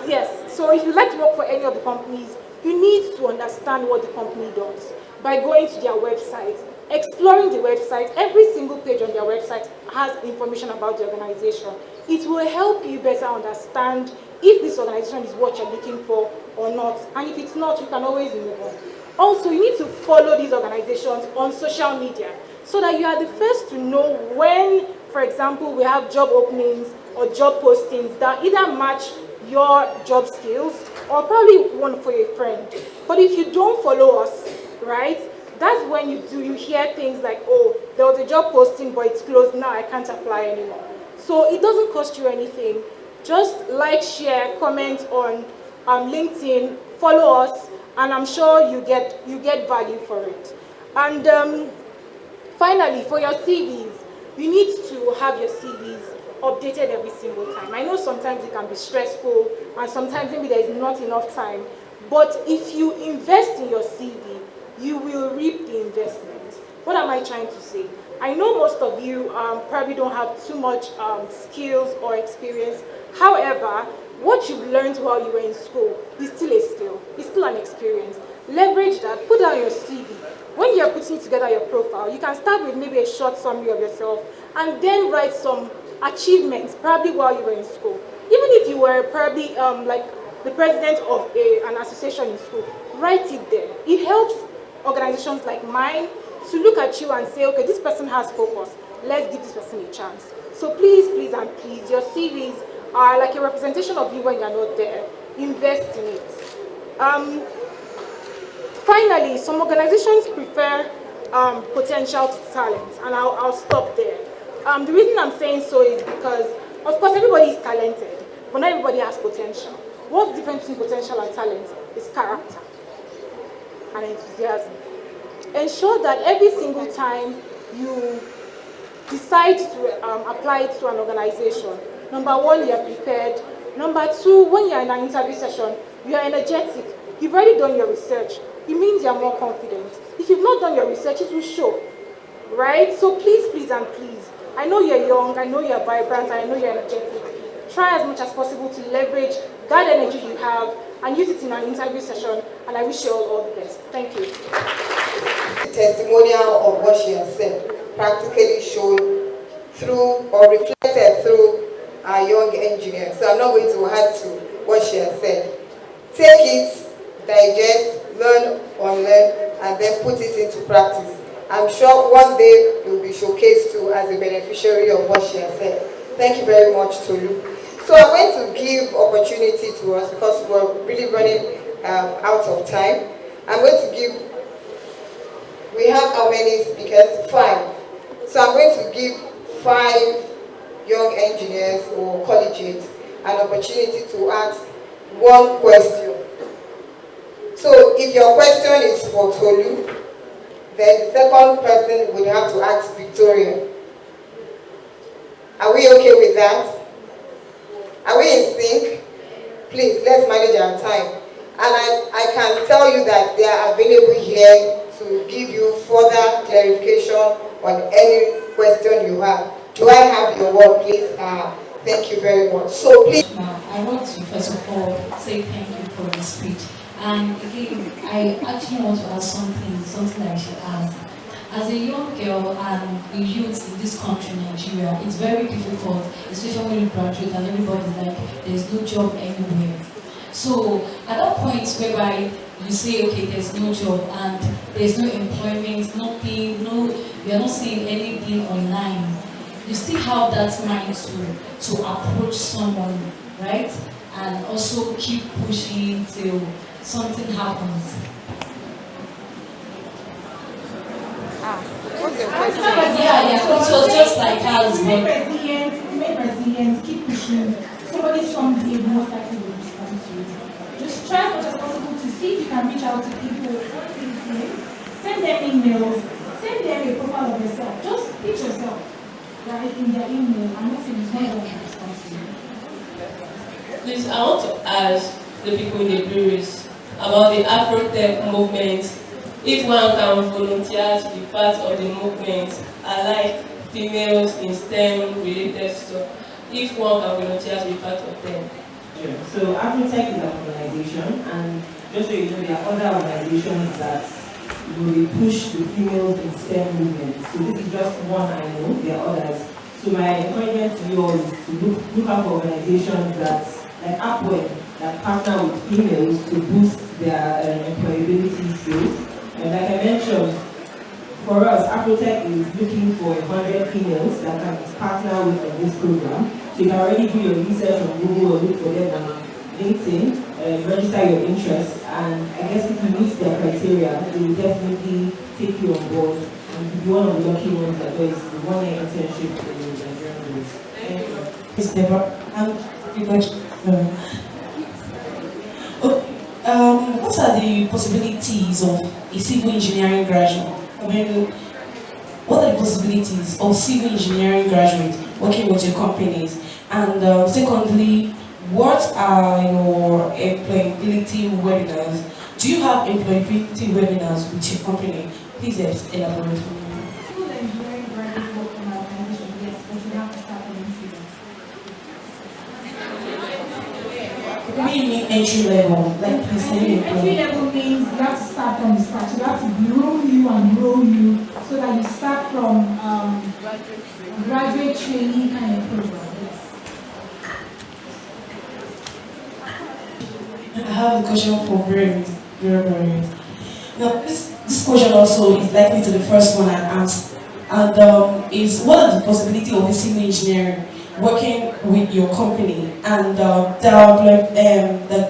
Yes, so if you'd like to work for any of the companies, you need to understand what the company does by going to their website, exploring the website. Every single page on their website has information about the organization. It will help you better understand if this organization is what you're looking for or not. And if it's not, you can always move on. Also, you need to follow these organizations on social media so that you are the first to know when, for example, we have job openings or job postings that either match your job skills or probably one for a friend. But if you don't follow us, right, that's when you hear things like, oh, there was a job posting, but it's closed now, I can't apply anymore. So it doesn't cost you anything. Just like, share, comment on LinkedIn, follow us, and I'm sure you get value for it. And finally, for your CVs, you need to have your CVs updated every single time. I know sometimes it can be stressful, and sometimes maybe there is not enough time, but if you invest in your CV, you will reap the investment. What am I trying to say? I know most of you probably don't have too much skills or experience. However, what you've learned while you were in school is still a skill. It's still an experience. Leverage that. Put down your CV. When you're putting together your profile, you can start with maybe a short summary of yourself and then write some achievements probably while you were in school. Even if you were probably like the president of an association in school, write it there. It helps organizations like mine to look at you and say, okay, this person has focus. Let's give this person a chance. So please, please, and please, your CVs are like a representation of you when you're not there. Invest in it. Finally, some organizations prefer potential to talent, and I'll stop there. The reason I'm saying so is because, of course, everybody is talented, but not everybody has potential. What's the difference between potential and talent is character and enthusiasm. Ensure that every single time you decide to apply to an organization, number one, you're prepared. Number two, when you're in an interview session, you're energetic. You've already done your research. It means you're more confident. If you've not done your research, it will show, right? So please, please, and please, I know you're young, I know you're vibrant, I know you're energetic. Try as much as possible to leverage that energy you have and use it in an interview session, and I wish you all the best. Thank you.
The testimonial of what she has said practically showed through or reflected through our young engineer. So I'm not going to add to what she has said. Take it, digest, learn, unlearn, and then put it into practice. I'm sure one day you'll be showcased to as a beneficiary of what she has said. Thank you very much, Tolu. So I'm going to give opportunity to us because we're really running out of time. I'm going to give, we have how many speakers? 5. So I'm going to give 5 young engineers or collegiates an opportunity to ask one question. So if your question is for Tolu, then the second person would have to ask Victoria. Are we okay with that? Are we in sync? Please, let's manage our time. And I can tell you that they are available here to give you further clarification on any question you have. Do I have your word, please? Thank you very much. So please.
I want to first of all say thank you for the speech. And again, I actually want to ask something that I should ask. As a young girl and a youth in this country, Nigeria, it's very difficult, especially when you graduate and everybody's like, there's no job anywhere. So at that point whereby you say, okay, there's no job and there's no employment, nothing, you're not seeing anything online, you still have that mind to approach someone, right? And also keep pushing till something happens. Yeah, it was just like us.
Remain resilient, keep pushing. Somebody someday most likely will respond to you. Just try as much as possible to see if you can reach out to people on LinkedIn, send them emails, send them a profile of yourself. Just pitch yourself, right, in their email, and nothing is not going to respond to you.
Please, I want to ask the people in the breweries about the Afrotech movement. If one can volunteer to be part of the movement, I like females in STEM related stuff. If one can volunteer to be part of them.
So Afrotech is an organization, and just so you know, there are other organizations that will push the females in STEM movement. So this is just one I know, there are others. So my encouragement to you all is to look out for organizations that, like APWEN, that partner with females to boost their employability skills. And like I mentioned, for us, Afrotech is looking for 100 females that can partner with this program. So you can already do your research on Google or look for them on LinkedIn, register your interest, and I guess if you meet their criteria, they will definitely take you on board and be one of the lucky ones that does the 1-year internship in Nigerian Breweries. Thank you.
It's Deborah. What are the possibilities of a civil engineering graduate? I mean, what are the possibilities of civil engineering graduate working with your companies? And secondly, what are your employability webinars? Do you have employability webinars with your company? Please elaborate for me.
Civil engineering graduate work in our organization, yes, but you have to start from entry.
What do you mean entry level? Like, please tell me.
Entry level means you have to start from scratch. You have to groom you and grow you so that you start from graduate training kind of program. Yes.
I have a question for very. Now, this question also is likely to the first one I asked, and is what are the possibility of a civil engineer working with your company and the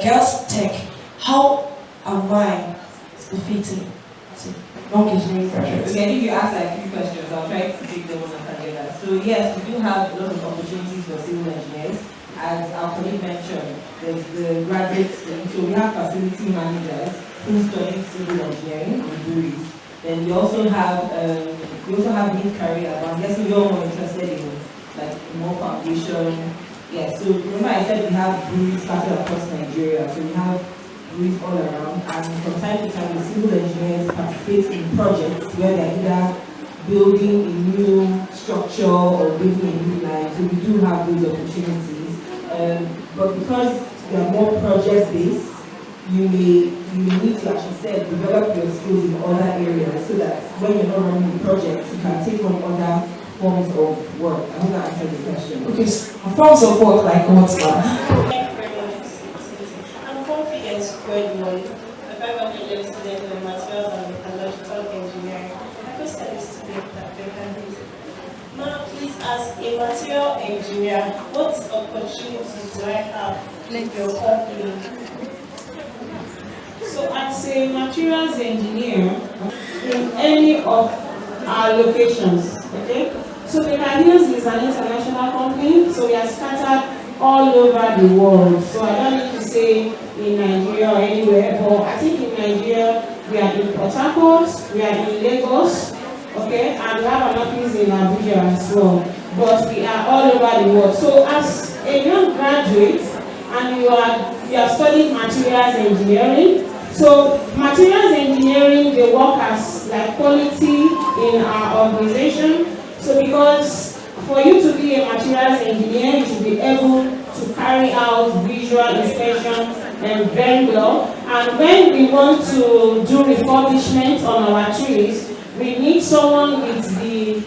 Girls Tech? How am I fitting?
Non-engineering graduates. Okay, I think you asked like a few questions. I'll try to take them one after the other. So yes, we do have a lot of opportunities for civil engineers. As our colleague mentioned, there's the graduate scheme. So we have facility managers who study civil engineering in breweries. Then we also have mid-career. I'm guessing you're more interested in like more foundation. Yes. So remember I said we have breweries scattered across Nigeria. So we have breweries all around, and from time to time the civil engineers participate in projects where they're either building a new structure or building a new line. So we do have those opportunities. But because they are more project-based, you may need to, as you said, develop your skills in other areas so that when you're not running the project, you can take on other forms of work. I hope that answers the question.
Okay, forms of work like what, ma'am?
Thank you very much. I'm confident squared one. A 500 level student in materials and metallurgical engineering. My question is to Rebecca. Now, please, as a material engineer, what opportunities do I have with your company?
So, as a materials engineer in any of our locations, okay? So, Baker Hills is an international company, so we are scattered all over the world. So, I don't need to say in Nigeria or anywhere, but I think in Nigeria, we are in Port Harcourt, we are in Lagos, okay, and we have an office in Abuja as well. But we are all over the world. So as a young graduate, and you are studying materials engineering, so materials engineering, they work as like quality in our organization. So because for you to be a materials engineer, you should be able to carry out visual inspection very well. And when we want to do refurbishment on our trees, we need someone with the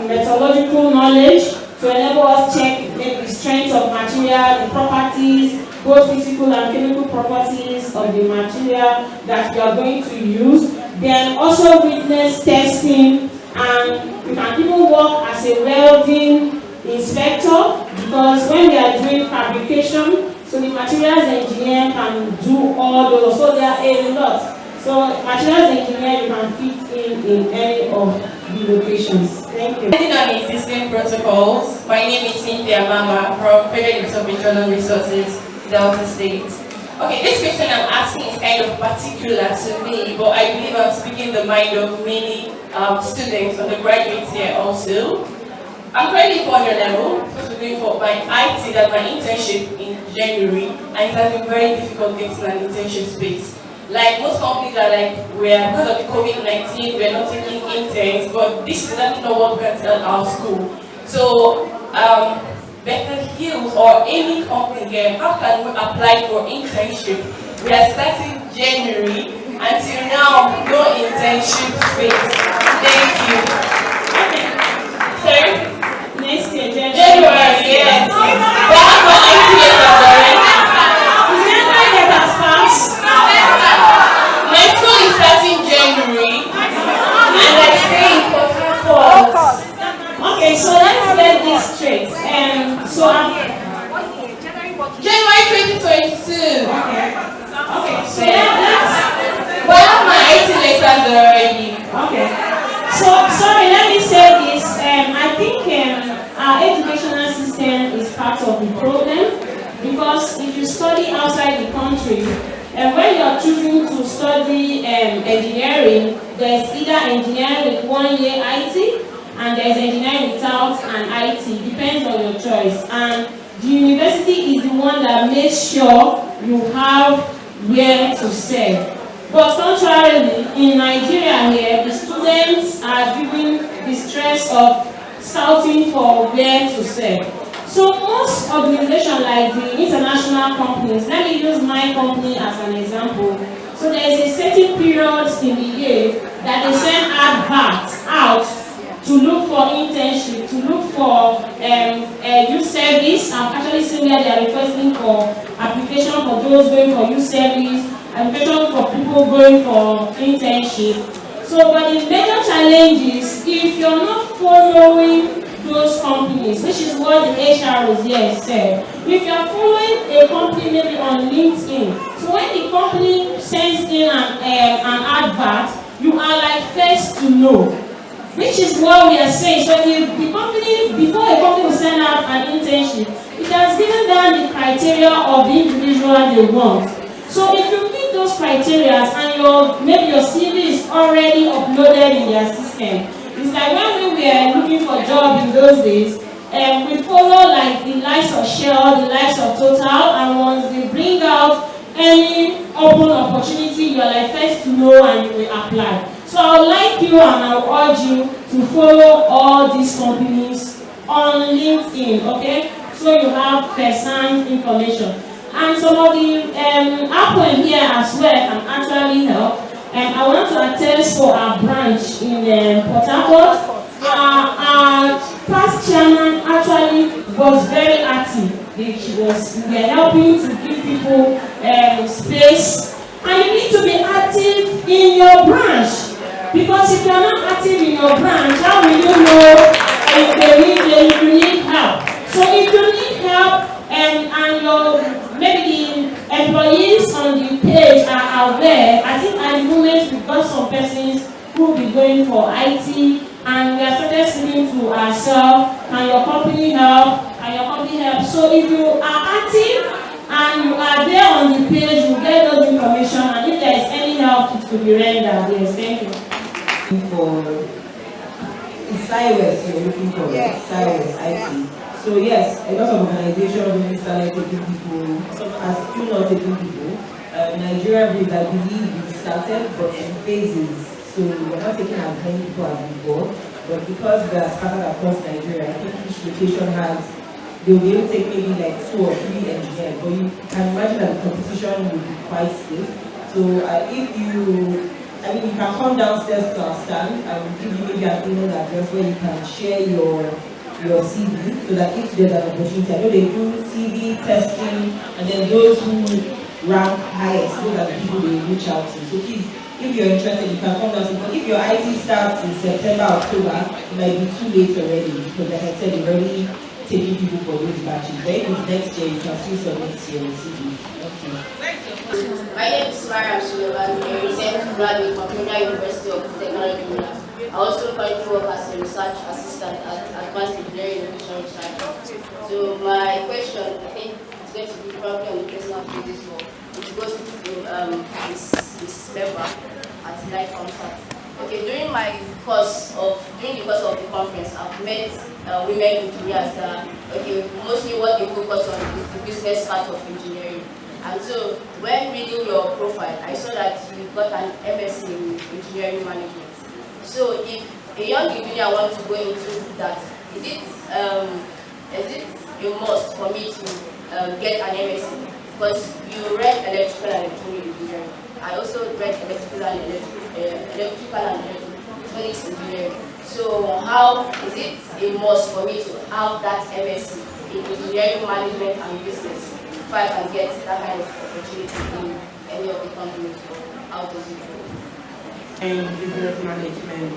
metallurgical knowledge to enable us check the strength of material, the properties, both physical and chemical properties of the material that we are going to use. Then also witness testing, and you can even work as a welding inspector, because when they are doing fabrication, so the materials engineer can do all those. So there are a lot. So materials engineer, you can fit in any of the locations. Thank you.
Depending on existing protocols, my name is Cynthia Mama from Federal Division of Regional Resources, Delta State. Okay, this question I'm asking is kind of particular to me, but I believe I'm speaking the mind of many students, undergraduates here also. I'm currently 400 level, supposed to be doing for my IT, that's my internship in January, and it has been very difficult getting an internship space. Like most companies are like, because of the COVID-19, we're not taking interns, but this is not what we can tell our school. So, Better Hills or any company here, how can we apply for internship? We are starting January, until now, no internship space. Thank you. Okay. Sorry?
Next year,
January, yes. We have got 8 years already. My school is starting January, and I stay in Port Harcourt.
Okay, so let's get this straight.
January 2022.
Okay, so
let's. Well, I have my 80 letters already.
Okay. So sorry, let me say this. I think our educational system is part of the problem, because if you study outside the country, when you are choosing to study engineering, there's either engineering with 1 year IT, and there's engineering without an IT. Depends on your choice. And the university is the one that makes sure you have where to serve. But contrarily, in Nigeria here, the students are given the stress of scouting for where to serve. So most organizations like the international companies, let me use my company as an example. So there is a certain period in the year that they send adverts out to look for internship, to look for youth service. I'm actually seeing where they are requesting for application for those going for youth service, application for people going for internship. So, but the major challenge is if you're not following those companies, which is what the HROs here said. If you're following a company maybe on LinkedIn, so when the company sends in an advert, you are like first to know. Which is what we are saying. So if the company, before a company will send out an internship, it has given them the criteria of the individual they want. So if you meet those criteria and maybe your CV is already uploaded in their system, it's like when we were looking for a job in those days, we follow like the likes of Shell, the likes of Total, and once they bring out any open opportunity, you are like first to know and you will apply. So I would like you and I would urge you to follow all these companies on LinkedIn, okay? So you have first-hand information. And some of the APWEN here as well can actually help. I want to attest for our branch in Port Harcourt. Our past chairman actually was very active. We were helping to give people space. And you need to be active in your branch. Because if you are not active in your branch, how will you know if you need help? So if you need help and maybe the employees on the page are aware, I think at the moment we've got some persons who will be going for IT, and we are started saying to ourselves, can your company help? Can your company help? So if you are active and you are there on the page, you get those information, and if there is any help, it could be rendered. Yes, thank you.
For SciWest, you're looking for SciWest IT. So yes, a lot of organizations really started taking people, are still not taking people. Nigeria Breeze, I believe we started, but in phases. So we're not taking as many people as before. But because we are scattered across Nigeria, I think each location has, they'll be able to take maybe like 2 or 3 engineers. But you can imagine that the competition will be quite stiff. So if you can come downstairs to our stand. I will give you maybe an email address where you can share your CV, so that if there's an opportunity, I know they do CV testing, and then those who rank highest, those are the people they reach out to. So please, if you're interested, you can come down. But if your IT starts in September, October, it might be too late already, because like I said, they're already taking people for those batches. But if it's next year, you can still submit your CV. Okay.
My name is Mariam Suleiman, a recent graduate from Federal University of Technology. I also currently work as a research assistant at Advanced Engineering Education Research. So my question, I think, is going to be probably on the personal to this one, which goes to Ms. Member at Life Concert. okay, during the course of the conference, I've met women engineers that, okay, mostly what they focus on is the business part of engineering. And so, when reading your profile, I saw that you got an MSc in engineering management. So, if a young engineer wants to go into that, is it a must for me to get an MSc? Because you read electrical and electronic engineering. I also read electrical and electronics engineering. So how is it a must for me to have that MSc in engineering management and business if I can get that kind of opportunity in any of the companies? How does it go?
And business management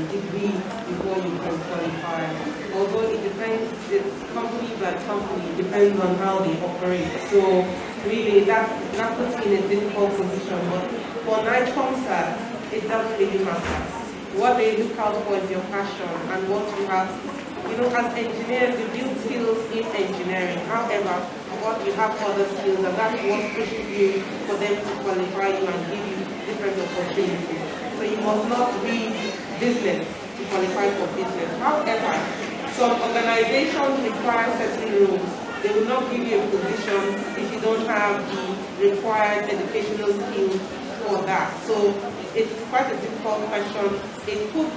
degree before you can qualify. Although it depends, it's company by company, it depends on how they operate. So really that puts you in a difficult position. But for NICOMSAT, it doesn't really matter. What they look out for is your passion and what you have. You know, as engineers, you build skills in engineering. However, what you have other skills, and that's what pushes you for them to qualify you and give you different opportunities. So you must not be business to qualify for business. However, some organizations require certain rules. They will not give you a position if you don't have the required educational skills for that. So it's quite a difficult question. It could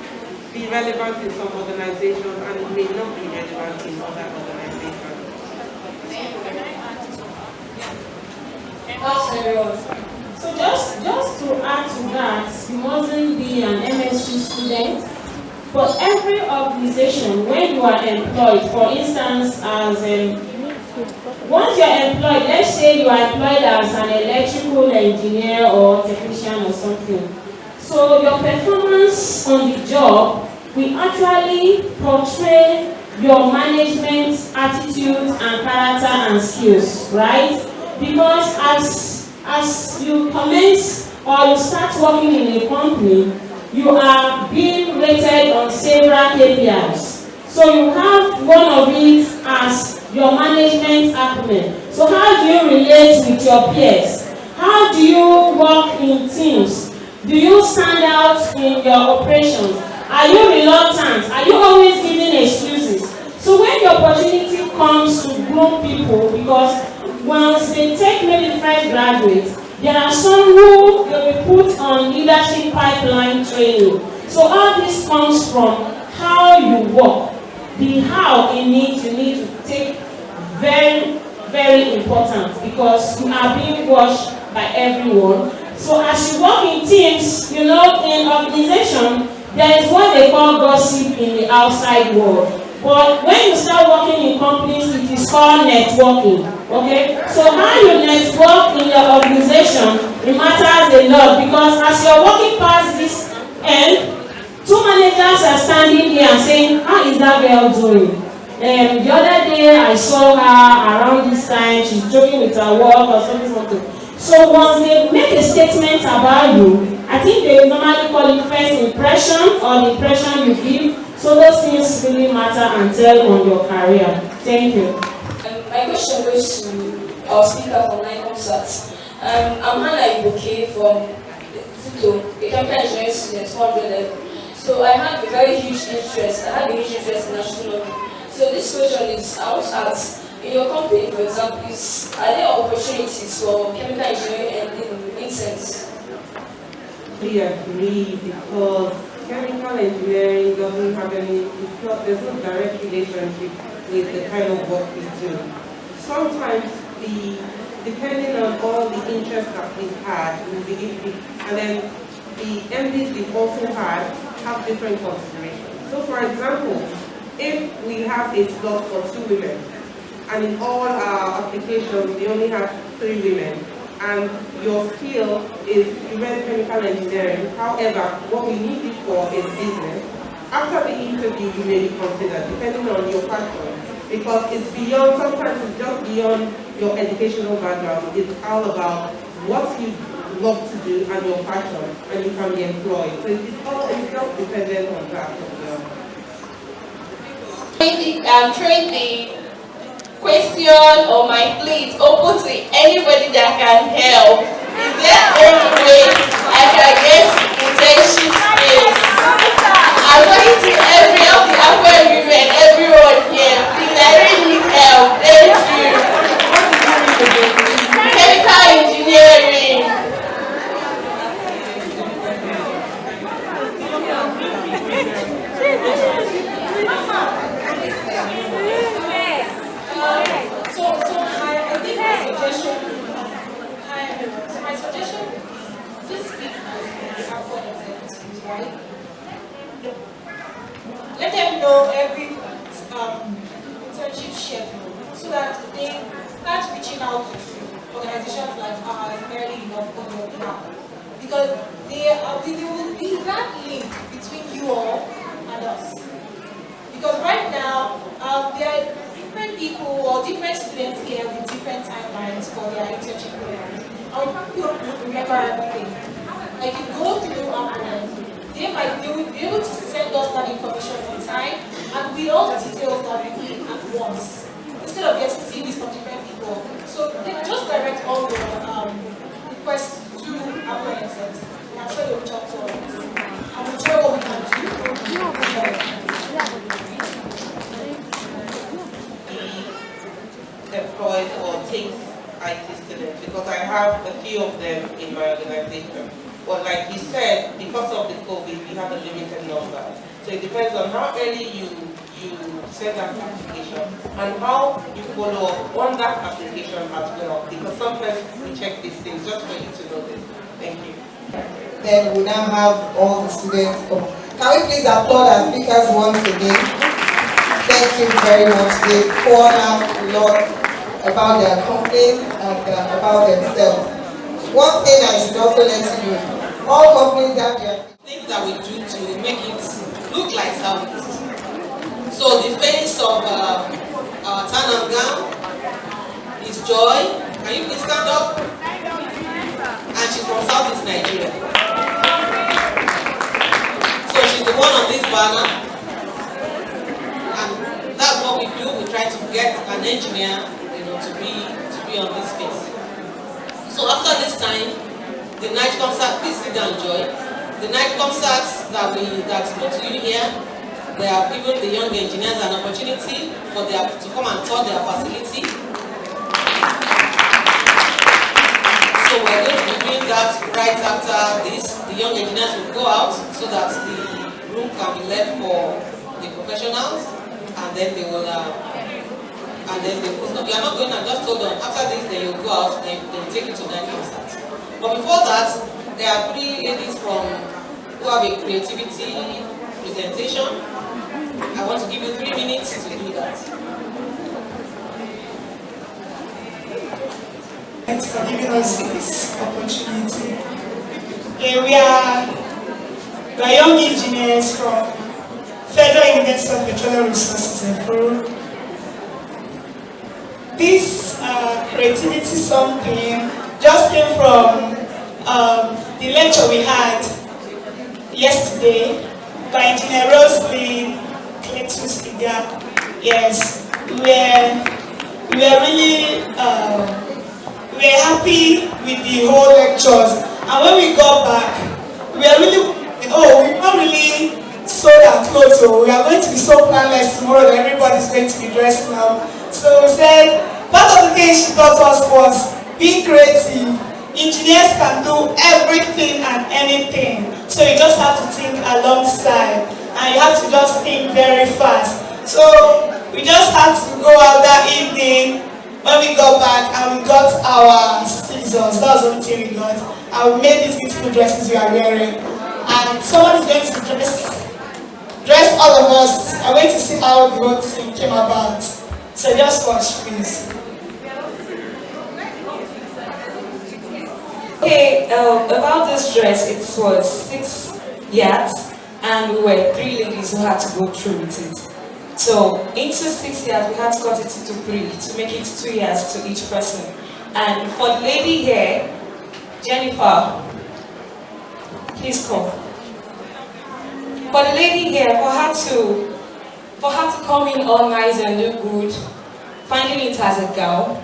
be relevant in some organizations and it may not be relevant in other organizations.
So just to add to that, you mustn't be an MSc student. For every organization, when you are employed, for instance, as once you are employed, let's say you are employed as an electrical engineer or technician or something. So your performance on the job will actually portray your management attitude and character and skills, right? Because as you commence or you start working in a company, you are being rated on several KPIs. So you have one of it as your management acumen. So how do you relate with your peers? How do you work in teams? Do you stand out in your operations? Are you reluctant? Are you always giving excuses? So when the opportunity comes to groom people, because once they take maybe fresh graduates, there are some who they will put on leadership pipeline training. So all this comes from how you work. The how you need to take very, very important because you are being watched by everyone. So as you work in teams, you know, in organization, there is what they call gossip in the outside world. But when you start working in companies, it is called networking. Okay? So how you network in your organization, it matters a lot because as you're walking past this end, two managers are standing here and saying, how is that girl doing? The other day I saw her around this time, she's joking with her work or something. So once they make a statement about you, I think they normally call it first impression or the impression you give. So those things really matter and tell on your career. Thank you.
My question goes to our speaker from NICOMSAT. I'm Hannah Ibuke from Futo, a chemical engineering student, 400 level. So I have a very huge interest. I have a huge interest in astronomy. So this question is, I want to ask, in your company, for example, are there opportunities for chemical engineering and interns?
We agree because chemical engineering doesn't have any, there's no direct relationship with the kind of work we do. Sometimes depending on all the interests that we've had, and then the MDs we've also had have different considerations. So for example, if we have a slot for 2 women, and in all our applications we only have 3 women, and your skill is you read chemical engineering, however, what we need you for is business. After the interview, you may be considered, depending on your passion, because it's beyond, sometimes it's just beyond your educational background. It's all about what you love to do and your passion, and you can be employed. So it's just dependent on that as well.
Trade the question or my plea is open to anybody that can help. Is there any way I can get internship skills?
APWEN executives, right? Let them know every internship schedule so that they start reaching out to organizations like ours early enough on your behalf. Because there will be that link between you all and us. Because right now, there are different people or different students here with different timelines for their internship programs. And we don't remember everything. Like you go through APWEN, they will be able to send us that information on time and with all the details that we need at once. Instead of getting CVs from different people. So they just direct all your requests to APWEN execs. And I'm sure they'll reach out to us. And we'll tell what we can do.
Employs or takes IT students, because I have a few of them in my organization. But like he said, because of the COVID, we have a limited number. So it depends on how early you send that application and how you follow up on that application as well. Because sometimes we check these things just for you to know this. Thank you.
Then we now have all the students come. Can we please applaud our speakers once again? Thank you very much. They poured out a lot about their companies and about themselves. One thing I should also let you know, all companies have their
things that we do to make it look like Southeast. So the face of our town and gown is Joy. Can you please stand up? And she's from Southeast Nigeria. So she's the one on this banner. And that's what we do. We try to get an engineer, to be on this space. So after this time, the night concert, please sit down, Joy. The night concerts that's put to you here, they have given the young engineers an opportunity to come and tour their facility. So we're going to be doing that right after this. The young engineers will go out so that the room can be left for the professionals, and then they will. You are not going to just hold on. After this, then you'll go out, then they'll take you to night concert. But before that, there are 3 ladies who have a creativity presentation. I want to give you 3 minutes to do that.
Thanks for giving us this opportunity. We are young engineers from Federal University of Petroleum Resources in Peru. This creativity something just came from the lecture we had yesterday by Engineer Roslyn Cletus Liga. Yes, we were really happy with the whole lectures, and when we got back, we were really we've not really sold our clothes, so we are going to be so planless tomorrow that everybody's going to be dressed now. So we said, part of the thing she taught us was being creative. Engineers can do everything and anything. So you just have to think alongside, and you have to just think very fast. So we just had to go out that evening when we got back, and we got our scissors. That was the only thing we got. And we made these beautiful dresses we are wearing. And someone is going to dress all of us. I'm going to see how the whole thing came about. So just watch, please.
Okay, about this dress, it was 6 yards, and we were 3 ladies who had to go through with it. So into 6 yards, we had to cut it into 3 to make it 2 yards to each person. And for the lady here, Jennifer, please come. For the lady here, for her to come in all nice and look good, finding it as a gown,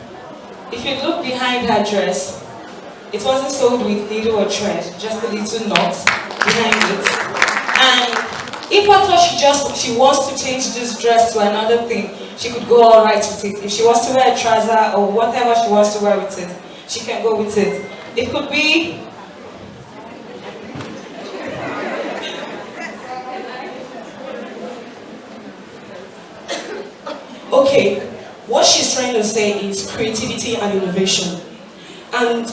if you look behind her dress, it wasn't sewed with needle or thread, just a little knot behind it. And if at all she wants to change this dress to another thing, she could go all right with it. If she wants to wear a trouser or whatever she wants to wear with it, she can go with it. It could be okay, what she's trying to say is creativity and innovation. And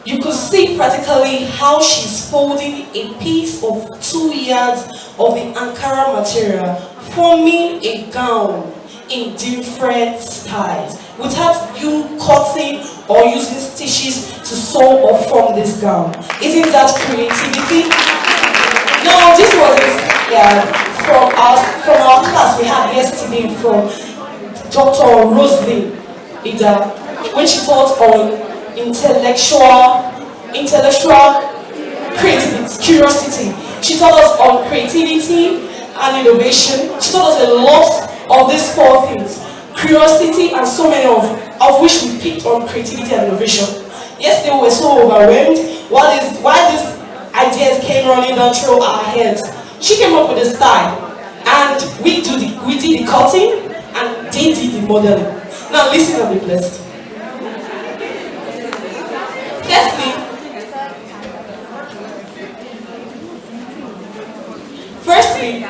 you could see practically how she's folding a piece of 2 yards of the Ankara material, forming a gown in different styles, without you cutting or using stitches to sew or form this gown. Isn't that creativity? No, this was from our class we had yesterday from Dr. Roslyn Ida, when she taught on intellectual creativity, curiosity. She taught us on creativity and innovation. She taught us a lot of these 4 things: curiosity, and so many of which we picked on creativity and innovation. Yesterday we were so overwhelmed while these ideas came running down through our heads. She came up with a style, and we did the cutting, and they did the modeling. Now listen and be blessed. Firstly,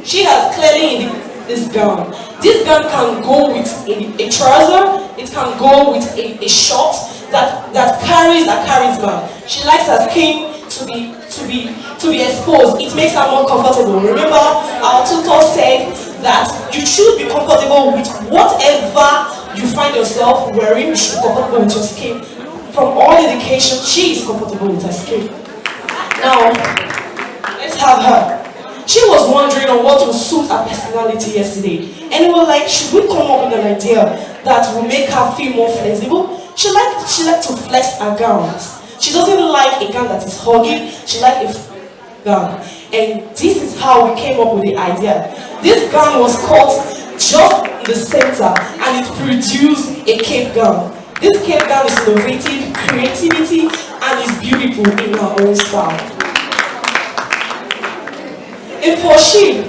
she has clearly in this gown. This gown can go with a trouser, it can go with a short that carries a charisma. She likes her skin to be exposed. It makes her more comfortable. Remember, our tutor said that you should be comfortable with whatever you find yourself wearing. You should be comfortable with your skin. From all indications, she is comfortable with her skin. Now, let's have her. She was wondering on what would suit her personality yesterday. And we were like, should we come up with an idea that will make her feel more flexible? She liked to flex her gowns. She doesn't like a gown that is hugging. She likes a gown. And this is how we came up with the idea. This gown was cut just in the center, and it produced a cape gown. This cape gown is innovative, creativity, and is beautiful in her own style. And for she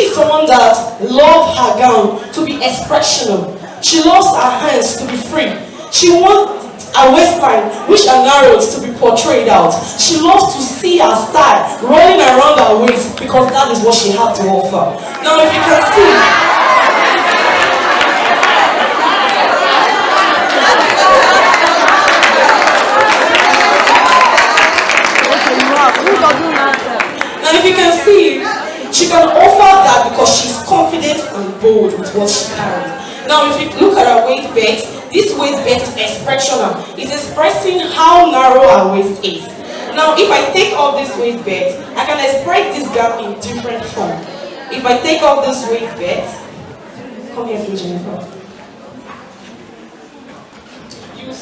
is someone that loves her gown to be expressional. She loves her hands to be free. She wants her waistline, which are narrowed, to be portrayed out. She loves to see her style rolling around her waist, because that is what she has to offer. Now if you can see, if you can see, she can offer that because she's confident and bold with what she carries. Now, if you look at her waist belt, this waist belt is expressional. It's expressing how narrow her waist is. Now, if I take off this waist belt, I can express this gap in different form. If I take off this waist belt, come here, please, Jennifer. You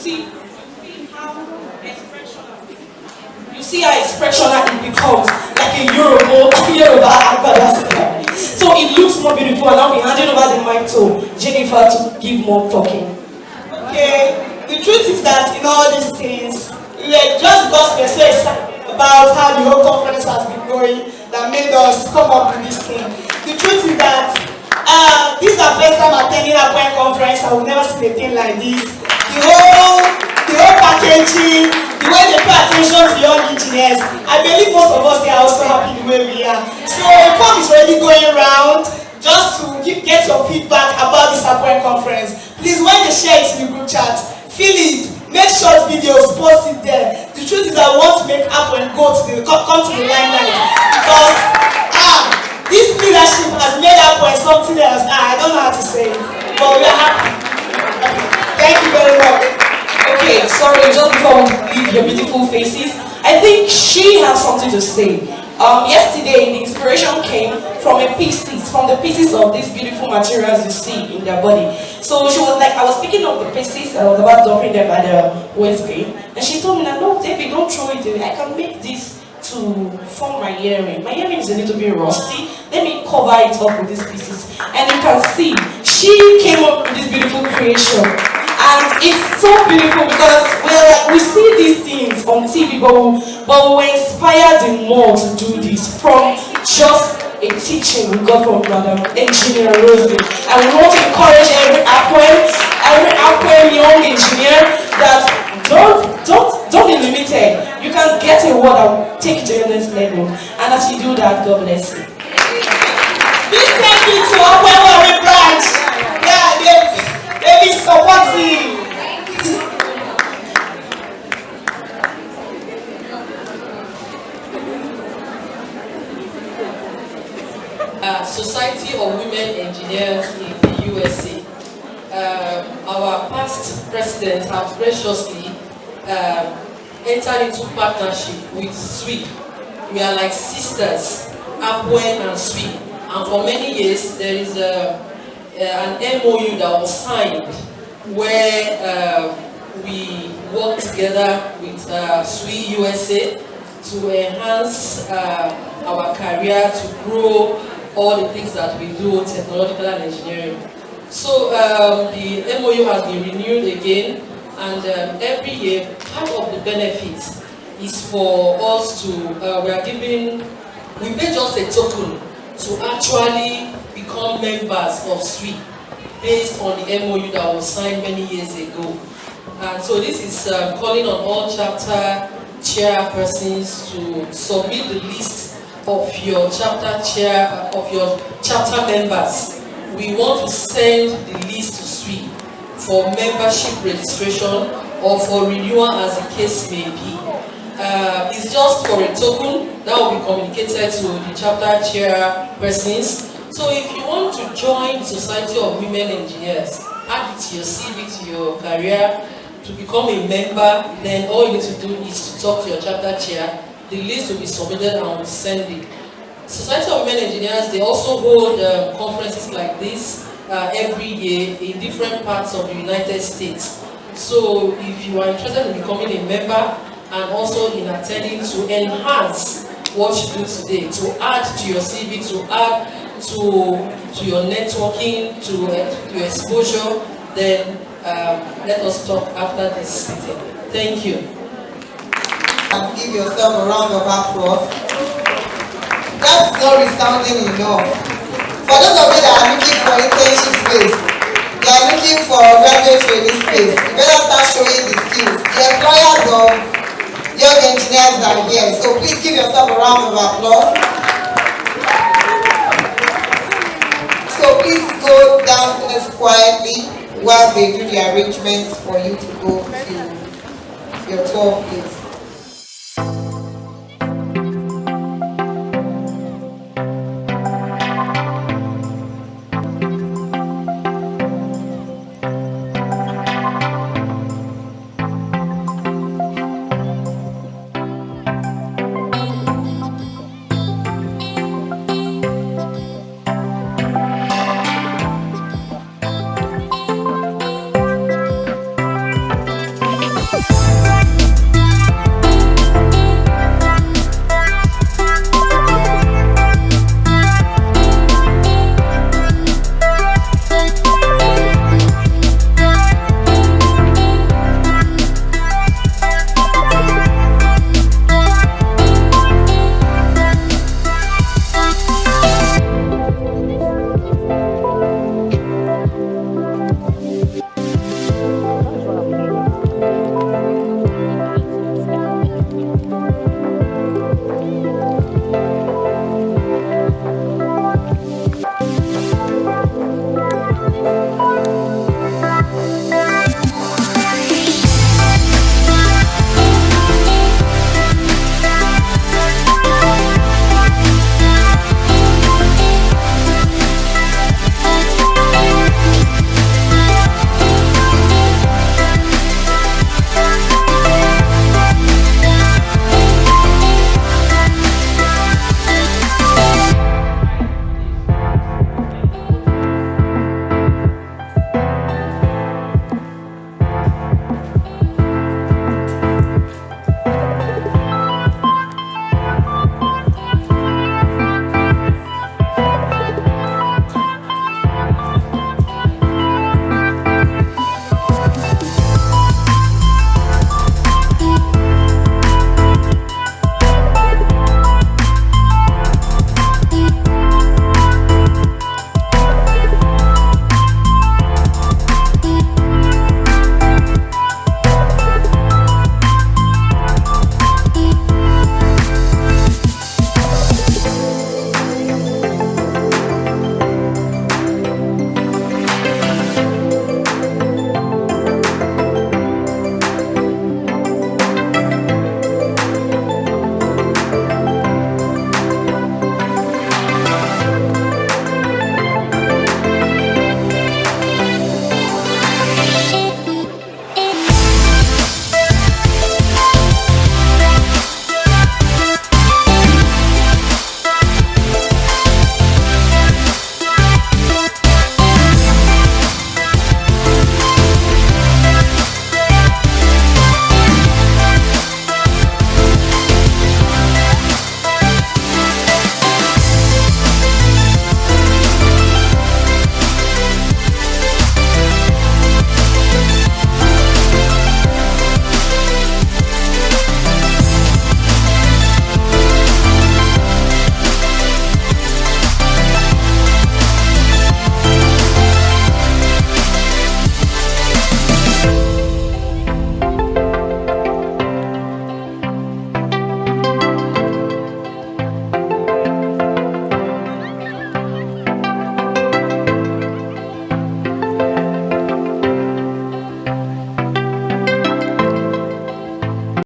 see how expressional it becomes, like a Yoruba Agbada. So it looks more beautiful, and I'll be handing over the mic to Jennifer to give more talking.
Okay, the truth is that in all these things, just because we're so excited about how the whole conference has been going, that made us come up with this thing. The truth is that this is our first time attending a APWEN conference. I will never see a thing like this. The whole packaging, the way they pay attention to young engineers, I believe most of us are also happy the way we are. So a form is already going around just to get your feedback about this APWEN conference. Please, when they share it in the group chat, fill it, make short videos, post it there. The truth is I want to make APWEN come to the limelight, because this leadership has made APWEN something else. I don't know how to say it, but we are happy. Thank you very much.
Okay, sorry, just before we leave your beautiful faces, I think she has something to say. Yesterday, the inspiration came from the pieces of these beautiful materials you see in their body. So she was like, I was picking up the pieces, I was about dumping them at the waistband, and she told me that, no, David, don't throw it away. I can make this to form my earring. My earring is a little bit rusty. Let me cover it up with these pieces. And you can see, she came up with this beautiful creation. And it's so beautiful because we see these things on TV, but we were inspired more to do this from just a teaching we got from Madam Engineer Rosie. And we want to encourage every APWEN young engineer that don't be limited. You can get a word and take it to your next level. And as you do that, God bless you.
Please take it to APWEN branch. Yeah, they be supportive.
Society of Women Engineers in the USA. Our past presidents have graciously entered into partnership with SWE. We are like sisters, APWEN and SWE. And for many years, there is an MOU that was signed where we work together with SWE USA to enhance our career, to grow all the things that we do, technological and engineering. So the MOU has been renewed again, and every year part of the benefits is for us to, we pay just a token to actually become members of SWE based on the MOU that was signed many years ago. And so this is calling on all chapter chairpersons to submit the list of your chapter members. We want to send the list to SWE for membership registration or for renewal as the case may be. It's just for a token that will be communicated to the chapter chairpersons. So if you want to join the Society of Women Engineers, add it to your CV, to your career, to become a member, then all you need to do is to talk to your chapter chair. The list will be submitted and we'll send it. Society of Women Engineers, they also hold conferences like this every year in different parts of the United States. So if you are interested in becoming a member and also in attending to enhance what you do today, to add to your CV, to add to your networking, to your exposure, then let us talk after this meeting. Thank you.
And give yourself a round of applause. That's not resounding enough. For those of you that are looking for internship space, they are looking for graduate training space, you better start showing the skills. The employers of young engineers are here, so please give yourself a round of applause. So please go downstairs quietly while they do the arrangements for you to go to your tour place.